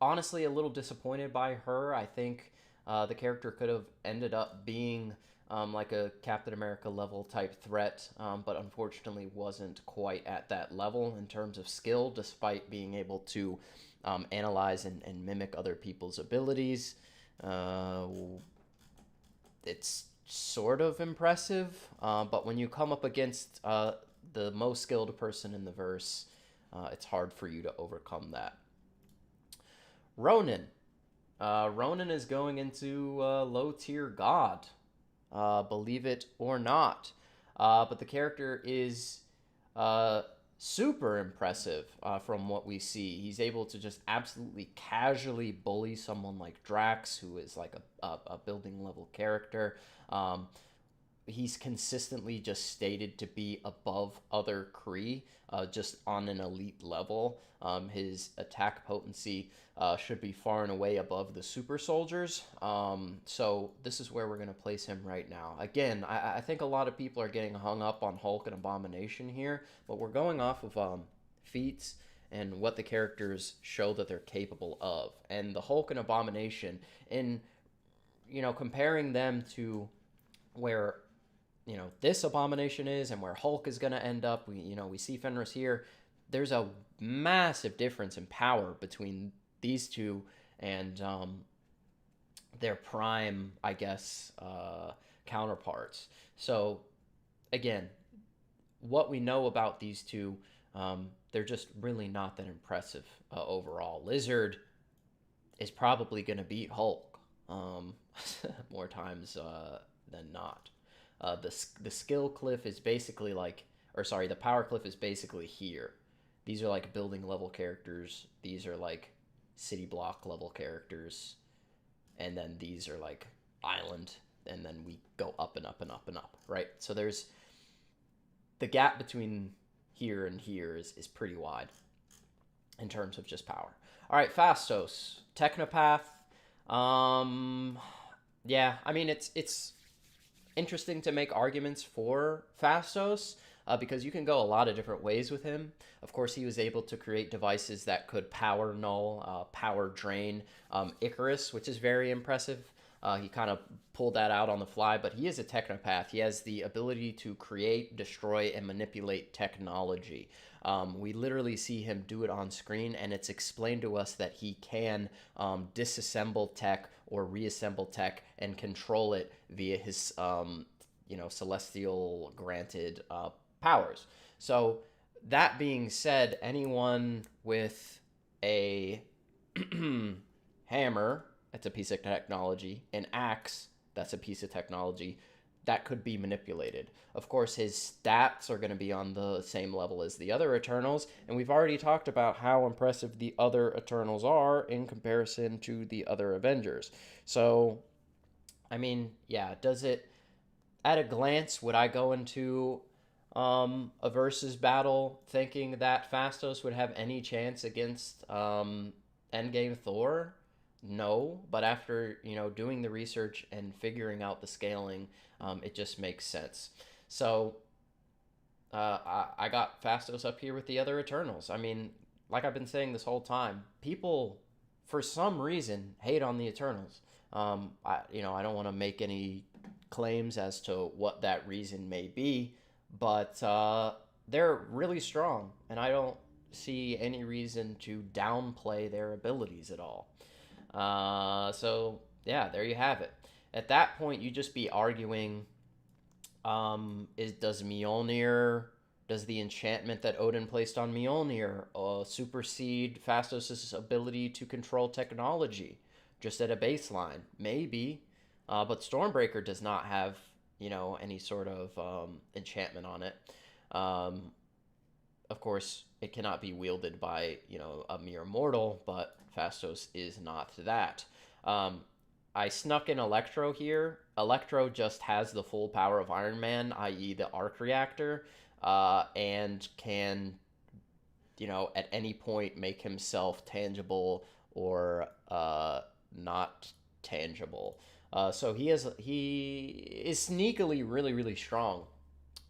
Honestly, a little disappointed by her. I think the character could have ended up being like a Captain America level type threat, but unfortunately wasn't quite at that level in terms of skill, despite being able to analyze and mimic other people's abilities. It's sort of impressive, but when you come up against the most skilled person in the verse, it's hard for you to overcome that. Ronan. Ronan is going into low tier god, believe it or not. But the character is super impressive from what we see. He's able to just absolutely casually bully someone like Drax, who is like a building level character. He's consistently just stated to be above other Kree, just on an elite level. His attack potency should be far and away above the super soldiers. So this is where we're going to place him right now. Again, I think a lot of people are getting hung up on Hulk and Abomination here, but we're going off of feats and what the characters show that they're capable of. And the Hulk and Abomination, in, comparing them to where this Abomination is and where Hulk is going to end up, we see Fenris here. There's a massive difference in power between these two and their prime, I guess, counterparts. So again, what we know about these two, they're just really not that impressive overall. Lizard is probably going to beat Hulk more times than not. The skill cliff is basically the power cliff is basically here. These are like building level characters. These are like city block level characters. And then these are like island. And then we go up and up and up and up, right? So there's the gap between here and here is pretty wide in terms of just power. All right, Phastos, Technopath. Yeah, I mean, it's interesting to make arguments for Phastos because you can go a lot of different ways with him. Of course, he was able to create devices that could power null, power drain Icarus, which is very impressive. He kind of pulled that out on the fly, but he is a technopath. He has the ability to create, destroy, and manipulate technology. We literally see him do it on screen, and it's explained to us that he can disassemble tech or reassemble tech and control it via his, celestial granted powers. So that being said, anyone with a hammer, that's a piece of technology, an axe, that's a piece of technology, that could be manipulated. Of course, his stats are going to be on the same level as the other Eternals, and we've already talked about how impressive the other Eternals are in comparison to the other Avengers. So, I mean, yeah, does it, at a glance, would I go into a versus battle thinking that Phastos would have any chance against Endgame Thor? No, but after, doing the research and figuring out the scaling, it just makes sense. So, I got Phastos up here with the other Eternals. I mean, like I've been saying this whole time, people, for some reason, hate on the Eternals. I don't want to make any claims as to what that reason may be, but they're really strong, and I don't see any reason to downplay their abilities at all. So yeah, there you have it. At that point, you just be arguing, does the enchantment that Odin placed on Mjolnir supersede Phastos' ability to control technology? Just at a baseline, maybe, but Stormbreaker does not have, any sort of enchantment on it. Of course, it cannot be wielded by, a mere mortal, but Phastos is not that. I snuck in Electro here. Electro just has the full power of Iron Man, i.e. the arc reactor, and can, at any point make himself tangible or not tangible. So he is sneakily really, really strong.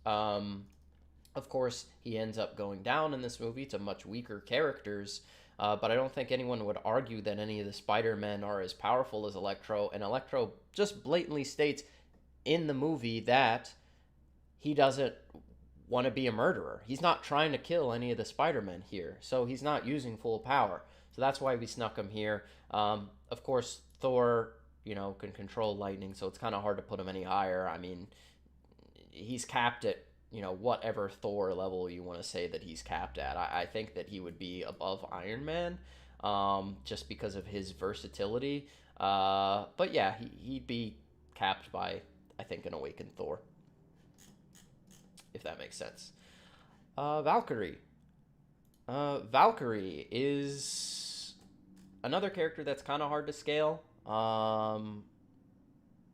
Of course, he ends up going down in this movie to much weaker characters, but I don't think anyone would argue that any of the Spider-Men are as powerful as Electro, and Electro just blatantly states in the movie that he doesn't want to be a murderer. He's not trying to kill any of the Spider-Men here, so he's not using full power. So that's why we snuck him here. Of course, Thor, can control lightning, so it's kind of hard to put him any higher. I mean, he's capped at, whatever Thor level you want to say that he's capped at. I think that he would be above Iron Man, just because of his versatility. But yeah, he'd be capped by, I think, an awakened Thor, if that makes sense. Valkyrie. Valkyrie is another character that's kind of hard to scale.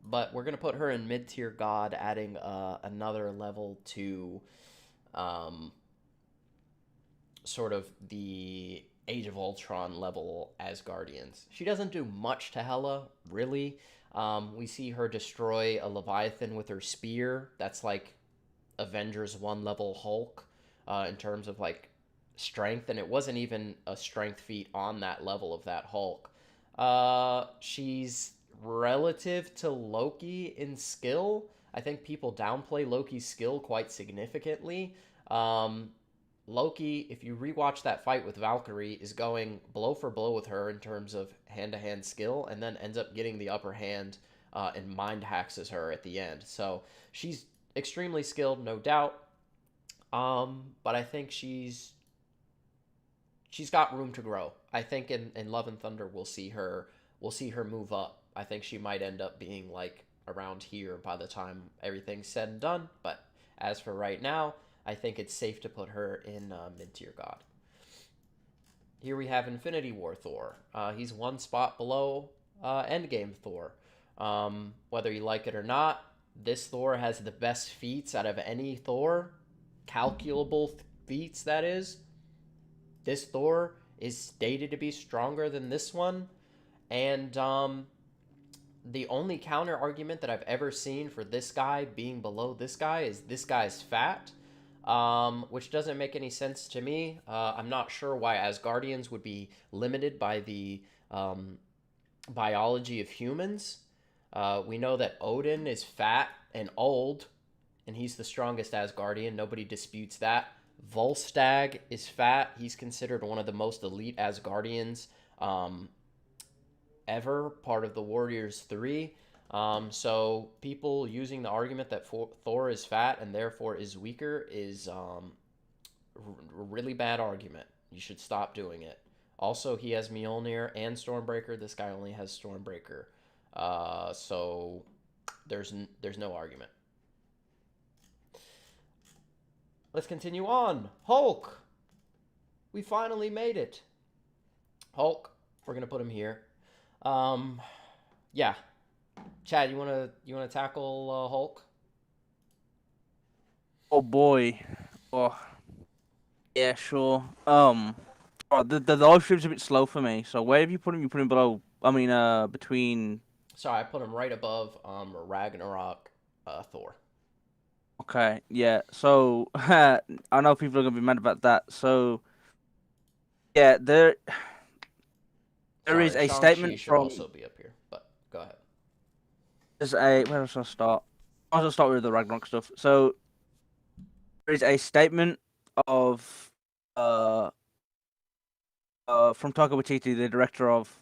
But we're gonna put her in mid tier god, adding another level to um, sort of the Age of Ultron level Asgardians. She doesn't do much to Hela, really. We see her destroy a Leviathan with her spear. That's like Avengers 1 level Hulk in terms of like strength, and it wasn't even a strength feat on that level of that Hulk. She's relative to Loki in skill. I think people downplay Loki's skill quite significantly. Um, Loki, if you rewatch that fight with Valkyrie, is going blow for blow with her in terms of hand to hand skill, and then ends up getting the upper hand and mind hacks her at the end. So she's extremely skilled, no doubt. But I think she's got room to grow. I think in Love and Thunder we'll see her move up. I think she might end up being like around here by the time everything's said and done. But as for right now, I think it's safe to put her in mid tier god. Here we have Infinity War Thor. He's one spot below Endgame Thor. Whether you like it or not, this Thor has the best feats out of any Thor. Calculable feats, that is. This Thor is stated to be stronger than this one. And the only counter argument that I've ever seen for this guy being below this guy is this guy's fat, which doesn't make any sense to me. I'm not sure why Asgardians would be limited by the biology of humans. We know that Odin is fat and old, and he's the strongest Asgardian. Nobody disputes that. Volstagg is fat. He's considered one of the most elite Asgardians ever, part of the Warriors 3. So people using the argument that Thor is fat and therefore is weaker is a really bad argument. You should stop doing it. Also, he has Mjolnir and Stormbreaker. This guy only has Stormbreaker. So there's no argument. Let's continue on. Hulk. We finally made it. Hulk. We're gonna put him here. Yeah. Chad, you wanna tackle Hulk? Oh boy. Oh, yeah, sure. The live stream's a bit slow for me. So where have you put him? You put him below. I mean, between. Sorry, I put him right above Ragnarok Thor. Okay, yeah. So I know people are gonna be mad about that. So yeah, there Sorry, is a Shang-Chi statement should from. also be up here, but go ahead. There's a where else should I start? I'll start with the Ragnarok stuff. So there is a statement of from Taika Waititi, the director of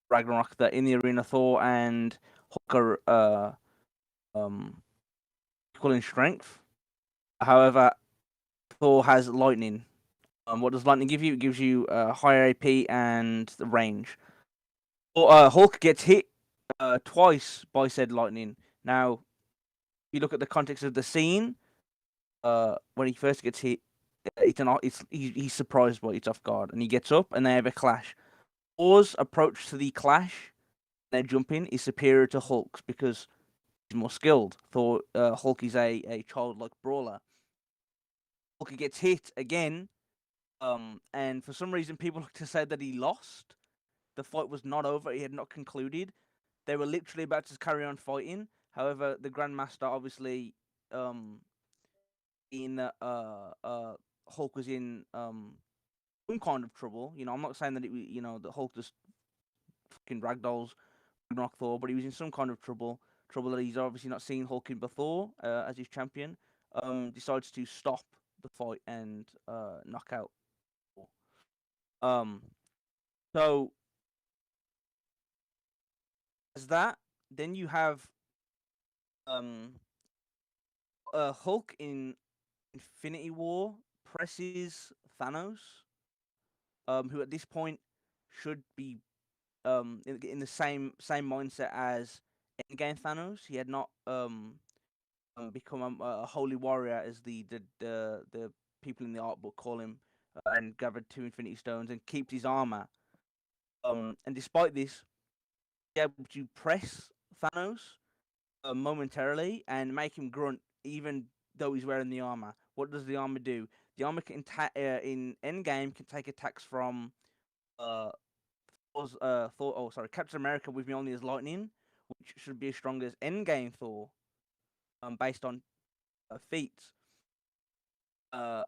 Ragnarok, that in the arena Thor and Hulk are equal in strength. However, Thor has lightning. What does lightning give you? It gives you higher AP and the range. Hulk gets hit twice by said lightning. Now, if you look at the context of the scene, when he first gets hit, he's surprised by it, it's off guard, and he gets up, and they have a clash. Thor's approach to the clash, their jumping, is superior to Hulk's because he's more skilled. Hulk is a childlike brawler. Hulk gets hit again, and for some reason, people like to say that he lost. The fight was not over; it had not concluded. They were literally about to carry on fighting. However, the Grandmaster obviously, Hulk was in some kind of trouble. You know, I'm not saying that the Hulk just fucking ragdolls Ragnarok Thor, but he was in some kind of trouble. Trouble that he's obviously not seen Hulk in before as his champion. Decides to stop the fight and knock out Thor. So as that, then you have um Hulk in Infinity War presses Thanos, who at this point should be in the same mindset as Endgame Thanos. He had not become a holy warrior, as the people in the art book call him, and gathered 2 Infinity Stones and keeps his armor. And despite this, he's able to press Thanos momentarily and make him grunt, even though he's wearing the armor. What does the armor do? The armor can in Endgame can take attacks from uh, Captain America with Mjolnir's lightning, which should be as strong as Endgame Thor, based on feats. Uh,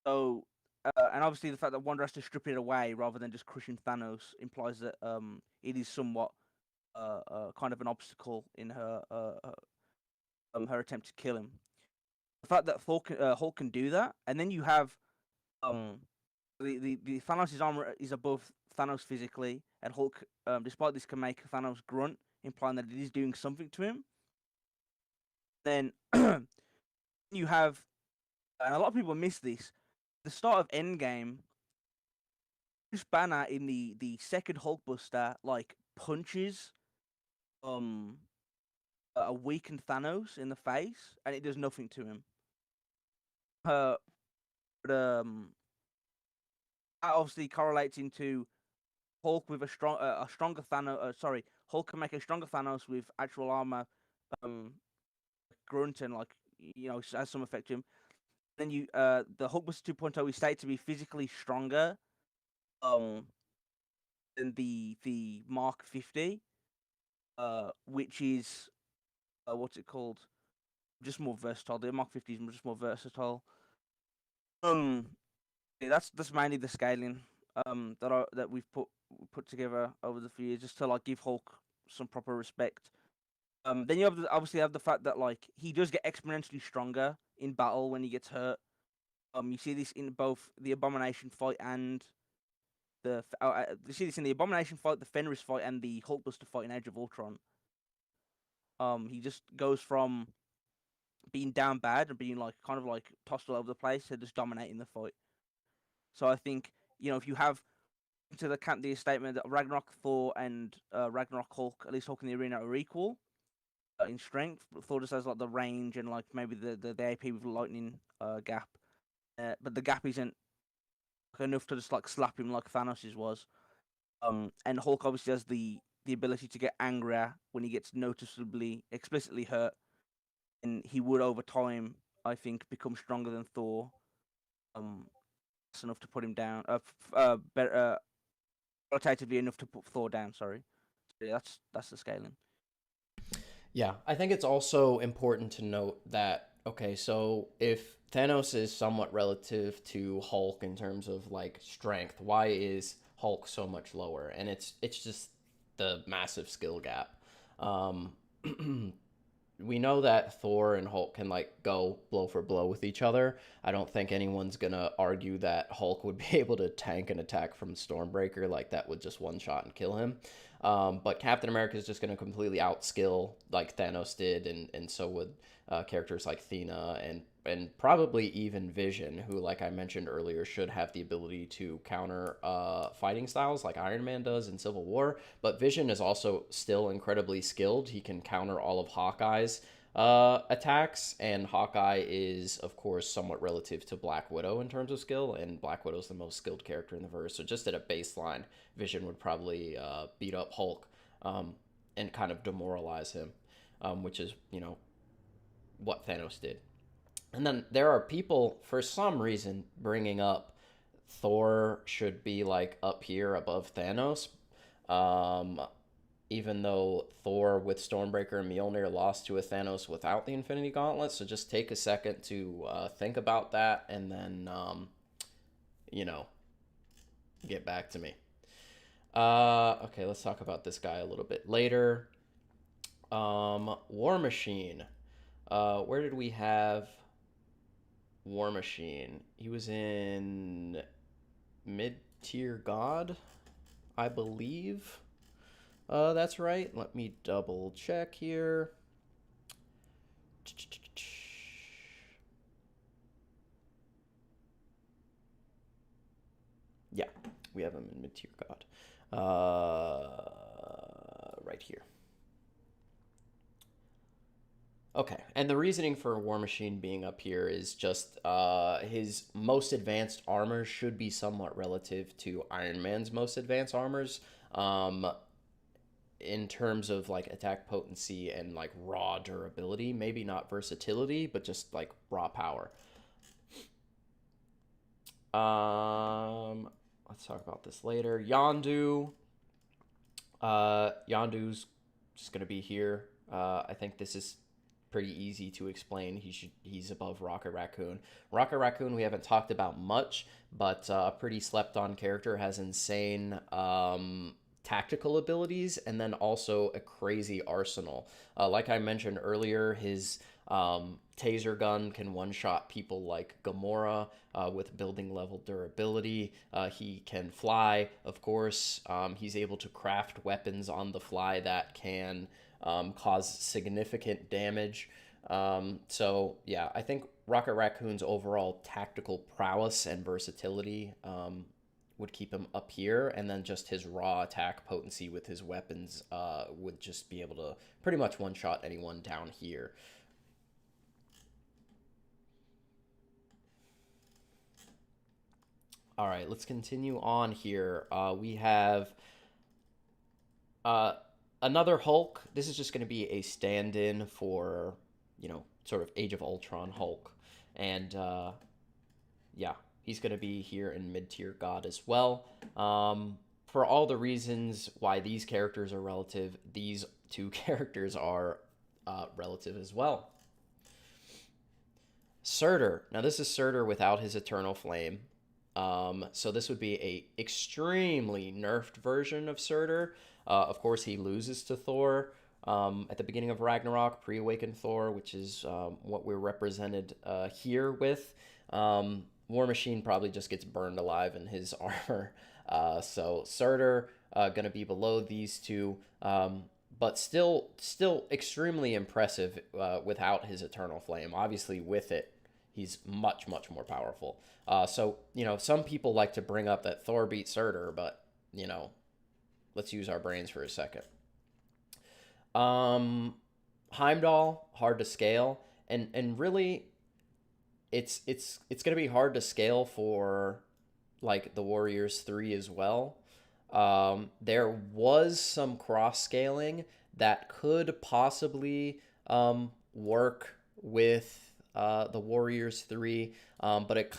so and obviously the fact that Wanda has to strip it away rather than just crushing Thanos implies that it is somewhat kind of an obstacle in her attempt to kill him. The fact that Hulk can do that, and then you have um the Thanos' armor is above Thanos physically, and Hulk, despite this, can make Thanos grunt, implying that it is doing something to him. Then you have, and a lot of people miss this, the start of Endgame. Bruce Banner in the second Hulkbuster like punches a weakened Thanos in the face, and it does nothing to him. But that obviously correlates into Hulk with a stronger Thanos. Hulk can make a stronger Thanos with actual armor, grunt, and like has some effect to him. Then the Hulkbuster 2.0 is stated to be physically stronger, than the Mark 50, which is what's it called? Just more versatile. The Mark 50 is just more versatile. Yeah, that's mainly the scaling that we've put together over the few years, just to like give Hulk some proper respect. Then you obviously have the fact that like he does get exponentially stronger in battle when he gets hurt. You see this in both the Abomination fight and you see this in the Abomination fight, the Fenris fight, and the Hulkbuster fight in Age of Ultron. He just goes from being down bad and being like kind of like tossed all over the place to just dominating the fight. So I think if you have to the statement that Ragnarok Thor and Ragnarok Hulk, at least Hulk in the arena, are equal in strength. Thor just has like the range and like maybe the AP with lightning gap, but the gap isn't enough to just like slap him like Thanos's was. And Hulk obviously has the ability to get angrier when he gets noticeably, explicitly hurt, and he would over time, I think, become stronger than Thor. That's enough to put him down. Better, qualitatively enough to put Thor down. Sorry. So yeah, that's the scaling. Yeah, I think it's also important to note that, okay, so if Thanos is somewhat relative to Hulk in terms of like strength, why is Hulk so much lower? And it's just the massive skill gap. Um, we know that Thor and Hulk can like go blow for blow with each other. I don't think anyone's gonna argue that Hulk would be able to tank an attack from Stormbreaker like that with just one shot and kill him. But Captain America is just gonna completely outskill like Thanos did, and so would characters like Thena and probably even Vision, who, like I mentioned earlier, should have the ability to counter fighting styles like Iron Man does in Civil War. But Vision is also still incredibly skilled. He can counter all of Hawkeye's attacks, and Hawkeye is, of course, somewhat relative to Black Widow in terms of skill, and Black Widow's the most skilled character in the verse. So just at a baseline, Vision would probably beat up Hulk and kind of demoralize him, which is, what Thanos did. And then there are people, for some reason, bringing up Thor should be like up here above Thanos. Even though Thor with Stormbreaker and Mjolnir lost to a Thanos without the Infinity Gauntlet. So just take a second to think about that and then, get back to me. Okay, let's talk about this guy a little bit later. War Machine. Where did we have War Machine? He was in Mid-Tier God, I believe. That's right. Let me double check here. Yeah, we have him in Mid-Tier God. Right here. Okay, and the reasoning for War Machine being up here is just his most advanced armor should be somewhat relative to Iron Man's most advanced armors, in terms of like attack potency and like raw durability. Maybe not versatility, but just like raw power. Let's talk about this later. Yondu. Yondu's just gonna be here. I think this is pretty easy to explain. He's above Rocket Raccoon. Rocket Raccoon we haven't talked about much, but a pretty slept on character, has insane tactical abilities and then also a crazy arsenal. Like I mentioned earlier, his taser gun can one-shot people like Gamora with building level durability. He can fly, of course. He's able to craft weapons on the fly that can cause significant damage. So yeah, I think Rocket Raccoon's overall tactical prowess and versatility would keep him up here, and then just his raw attack potency with his weapons would just be able to pretty much one-shot anyone down here. All right, let's continue on here. We have another Hulk. This is just going to be a stand-in for, sort of Age of Ultron Hulk. And, yeah, he's going to be here in mid-tier God as well. For all the reasons why these characters are relative, these two characters are relative as well. Surtur. Now, this is Surtur without his Eternal Flame. So this would be a extremely nerfed version of Surtur. Of course, he loses to Thor at the beginning of Ragnarok, pre-awakened Thor, which is what we're represented here with. War Machine probably just gets burned alive in his armor. So Surtur gonna be below these two, but still extremely impressive without his Eternal Flame. Obviously, with it, he's much more powerful. So some people like to bring up that Thor beat Surtur, but let's use our brains for a second. Heimdall, hard to scale, and really, it's gonna be hard to scale for like the Warriors 3 as well. There was some cross scaling that could possibly work with the Warriors 3, but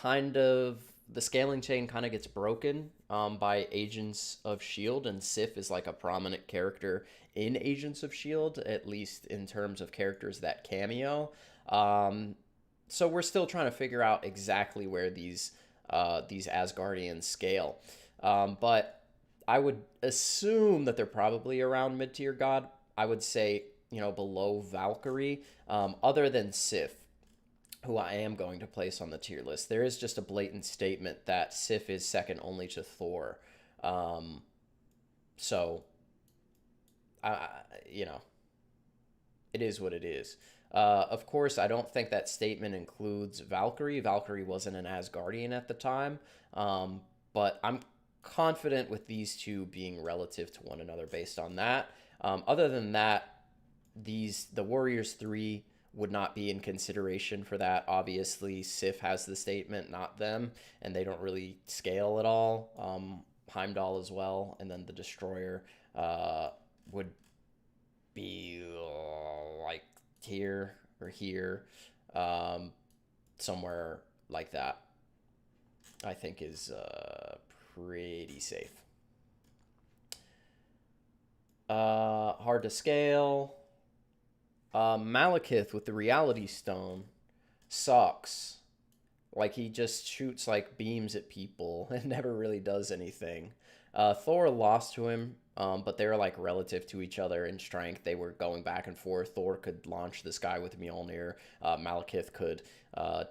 the scaling chain kind of gets broken by Agents of S.H.I.E.L.D., and Sif is like a prominent character in Agents of S.H.I.E.L.D., at least in terms of characters that cameo. So we're still trying to figure out exactly where these Asgardians scale. But I would assume that they're probably around mid-tier God. I would say, below Valkyrie, other than Sif, who I am going to place on the tier list. There is just a blatant statement that Sif is second only to Thor. So, it is what it is. Of course, I don't think that statement includes Valkyrie. Valkyrie wasn't an Asgardian at the time, but I'm confident with these two being relative to one another based on that. Other than that, the Warriors 3 would not be in consideration for that. Obviously, Sif has the statement, not them, and they don't really scale at all. Heimdall as well, and then the Destroyer would be like here or here, somewhere like that. I think is pretty safe. Hard to scale. Malekith with the Reality Stone sucks. Like, he just shoots like beams at people and never really does anything. Thor lost to him, but they're like relative to each other in strength. They were going back and forth. Thor could launch this guy with Mjolnir. Malekith could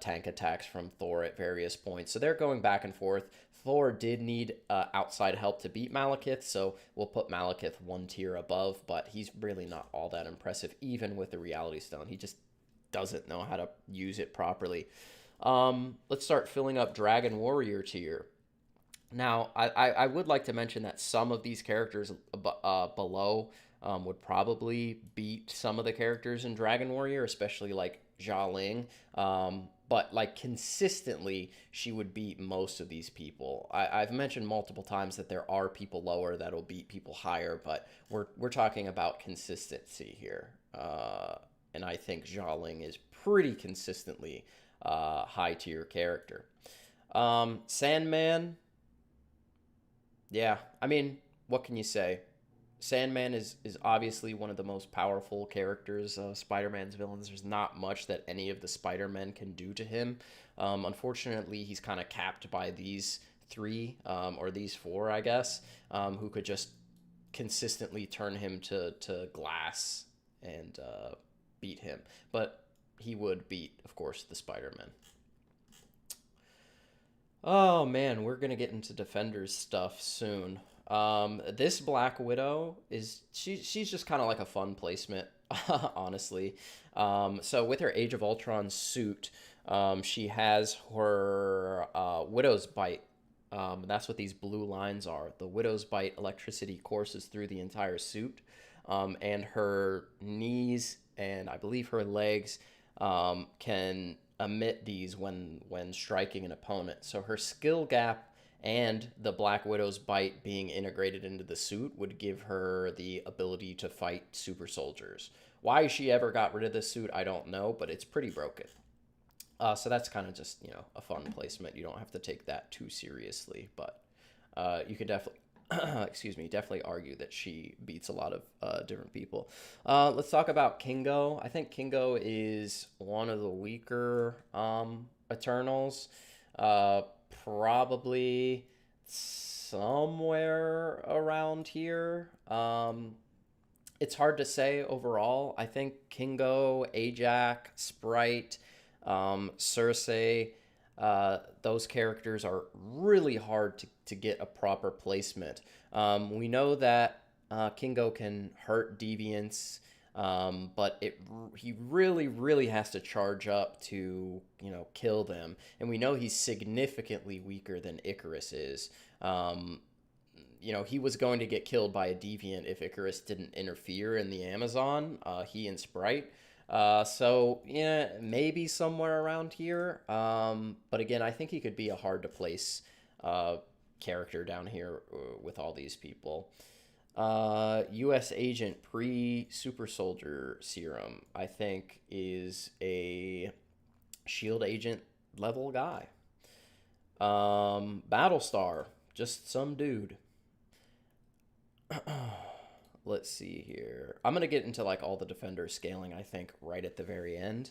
tank attacks from Thor at various points. So they're going back and forth. Thor did need outside help to beat Malekith, so we'll put Malekith one tier above, but he's really not all that impressive, even with the Reality Stone. He just doesn't know how to use it properly. Let's start filling up Dragon Warrior tier. Now, I would like to mention that some of these characters below would probably beat some of the characters in Dragon Warrior, especially like Xiao Ling. But like consistently, she would beat most of these people. I've mentioned multiple times that there are people lower that'll beat people higher, but we're talking about consistency here. And I think Xiao Ling is pretty consistently high tier character. Sandman, yeah, I mean, what can you say? Sandman is obviously one of the most powerful characters of Spider-Man's villains. There's not much that any of the Spider-Men can do to him. Unfortunately, he's kind of capped by these three, or these four, I guess, who could just consistently turn him to glass and beat him. But he would beat, of course, the Spider-Man. Oh man, we're gonna get into Defenders stuff soon. This Black Widow she's just kind of like a fun placement, honestly. So with her Age of Ultron suit, she has her Widow's Bite. That's what these blue lines are. The Widow's Bite electricity courses through the entire suit, and her knees and I believe her legs can emit these when striking an opponent. So her skill gap and the Black Widow's Bite being integrated into the suit would give her the ability to fight super soldiers. Why she ever got rid of this suit, I don't know, but it's pretty broken. So that's kind of just, a fun placement. You don't have to take that too seriously, but you could definitely, definitely argue that she beats a lot of different people. Let's talk about Kingo. I think Kingo is one of the weaker Eternals. Probably somewhere around here. It's hard to say overall. I think Kingo, Ajax, Sprite, Cersei, those characters are really hard to get a proper placement. We know that Kingo can hurt deviants, but he really has to charge up to kill them, and we know he's significantly weaker than Icarus is. He was going to get killed by a deviant if Icarus didn't interfere in the Amazon. He and Sprite. So yeah, maybe somewhere around here. But again, I think he could be a hard to place character down here with all these people. U.S. Agent pre-Super Soldier Serum, I think, is a Shield Agent level guy. Battlestar, just some dude. Let's see here. I'm going to get into like all the Defender scaling, I think, right at the very end.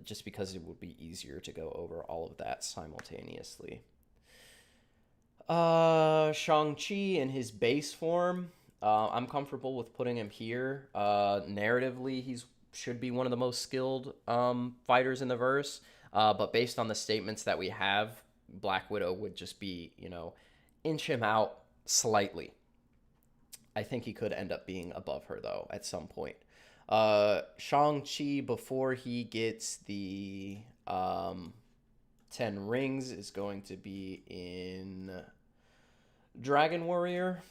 Just because it would be easier to go over all of that simultaneously. Shang-Chi in his base form, I'm comfortable with putting him here. Narratively, should be one of the most skilled fighters in the verse. But based on the statements that we have, Black Widow would just be, inch him out slightly. I think he could end up being above her, though, at some point. Shang-Chi, before he gets the 10 rings, is going to be in Dragon Warrior.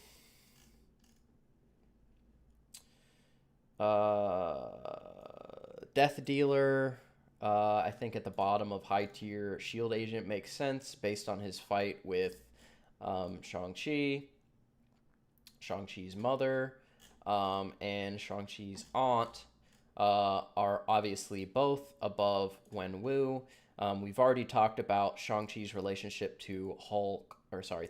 Death Dealer, I think at the bottom of high tier Shield Agent makes sense based on his fight with Shang-Chi, Shang-Chi's mother, and Shang-Chi's aunt are obviously both above Wenwu. We've already talked about Shang-Chi's relationship to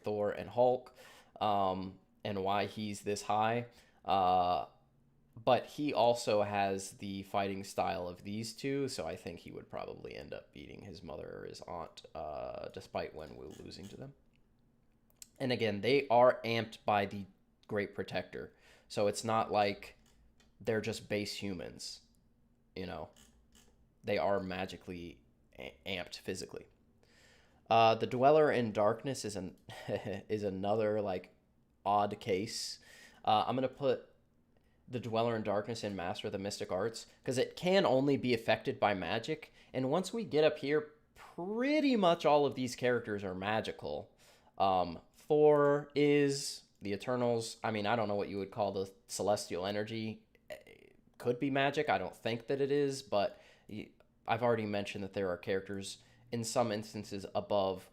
Thor and Hulk, and why he's this high. But he also has the fighting style of these two, so I think he would probably end up beating his mother or his aunt, despite Wenwu losing to them. And again, they are amped by the Great Protector, so it's not like they're just base humans, They are magically amped physically. The Dweller in Darkness is another like odd case. I'm gonna put the Dweller in Darkness in Master of the Mystic Arts because it can only be affected by magic, and once we get up here, pretty much all of these characters are magical. Thor is The Eternals, I mean, I don't know what you would call the celestial energy. It could be magic. I don't think that it is, but I've already mentioned that there are characters in some instances above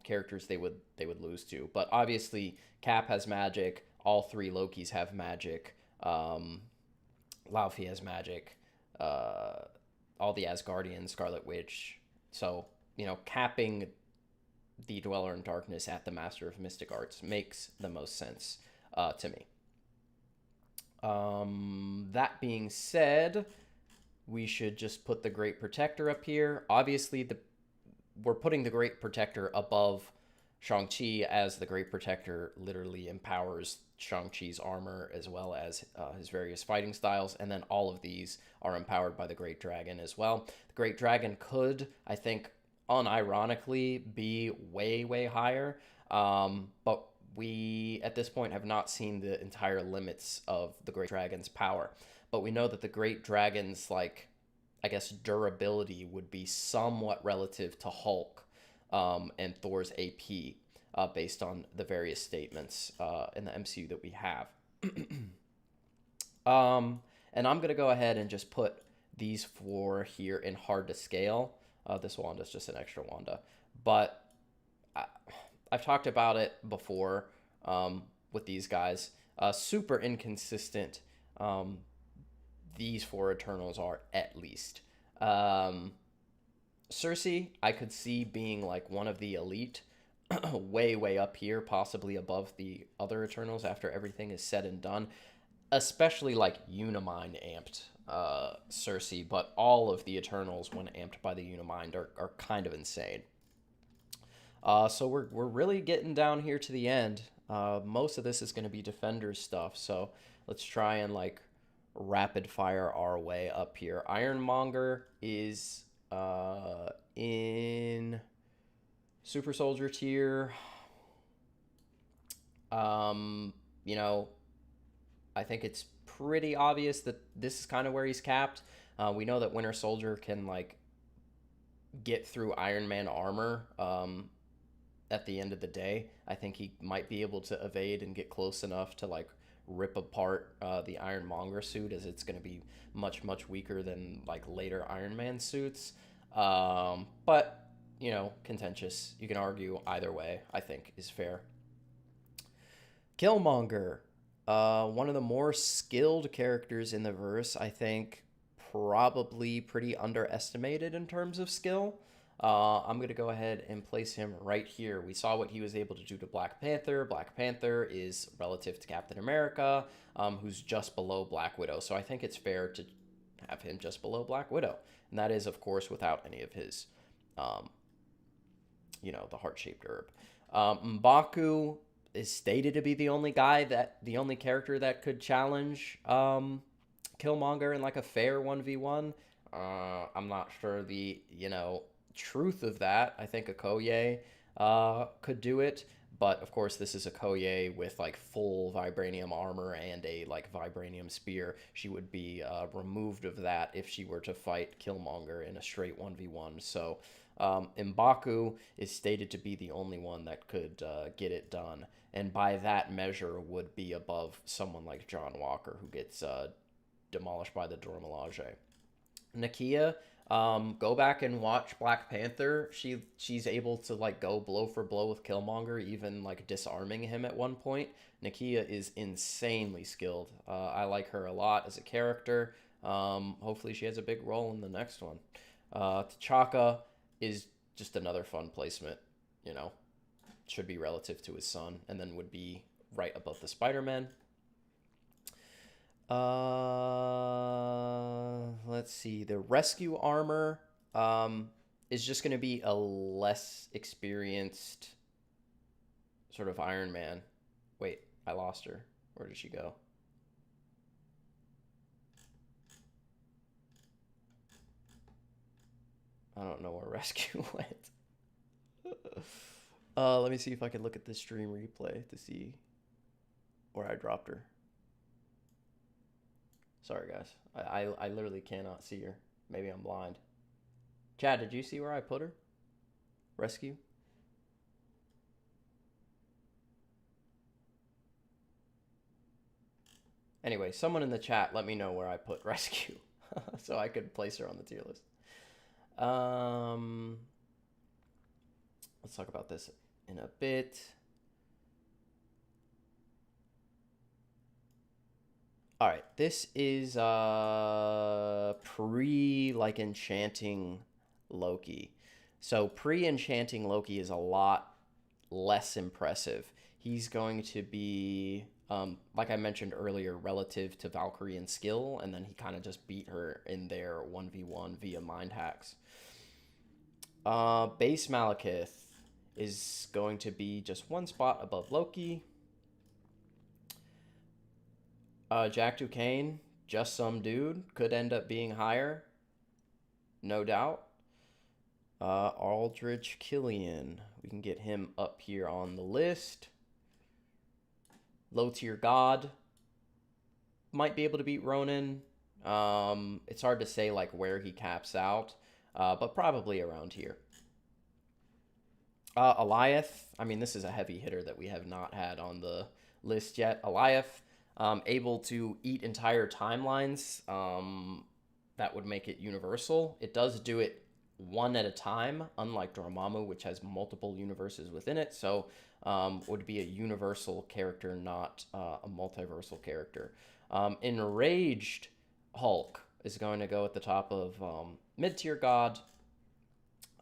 characters they would lose to. But obviously, Cap has magic. All three Lokis have magic. Laufey has magic. All the Asgardians, Scarlet Witch. So, you know, capping the Dweller in Darkness at the Master of Mystic Arts makes the most sense to me. That being said, we should just put the Great Protector up here. Obviously, we're putting the Great Protector above Shang-Chi, as the Great Protector literally empowers Shang-Chi's armor as well as his various fighting styles, and then all of these are empowered by the Great Dragon as well. The Great Dragon could, I think, unironically be way, way higher, but we, at this point, have not seen the entire limits of the Great Dragon's power. But we know that the Great Dragon's, like, I guess, durability would be somewhat relative to Hulk and Thor's AP, based on the various statements in the MCU that we have. And I'm going to go ahead and just put these four here in hard to scale. This Wanda's just an extra Wanda. But I've talked about it before with these guys. Super inconsistent. These four Eternals are, at least. Cersei, I could see being like one of the elite, way, way up here, possibly above the other Eternals after everything is said and done. Especially like Unimind amped Cersei, but all of the Eternals, when amped by the Unimind, are kind of insane. So we're really getting down here to the end. Most of this is going to be Defenders stuff, so let's try and like rapid fire our way up here. Ironmonger is in Super Soldier tier. You know, I think it's pretty obvious that this is kind of where he's capped. We know that Winter Soldier can like get through Iron Man armor at the end of the day. I think he might be able to evade and get close enough to like rip apart the Ironmonger suit, as it's going to be much, much weaker than like later Iron Man suits. But, you know, contentious. You can argue either way, I think, is fair. Killmonger, one of the more skilled characters in the verse, I think, probably pretty underestimated in terms of skill. I'm going to go ahead and place him right here. We saw what he was able to do to Black Panther. Black Panther is relative to Captain America, who's just below Black Widow. So I think it's fair to have him just below Black Widow. And that is, of course, without any of his, you know, the heart-shaped herb. M'Baku is stated to be the only character that could challenge Killmonger in like a fair 1v1. I'm not sure the, you know, truth of that. I think Okoye could do it, but of course this is Okoye with like full vibranium armor and a like vibranium spear. She would be removed of that if she were to fight Killmonger in a straight 1v1. So M'Baku is stated to be the only one that could get it done, and by that measure would be above someone like John Walker, who gets demolished by the Dora Milaje. Nakia, go back and watch Black Panther. She's able to like go blow for blow with Killmonger, even like disarming him at one point. Nakia is insanely skilled. I like her a lot as a character. Hopefully she has a big role in the next one. T'Chaka is just another fun placement, you know. Should be relative to his son, and then would be right above the Spider-Man. Let's see. The rescue armor is just going to be a less experienced sort of Iron Man. Wait, I lost her. Where did she go? I don't know where rescue went. Let me see if I can look at the stream replay to see where I dropped her. Sorry, guys. I literally cannot see her. Maybe I'm blind. Chad, did you see where I put her? Rescue? Anyway, someone in the chat, let me know where I put Rescue, so I could place her on the tier list. Let's talk about this in a bit. All right, this is pre enchanting Loki. So pre-enchanting Loki is a lot less impressive. He's going to be, like I mentioned earlier, relative to Valkyrie in skill, and then he kind of just beat her in their 1v1 via mind hacks. Base Malekith is going to be just one spot above Loki. Jack Duquesne, just some dude, could end up being higher, no doubt. Aldrich Killian, we can get him up here on the list. Low tier god, might be able to beat Ronan. It's hard to say like where he caps out, but probably around here. Eliath, I mean, this is a heavy hitter that we have not had on the list yet. Eliath, able to eat entire timelines, that would make it universal. It does do it one at a time, unlike Dormammu, which has multiple universes within it. So would be a universal character, not a multiversal character. Enraged Hulk is going to go at the top of mid-tier god.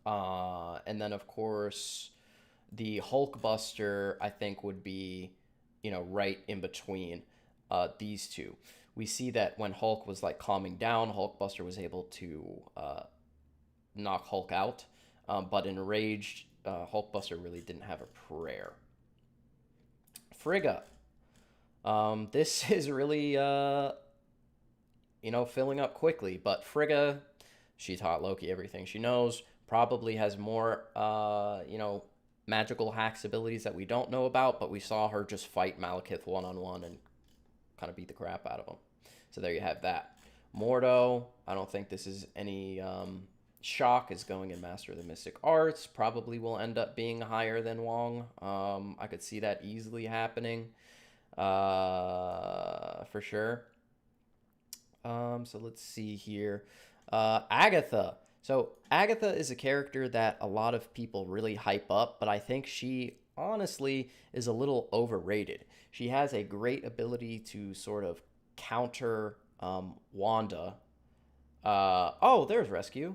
And then, of course, the Hulkbuster, I think, would be, right in between these two. We see that when Hulk was, calming down, Hulkbuster was able to knock Hulk out. But Enraged, Hulkbuster really didn't have a prayer. Frigga. This is really, filling up quickly. But Frigga, she taught Loki everything she knows. Probably has more, magical hacks abilities that we don't know about, but we saw her just fight Malekith one-on-one and kind of beat the crap out of him. So there you have that. Mordo, I don't think this is any shock, is going in Master of the Mystic Arts. Probably will end up being higher than Wong. I could see that easily happening, for sure. So let's see here. Agatha. So Agatha is a character that a lot of people really hype up, but I think she honestly is a little overrated. She has a great ability to sort of counter Wanda. Oh, there's Rescue.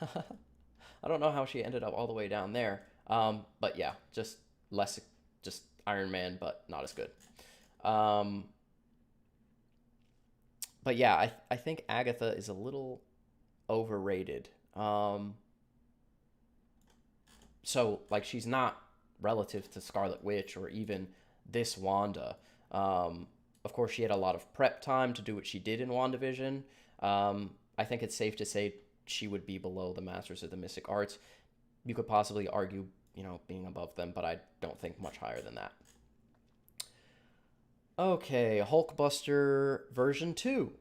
I don't know how she ended up all the way down there. But yeah, just Iron Man, but not as good. But yeah, I think Agatha is a little overrated. So she's not relative to Scarlet Witch or even this Wanda. Of course, she had a lot of prep time to do what she did in WandaVision. I think it's safe to say she would be below the Masters of the Mystic Arts. You could possibly argue, being above them, but I don't think much higher than that. Okay, Hulkbuster version 2.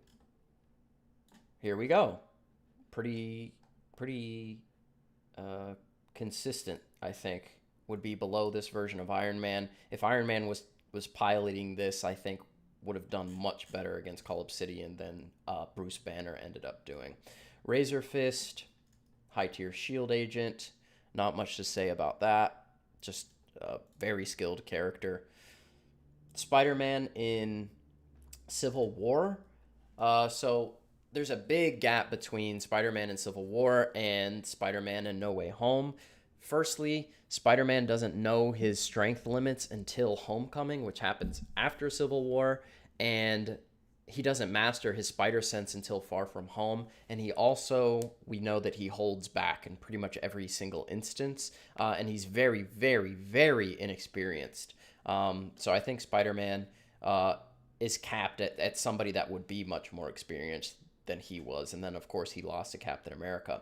Here we go. Pretty consistent, I think, would be below this version of Iron Man. If Iron Man was piloting this, I think would have done much better against Cull Obsidian than Bruce Banner ended up doing. Razor Fist, high tier shield agent, not much to say about that. Just a very skilled character. Spider-Man in Civil War. So there's a big gap between Spider-Man in Civil War and Spider-Man in No Way Home. Firstly, Spider-Man doesn't know his strength limits until Homecoming, which happens after Civil War, and he doesn't master his spider sense until Far From Home, and we know that he holds back in pretty much every single instance, and he's very, very, very inexperienced. So I think Spider-Man is capped at somebody that would be much more experienced than he was. And then, of course, he lost to Captain America.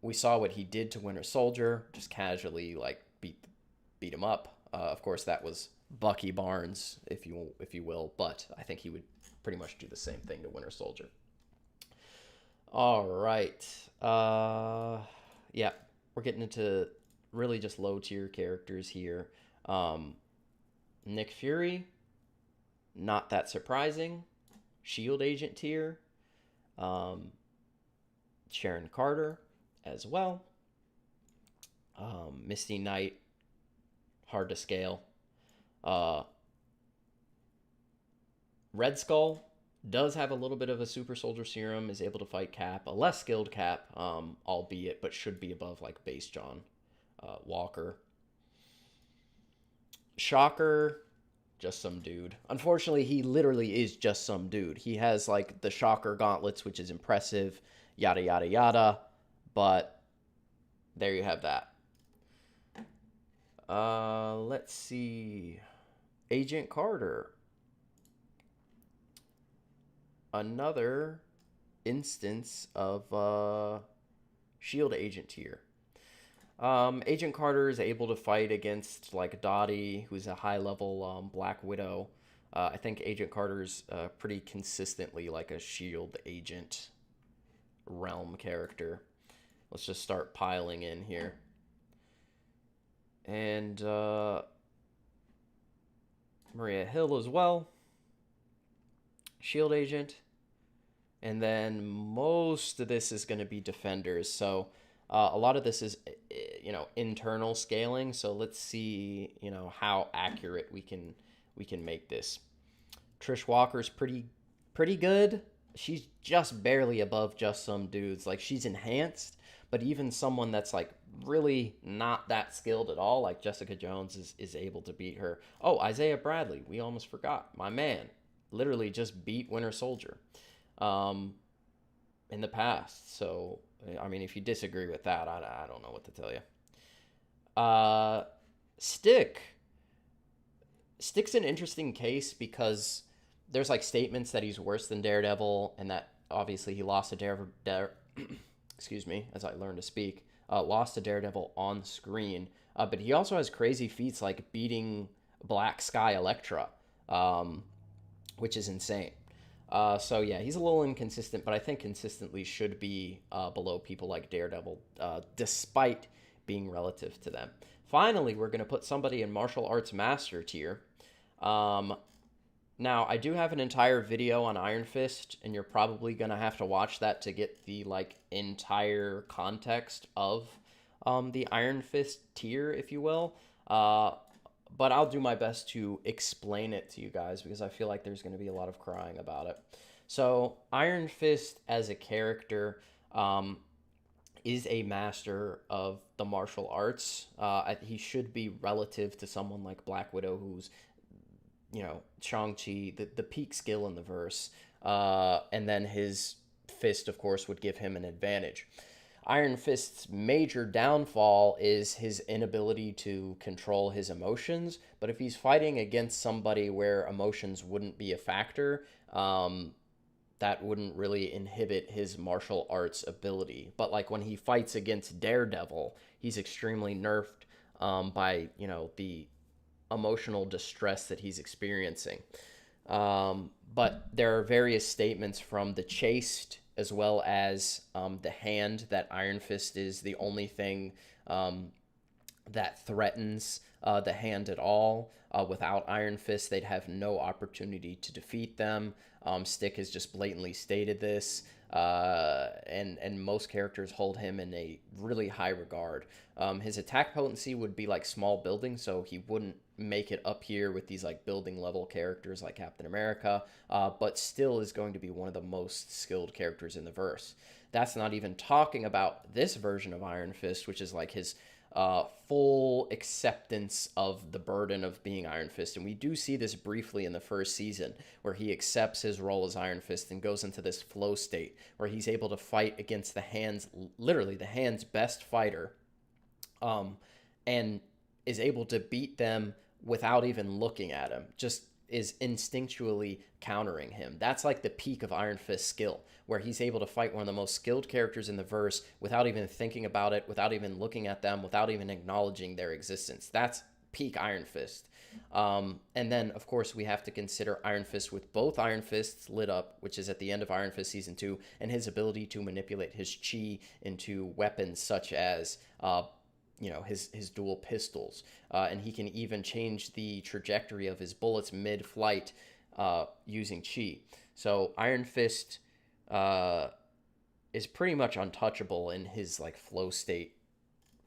We saw what he did to Winter Soldier, just casually beat him up. Of course, that was Bucky Barnes, if you will, but I think he would pretty much do the same thing to Winter Soldier. All right. Yeah, we're getting into really just low tier characters here. Nick Fury, not that surprising, Shield Agent tier. Sharon Carter as well. Misty Knight, hard to scale. Red Skull does have a little bit of a super soldier serum, is able to fight Cap, a less skilled Cap, albeit, but should be above like base John Walker. Shocker, just some dude. Unfortunately, he literally is just some dude. He has like the Shocker gauntlets, which is impressive, yada yada yada, but there you have that. Let's see. Agent Carter. Another instance of Shield Agent tier. Agent Carter is able to fight against like Dottie, who's a high level Black Widow. I think Agent Carter's pretty consistently like a Shield Agent realm character. Let's just start piling in here. And Maria Hill as well. Shield Agent. And then most of this is going to be Defenders. So a lot of this is, internal scaling. So let's see, how accurate we can make this. Trish Walker's pretty good. She's just barely above just some dudes. Like, she's enhanced, but even someone that's like really not that skilled at all, like Jessica Jones, is able to beat her. Oh, Isaiah Bradley, we almost forgot. My man literally just beat Winter Soldier in the past. So, I mean, if you disagree with that, I don't know what to tell you. Stick's an interesting case because there's like statements that he's worse than Daredevil, and that obviously he lost to Daredevil. Excuse me, as I learn to speak. Lost to Daredevil on screen, but he also has crazy feats like beating Black Sky Elektra, which is insane. So yeah, he's a little inconsistent, but I think consistently should be below people like Daredevil, despite being relative to them. Finally, we're going to put somebody in Martial Arts Master tier. Now, I do have an entire video on Iron Fist, and you're probably going to have to watch that to get the entire context of the Iron Fist tier, if you will. But I'll do my best to explain it to you guys because I feel like there's going to be a lot of crying about it. So, Iron Fist as a character is a master of the martial arts. He should be relative to someone like Black Widow, who's Shang-Chi, the peak skill in the verse, and then his fist, of course, would give him an advantage. Iron Fist's major downfall is his inability to control his emotions, but if he's fighting against somebody where emotions wouldn't be a factor, that wouldn't really inhibit his martial arts ability. But when he fights against Daredevil, he's extremely nerfed by, the emotional distress that he's experiencing. But there are various statements from the Chaste as well as the Hand that Iron Fist is the only thing that threatens the Hand at all. Without Iron Fist, they'd have no opportunity to defeat them. Stick has just blatantly stated this, and most characters hold him in a really high regard. His attack potency would be like small buildings, so he wouldn't make it up here with these building level characters like Captain America, but still is going to be one of the most skilled characters in the verse. That's not even talking about this version of Iron Fist, which is his full acceptance of the burden of being Iron Fist. And we do see this briefly in the first season where he accepts his role as Iron Fist and goes into this flow state where he's able to fight against literally the Hand's best fighter, and is able to beat them without even looking at him, just is instinctually countering him. That's the peak of Iron Fist skill, where he's able to fight one of the most skilled characters in the verse without even thinking about it, without even looking at them, without even acknowledging their existence. That's peak Iron Fist. And then, of course, we have to consider Iron Fist with both Iron Fists lit up, which is at the end of Iron Fist Season 2, and his ability to manipulate his chi into weapons such as his dual pistols, and he can even change the trajectory of his bullets mid-flight using chi. So Iron Fist is pretty much untouchable in his like flow state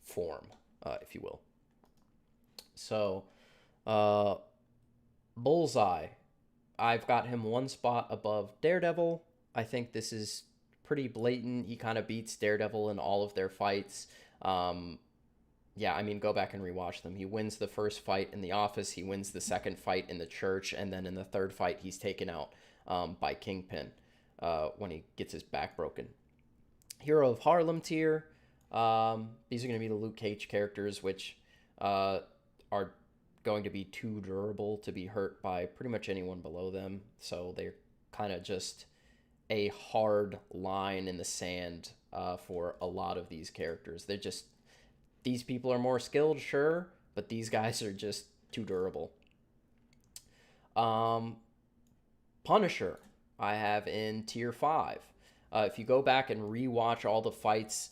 form, if you will. So Bullseye, I've got him one spot above Daredevil. I think this is pretty blatant. He kind of beats Daredevil in all of their fights. Yeah, I mean, go back and rewatch them. He wins the first fight in the office, he wins the second fight in the church, and then in the third fight, he's taken out by Kingpin when he gets his back broken. Hero of Harlem tier. These are going to be the Luke Cage characters, which are going to be too durable to be hurt by pretty much anyone below them. So they're kind of just a hard line in the sand for a lot of these characters. They're just, these people are more skilled, sure, but these guys are just too durable. Punisher, I have in tier 5. If you go back and rewatch all the fights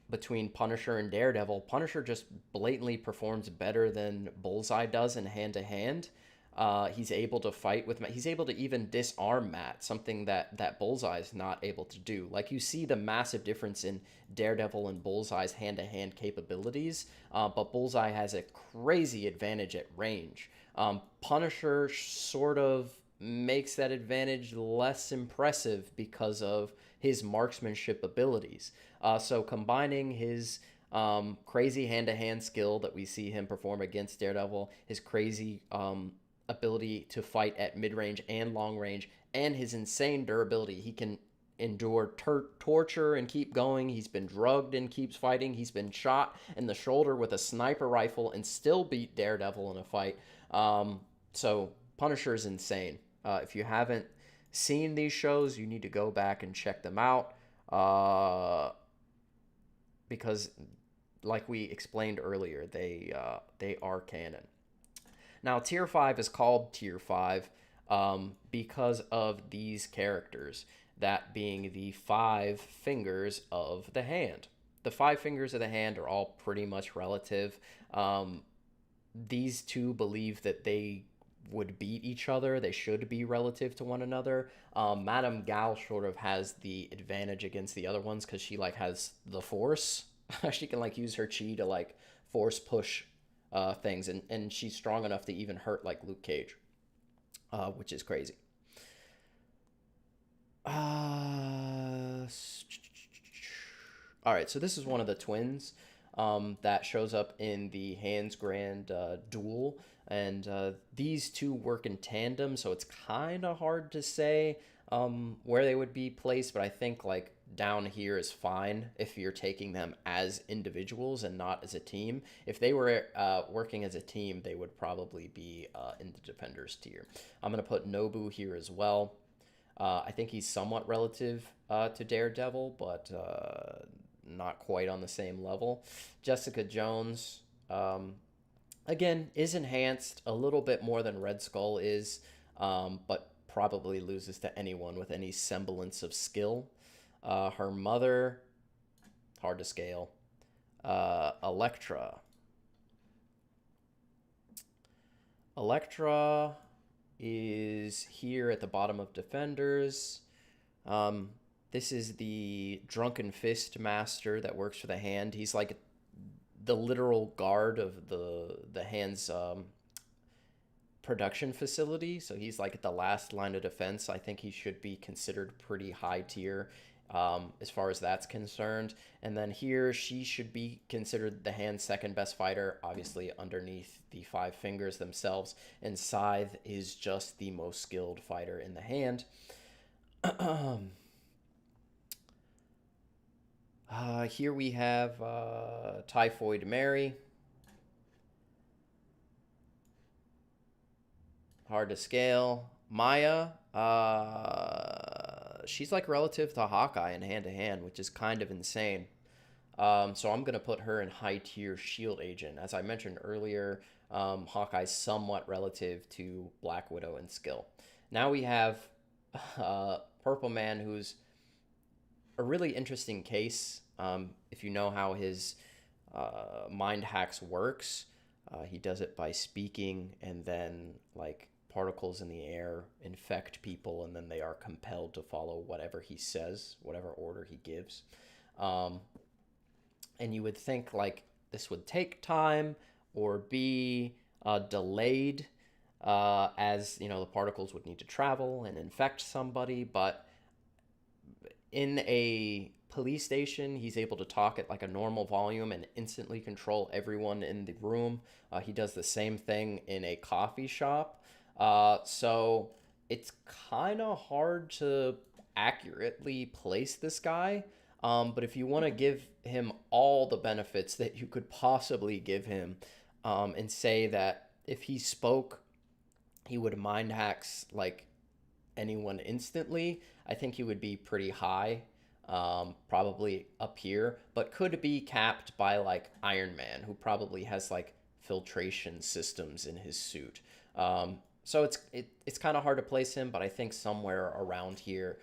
between Punisher and Daredevil, Punisher just blatantly performs better than Bullseye does in hand-to-hand. He's able to fight with Matt. He's able to even disarm Matt, something that Bullseye is not able to do. Like, you see the massive difference in Daredevil and Bullseye's hand-to-hand capabilities, but Bullseye has a crazy advantage at range. Punisher sort of makes that advantage less impressive because of his marksmanship abilities. So combining his crazy hand-to-hand skill that we see him perform against Daredevil, his crazy ability to fight at mid-range and long range, and his insane durability. He can endure torture and keep going. He's been drugged and keeps fighting. He's been shot in the shoulder with a sniper rifle and still beat Daredevil in a fight. So Punisher is insane. If you haven't seen these shows, you need to go back and check them out, because like we explained earlier, they are canon. Now, tier 5 is called tier 5 because of these characters, that being the 5 fingers of the hand. The 5 fingers of the hand are all pretty much relative. These two believe that they would beat each other. They should be relative to one another. Madame Gal sort of has the advantage against the other ones because she like has the force. She can like use her chi to like force push things, and she's strong enough to even hurt like Luke Cage, which is crazy. All right, so this is one of the twins that shows up in the Hands Grand duel, and these two work in tandem, so it's kind of hard to say where they would be placed, but I think like down here is fine if you're taking them as individuals and not as a team. If they were working as a team, they would probably be in the Defenders tier. I'm going to put Nobu here as well. I think he's somewhat relative to Daredevil, but not quite on the same level. Jessica Jones, again, is enhanced a little bit more than Red Skull is, but probably loses to anyone with any semblance of skill. Her mother, hard to scale. Elektra. Elektra is here at the bottom of Defenders. This is the Drunken Fist Master that works for the Hand. He's like the literal guard of the Hand's production facility. So he's like at the last line of defense. I think he should be considered pretty high tier as far as that's concerned. And then here, she should be considered the Hand's second best fighter, obviously underneath the 5 fingers themselves. And Scythe is just the most skilled fighter in the Hand. Here we have Typhoid Mary. Hard to scale. Maya, she's like relative to Hawkeye in hand-to-hand, which is kind of insane. So I'm going to put her in high-tier shield agent. As I mentioned earlier, Hawkeye's somewhat relative to Black Widow in skill. Now we have Purple Man, who's a really interesting case. If you know how his mind hacks works, he does it by speaking and then like particles in the air infect people, and then they are compelled to follow whatever he says, whatever order he gives. And you would think like this would take time or be delayed, as you know, the particles would need to travel and infect somebody. But in a police station, he's able to talk at like a normal volume and instantly control everyone in the room. He does the same thing in a coffee shop. So it's kind of hard to accurately place this guy. But if you want to give him all the benefits that you could possibly give him, and say that if he spoke, he would mind hacks like anyone instantly, I think he would be pretty high, probably up here, but could be capped by like Iron Man, who probably has like filtration systems in his suit. So it's kind of hard to place him, but I think somewhere around here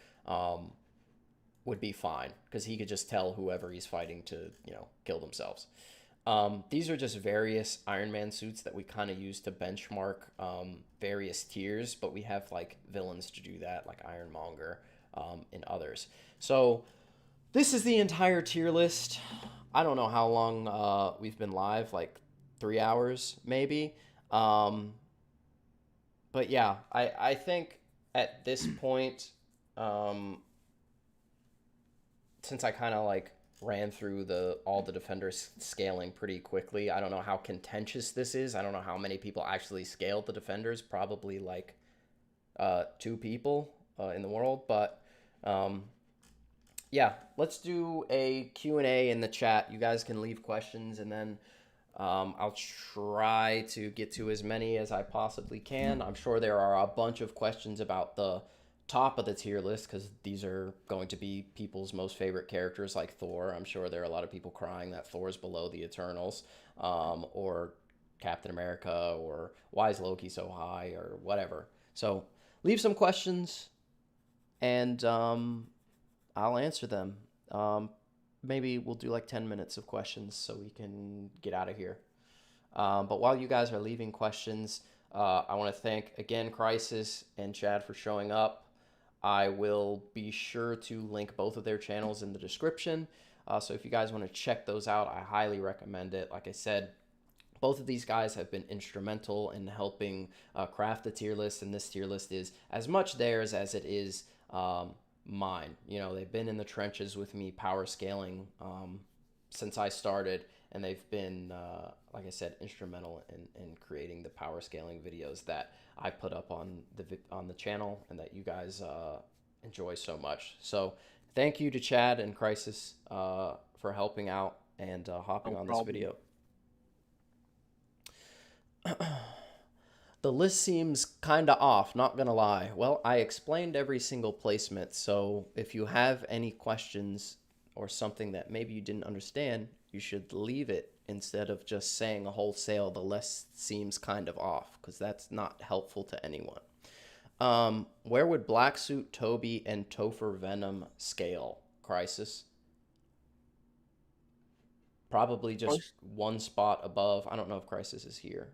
would be fine, because he could just tell whoever he's fighting to, you know, kill themselves. These are just various Iron Man suits that we kind of use to benchmark various tiers, but we have like villains to do that, like Ironmonger, and others. So this is the entire tier list. I don't know how long we've been live, like 3 hours maybe. But yeah, I think at this point, since I kind of like ran through all the defenders scaling pretty quickly, I don't know how contentious this is. I don't know how many people actually scaled the defenders. Probably like 2 people in the world. But yeah, let's do a Q&A in the chat. You guys can leave questions, and then I'll try to get to as many as I possibly can. I'm sure there are a bunch of questions about the top of the tier list, because these are going to be people's most favorite characters, like Thor. I'm sure there are a lot of people crying that Thor's below the Eternals, or Captain America, or why is Loki so high, or whatever. So leave some questions, and I'll answer them. Maybe we'll do like 10 minutes of questions so we can get out of here. But while you guys are leaving questions, I want to thank again Crisis and Chad for showing up. I will be sure to link both of their channels in the description. So if you guys want to check those out, I highly recommend it. Like I said, both of these guys have been instrumental in helping craft the tier list, and this tier list is as much theirs as it is mine. You know, they've been in the trenches with me power scaling since I started, and they've been, like I said, instrumental in creating the power scaling videos that I put up on the channel and that you guys enjoy so much. So thank you to Chad and Crisis for helping out and hopping on this video. The list seems kind of off, not gonna lie. Well, I explained every single placement, so if you have any questions or something that maybe you didn't understand, you should leave it instead of just saying a wholesale the list seems kind of off, because that's not helpful to anyone. Where would Black Suit, Toby, and Topher Venom scale, Crisis? Probably just one spot above. I don't know if Crisis is here.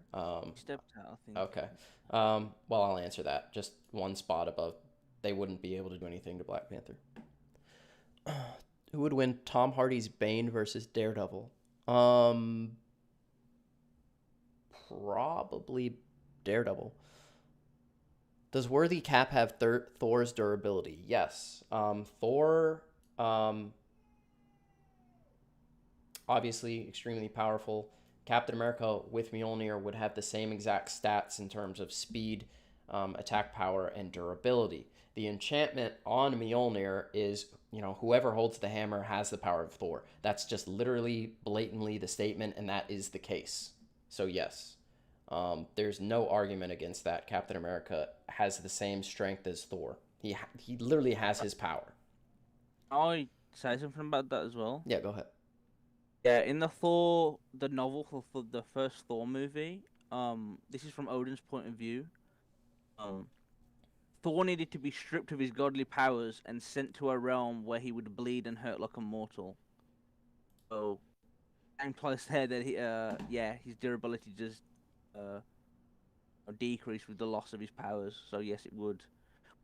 Stepped out, I think. Okay. Well, I'll answer that. Just one spot above. They wouldn't be able to do anything to Black Panther. Who would win Tom Hardy's Bane versus Daredevil? Probably Daredevil. Does Worthy Cap have Thor's durability? Yes. Thor, obviously extremely powerful. Captain America with Mjolnir would have the same exact stats in terms of speed, attack power, and durability. The enchantment on Mjolnir is, you know, whoever holds the hammer has the power of Thor. That's just literally, blatantly the statement, and that is the case. So yes, there's no argument against that. Captain America has the same strength as Thor. He literally has his power. I say something about that as well. Yeah, go ahead. Yeah, in the novel for the first Thor movie, this is from Odin's point of view. Thor needed to be stripped of his godly powers and sent to a realm where he would bleed and hurt like a mortal. So, implies there that his durability just decrease with the loss of his powers. So yes, it would.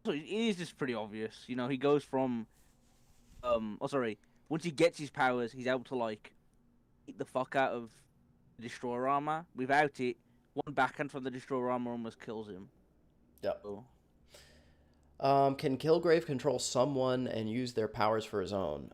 So it is just pretty obvious. You know, he goes from once he gets his powers, he's able to like eat the fuck out of the destroyer armor. Without it, one backhand from the destroyer armor almost kills him. Yep. So, Can Kilgrave control someone and use their powers for his own?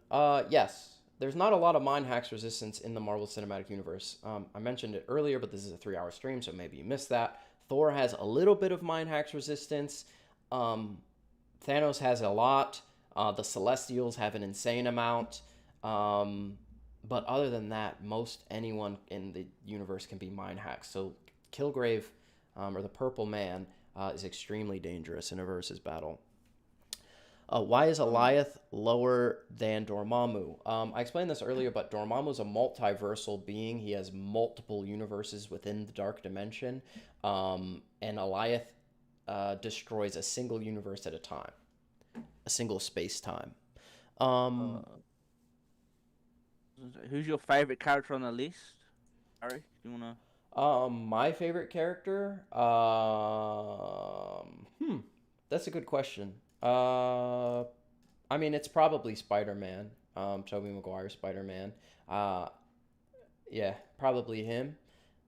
Yes. There's not a lot of mind hacks resistance in the Marvel Cinematic Universe. I mentioned it earlier, but this is a 3-hour stream, so maybe you missed that. Thor has a little bit of mind hacks resistance. Thanos has a lot. The Celestials have an insane amount. But other than that, most anyone in the universe can be mind hacked. So Kilgrave, or the Purple Man, is extremely dangerous in a versus battle. Why is Alioth lower than Dormammu? I explained this earlier, but Dormammu is a multiversal being. He has multiple universes within the Dark Dimension. And Alioth destroys a single universe at a time. A single space-time. who's your favorite character on the list? Harry, do you wanna? My favorite character? That's a good question. I mean, it's probably Spider-Man. Tobey Maguire Spider-Man. Yeah, probably him.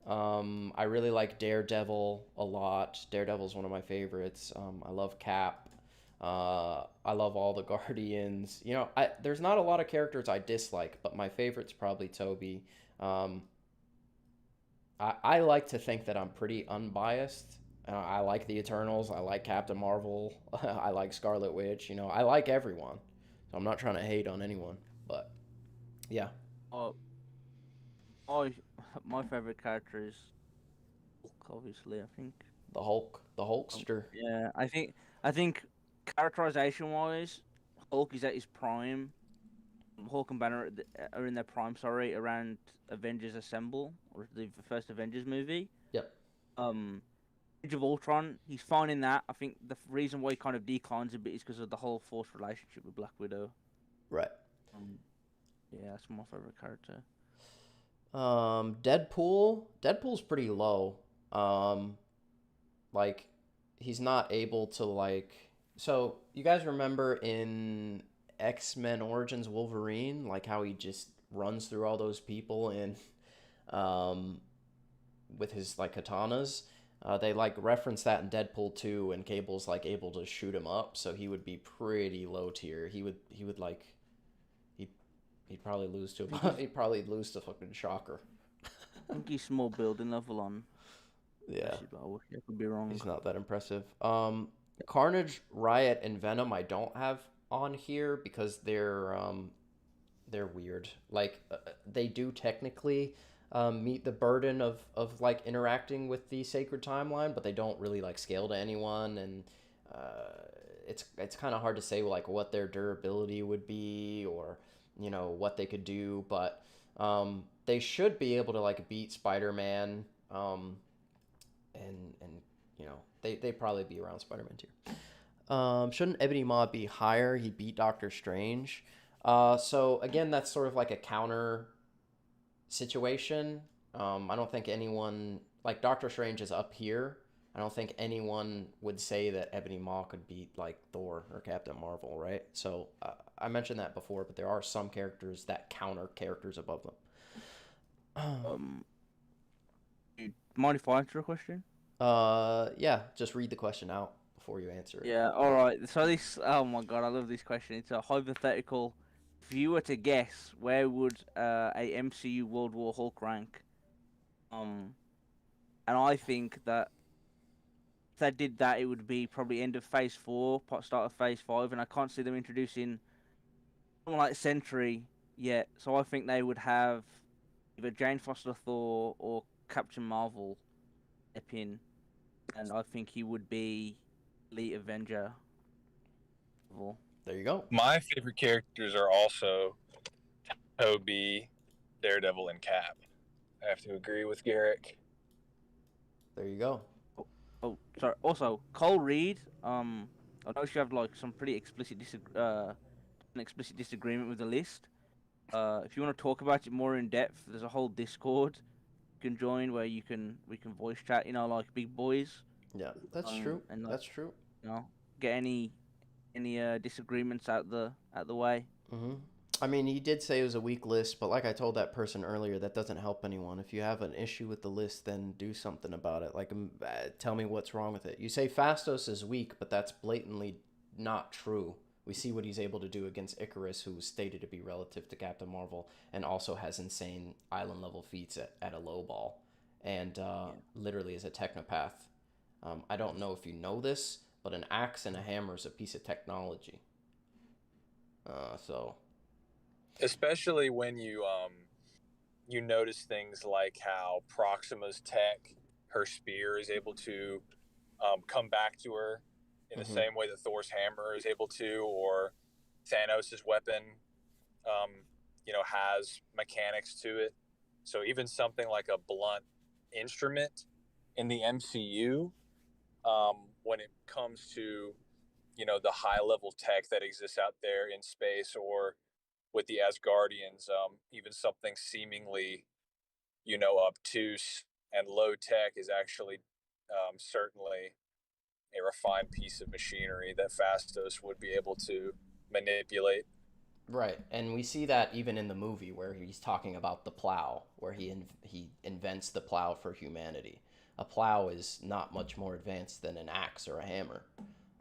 I really like Daredevil a lot. Daredevil's one of my favorites. I love Cap. I love all the Guardians. You know, there's not a lot of characters I dislike, but my favorite's probably Tobey. I like to think that I'm pretty unbiased. I like the Eternals. I like Captain Marvel. I like Scarlet Witch. You know, I like everyone. So I'm not trying to hate on anyone, but yeah. Oh, my favorite character is Hulk, obviously. I think. The Hulk, the Hulkster. Yeah, I think characterization wise, Hulk is at his prime. Hulk and Banner are in their prime. Sorry, around Avengers Assemble or the first Avengers movie. Yep. Age of Ultron, he's fine in that. I think the reason why he kind of declines a bit is because of the whole forced relationship with Black Widow. Right. Yeah, that's my favorite character. Deadpool's pretty low. Like, he's not able to, like... So, you guys remember in X-Men Origins Wolverine, like how he just runs through all those people and with his like katanas? They like reference that in Deadpool 2, and Cable's like able to shoot him up, so he would be pretty low tier. He'd probably lose to fucking Shocker. I think he's small building level on. Yeah. I could be wrong. He's not that impressive. Carnage, Riot, and Venom I don't have on here because they're weird. Like they do technically meet the burden of like interacting with the sacred timeline, but they don't really like scale to anyone, and it's kind of hard to say like what their durability would be or you know what they could do, but they should be able to like beat Spider-Man, and you know they probably be around Spider-Man too. Shouldn't Ebony Maw be higher? He beat Doctor Strange. So again, that's sort of like a counter situation. I don't think anyone like Doctor Strange is up here. I don't think anyone would say that Ebony Maw could beat like Thor or Captain Marvel, right? So I mentioned that before, but there are some characters that counter characters above them. Do you mind if I answer a question? Yeah, just read the question out before you answer it. Yeah, all right. So this, oh my god, I love this question. It's a hypothetical. If you were to guess, where would a MCU World War Hulk rank? And I think that if they did that, it would be probably end of Phase 4, start of Phase 5, and I can't see them introducing someone like Sentry yet. So I think they would have either Jane Foster Thor or Captain Marvel step in, and I think he would be Elite Avenger. There you go. My favorite characters are also Toby, Daredevil, and Cap. I have to agree with Garrick. There you go. Oh, sorry. Also, Cole Reed. I know you have like some pretty explicit disagreement with the list. If you want to talk about it more in depth, there's a whole Discord you can join where we can voice chat. You know, like big boys. Yeah, that's true. And like, That's true. you know, get any disagreements out the way. Hmm. I mean, he did say it was a weak list, but like I told that person earlier, that doesn't help anyone. If you have an issue with the list, then do something about it. Like, tell me what's wrong with it. You say Fastos is weak, but that's blatantly not true. We see what he's able to do against Icarus, who was stated to be relative to Captain Marvel, and also has insane island level feats at a low ball, and literally is a technopath. I don't know if you know this, but an axe and a hammer is a piece of technology. So Especially when you notice things like how Proxima's tech, her spear, is able to come back to her in the same way that Thor's hammer is able to, or Thanos' weapon, has mechanics to it. So even something like a blunt instrument in the MCU, when it comes to, the high level tech that exists out there in space or with the Asgardians, even something seemingly, obtuse and low tech is actually certainly a refined piece of machinery that Fastos would be able to manipulate. right, and we see that even in the movie where he's talking about the plow, where he invents the plow for humanity. A plow is not much more advanced than an axe or a hammer.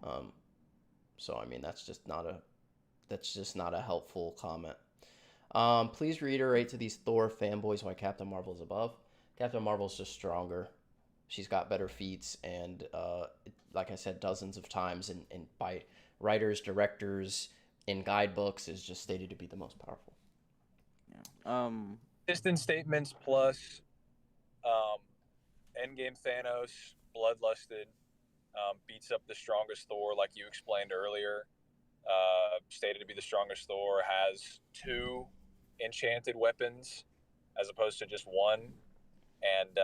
Um, so I mean, that's just not a helpful comment. Please reiterate to these Thor fanboys why Captain Marvel is above. Captain Marvel's just stronger. She's got better feats, and like I said dozens of times, and by writers, directors, in guidebooks, is just stated to be the most powerful. Yeah. Distant statements plus um, Endgame Thanos, bloodlusted, beats up the strongest Thor, like you explained earlier. Stated to be the strongest Thor, has 2 enchanted weapons as opposed to just 1, and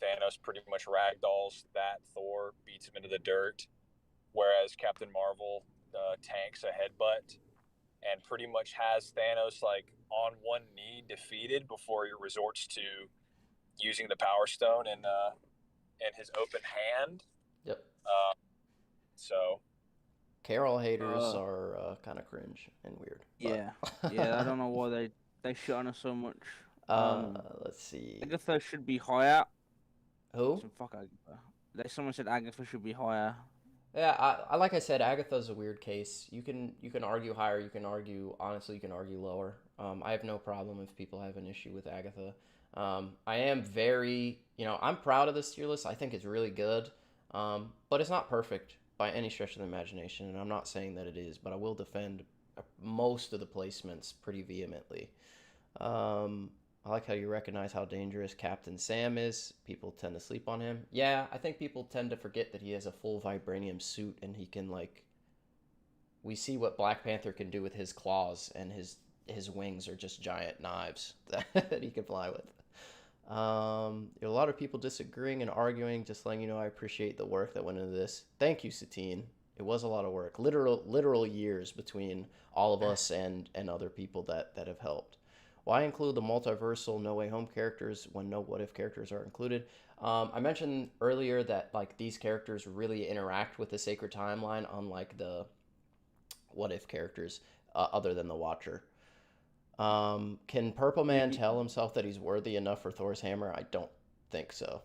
Thanos pretty much ragdolls that Thor, beats him into the dirt, whereas Captain Marvel tanks a headbutt and pretty much has Thanos like on one knee defeated before he resorts to using the Power Stone in his open hand. Yep. So Carol haters are kind of cringe and weird. Yeah, I don't know why they shit on her so much. Let's see. Agatha should be higher. Who? Fuck Agatha. Someone said Agatha should be higher. Yeah, I like I said, Agatha's a weird case. You can argue higher. You can argue honestly. You can argue lower. I have no problem if people have an issue with Agatha. I am very, I'm proud of this tier list. I think it's really good, but it's not perfect by any stretch of the imagination, and I'm not saying that it is, but I will defend most of the placements pretty vehemently. I like how you recognize how dangerous Captain Sam is. People tend to sleep on him. Yeah, I think people tend to forget that he has a full vibranium suit and he can we see what Black Panther can do with his claws, and his wings are just giant knives that he can fly with. A lot of people disagreeing and arguing. Just letting you know, I appreciate the work that went into this. Thank you, Satine. It was a lot of work. Literal years between all of us and other people that have helped. Why include the multiversal No Way Home characters when no What If characters are included? I mentioned earlier that these characters really interact with the sacred timeline, unlike the What If characters, other than the Watcher. Can Purple Man tell himself that he's worthy enough for Thor's hammer? I don't think so.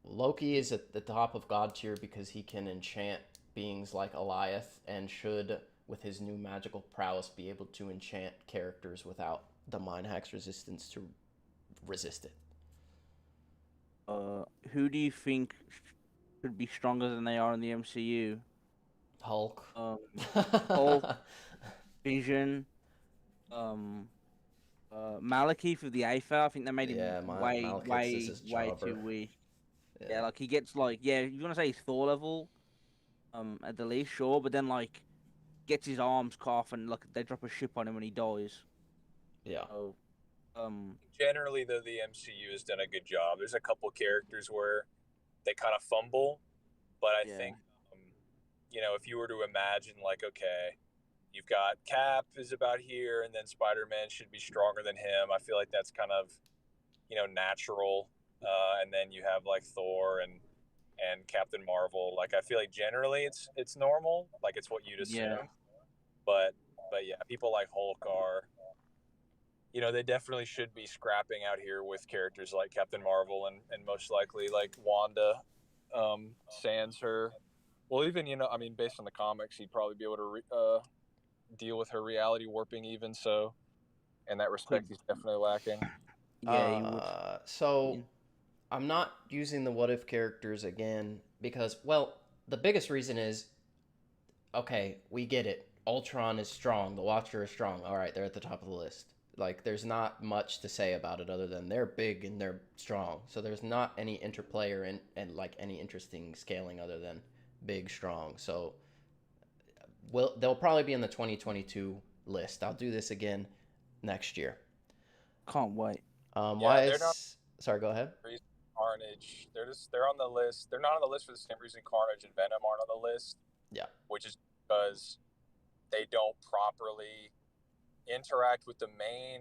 Loki is at the top of God tier because he can enchant beings like Eliath, and should, with his new magical prowess, be able to enchant characters without the mind hack's resistance to resist it. Who do you think should be stronger than they are in the MCU? Hulk. Hulk, Vision, Malachi for the AFA. I think they made him way too weak. Yeah, he gets you want to say he's Thor level, at the least, sure, but then gets his arms cut off and they drop a ship on him and he dies. Yeah. So, generally, though, the MCU has done a good job. There's a couple characters where they kind of fumble, but I think, if you were to imagine, okay, you've got Cap is about here, and then Spider-Man should be stronger than him. I feel like that's kind of, natural and then you have like Thor and Captain Marvel. Like I feel like generally it's normal, like it's what you'd assume. Yeah. But yeah, people like Hulk are, you know, they definitely should be scrapping out here with characters like Captain Marvel and most likely like Wanda, sans her. Well, even, you know, I mean, based on the comics, he'd probably be able to deal with her reality warping even so. In that respect, he's definitely lacking. Yeah, he would. So I'm not using the what if characters again because, well, the biggest reason is, okay, we get it. Ultron is strong. The Watcher is strong. All right, they're at the top of the list. Like, there's not much to say about it other than they're big and they're strong. So there's not any interplay or and like any interesting scaling other than big, strong. So they'll probably be in the 2022 list. I'll do this again next year. Can't wait. Why is... Sorry, go ahead. Carnage. They're on the list. They're not on the list for the same reason Carnage and Venom aren't on the list. Yeah. Which is because they don't properly interact with the main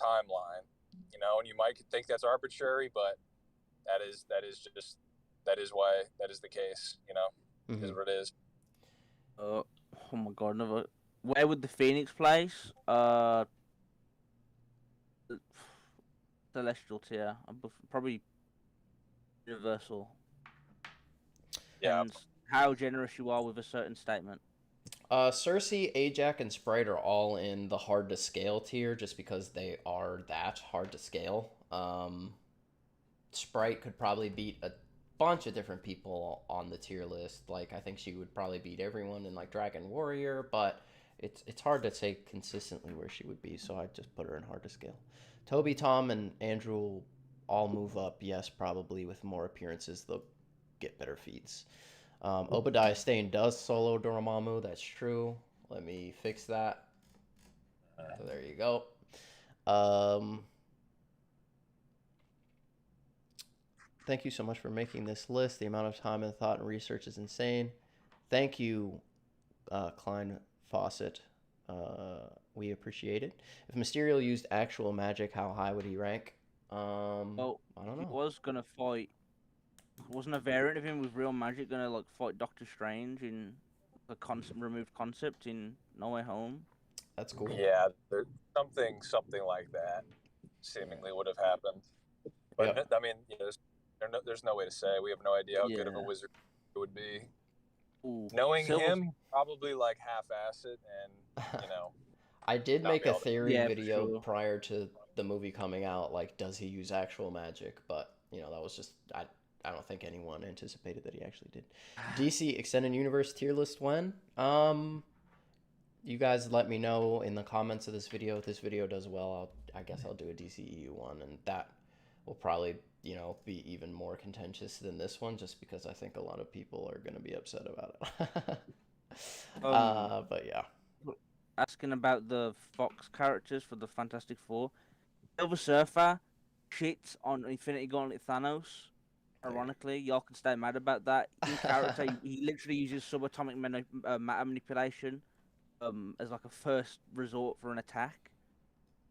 timeline. You know, and you might think that's arbitrary, but that is why that is the case, you know. Is what it is. Oh my god, another. Where would the Phoenix place? Celestial tier. Probably Universal. Yeah. And how generous you are with a certain statement. Cersei, Ajax, and Sprite are all in the hard to scale tier just because they are that hard to scale. Sprite could probably beat a bunch of different people on the tier list. Like, I think she would probably beat everyone in like Dragon Warrior, but it's hard to say consistently where she would be, so I just put her in hard to scale. Toby, Tom, and Andrew will all move up, yes, probably with more appearances. They'll get better feats. Obadiah Stane does solo Dormammu. That's true. Let me fix that. So there you go. Thank you so much for making this list. The amount of time and thought and research is insane. Thank you, Klein Fawcett. We appreciate it. If Mysterio used actual magic, how high would he rank? Well, I don't know. He was gonna fight. Wasn't a variant of him with real magic gonna like fight Doctor Strange in the removed concept in No Way Home? That's cool. Yeah, there's something like that seemingly would have happened. But yep. I mean, you know, there's no way to say. We have no idea how good of a wizard it would be. Ooh, knowing him, probably like half-ass it, and you know. I did make a theory video prior to the movie coming out, like, does he use actual magic? But you know, that was just I don't think anyone anticipated that he actually did. DC Extended Universe tier list when? You guys let me know in the comments of this video. If this video does well, I guess I'll do a DCEU one, and that will probably, you know, be even more contentious than this one, just because I think a lot of people are going to be upset about it. But yeah. Asking about the Fox characters for the Fantastic Four. Silver Surfer shits on Infinity Gauntlet Thanos. Ironically, y'all can stay mad about that. In character, he literally uses subatomic matter manipulation as like a first resort for an attack.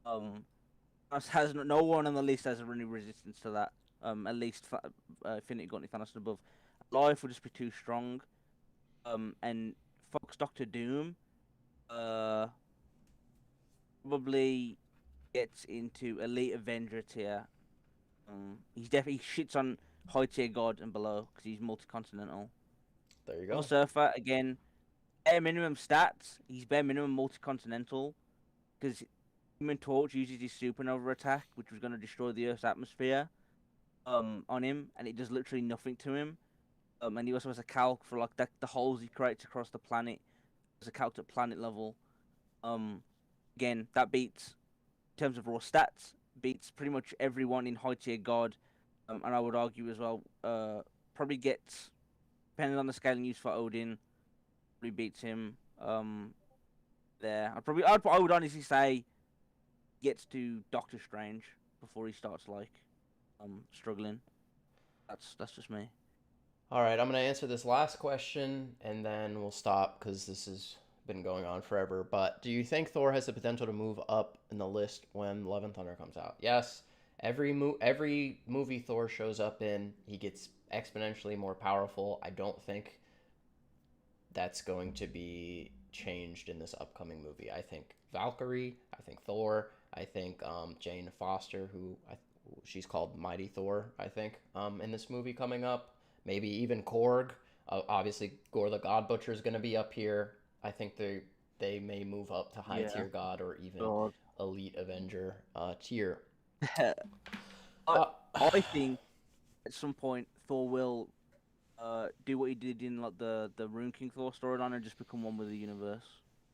Has no one on the list has any resistance to that. At least Infinity Gauntlet Thanos and above. Life would just be too strong. And Fox Doctor Doom probably gets into Elite Avenger tier. He's definitely shits on high tier God and below because he's multi-continental. There you go. Surfer again, bare minimum stats. He's bare minimum multi-continental because Human Torch uses his supernova attack, which was going to destroy the Earth's atmosphere, on him, and it does literally nothing to him. And he also has a calc for like the holes he creates across the planet. There's a calc at planet level. Again, that beats, in terms of raw stats, beats pretty much everyone in high tier God. And I would argue as well, probably gets, depending on the scaling used for Odin, probably beats him. There, I would honestly say, gets to Doctor Strange before he starts like, struggling. That's just me. All right, I'm gonna answer this last question and then we'll stop because this has been going on forever. But do you think Thor has the potential to move up in the list when Love and Thunder comes out? Yes. every movie Thor shows up in, he gets exponentially more powerful. I don't think that's going to be changed in this upcoming movie. I think Valkyrie, I think Thor, I think Jane Foster, she's called Mighty Thor, I think, in this movie coming up. Maybe even Korg. Obviously, Gore the God Butcher is going to be up here. I think they may move up to high tier God or even Elite Avenger tier. I think at some point Thor will do what he did in like the Rune King Thor storyline and just become one with the universe.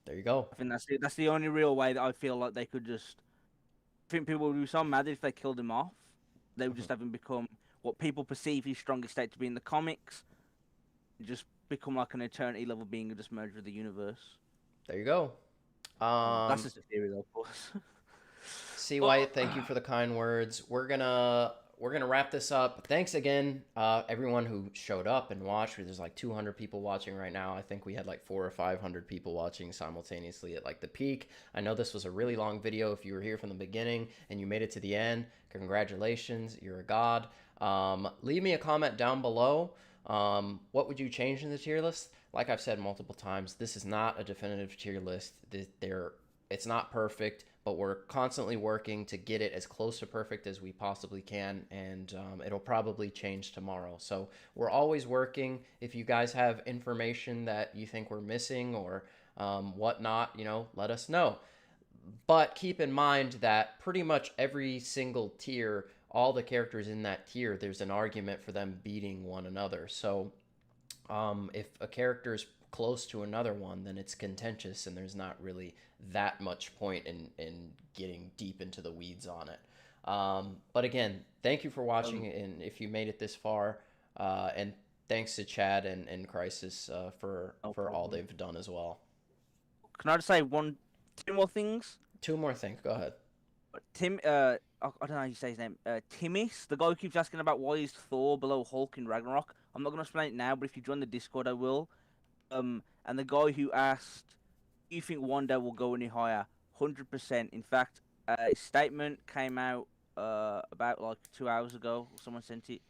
There you go. I think that's the only real way that I feel like they could just. I think people would be so mad if they killed him off. They would just have him become what people perceive his strongest state to be in the comics. Just become like an eternity level being and just merge with the universe. There you go. That's just a theory, though, of course. See, White, thank you for the kind words. We're gonna wrap this up. Thanks again, everyone who showed up and watched. There's like 200 people watching right now. I think we had like 400 or 500 people watching simultaneously at like the peak. I know this was a really long video. If you were here from the beginning and you made it to the end, congratulations, you're a god. Leave me a comment down below. What would you change in the tier list? Like I've said multiple times, this is not a definitive tier list. It's not perfect, but we're constantly working to get it as close to perfect as we possibly can, and it'll probably change tomorrow. So we're always working. If you guys have information that you think we're missing or whatnot, let us know. But keep in mind that pretty much every single tier, all the characters in that tier, there's an argument for them beating one another. So if a character is close to another one, then it's contentious, and there's not really that much point in getting deep into the weeds on it. But again, thank you for watching, and if you made it this far, and thanks to Chad and Crisis for all they've done as well. Can I just say two more things? Two more things. Go ahead. Tim, I don't know how you say his name. Timis, the guy who keeps asking about why is Thor below Hulk in Ragnarok. I'm not going to explain it now, but if you join the Discord, I will. And the guy who asked, do you think one day will go any higher? 100%. In fact, a statement came out about like 2 hours ago. Someone sent it.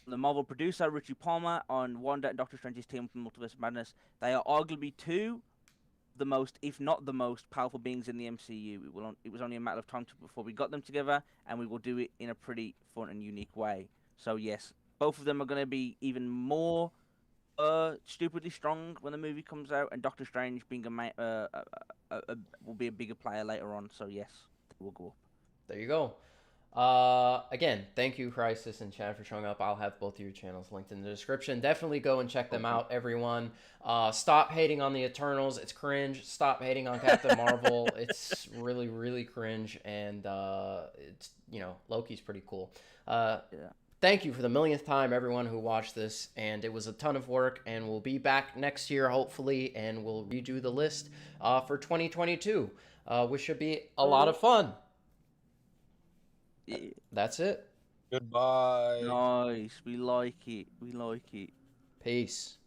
The Marvel producer, Richie Palmer, on One Day Doctor Strange's team from Multiverse of Madness. They are arguably two the most, if not the most, powerful beings in the MCU. It was only a matter of time before we got them together, and we will do it in a pretty fun and unique way. So yes, both of them are going to be even more stupidly strong when the movie comes out, and Doctor Strange being will be a bigger player later on. So yes, they will go up. There you go. Again, thank you, Crisis and Chad, for showing up. I'll have both of your channels linked in the description. Definitely go and check them out, everyone. Stop hating on the Eternals. It's cringe. Stop hating on Captain Marvel. It's really, really cringe. And, it's, Loki's pretty cool. Yeah. Thank you for the millionth time, everyone who watched this. And it was a ton of work. And we'll be back next year, hopefully. And we'll redo the list for 2022, which should be a lot of fun. That's it. Goodbye. Nice. We like it. We like it. Peace.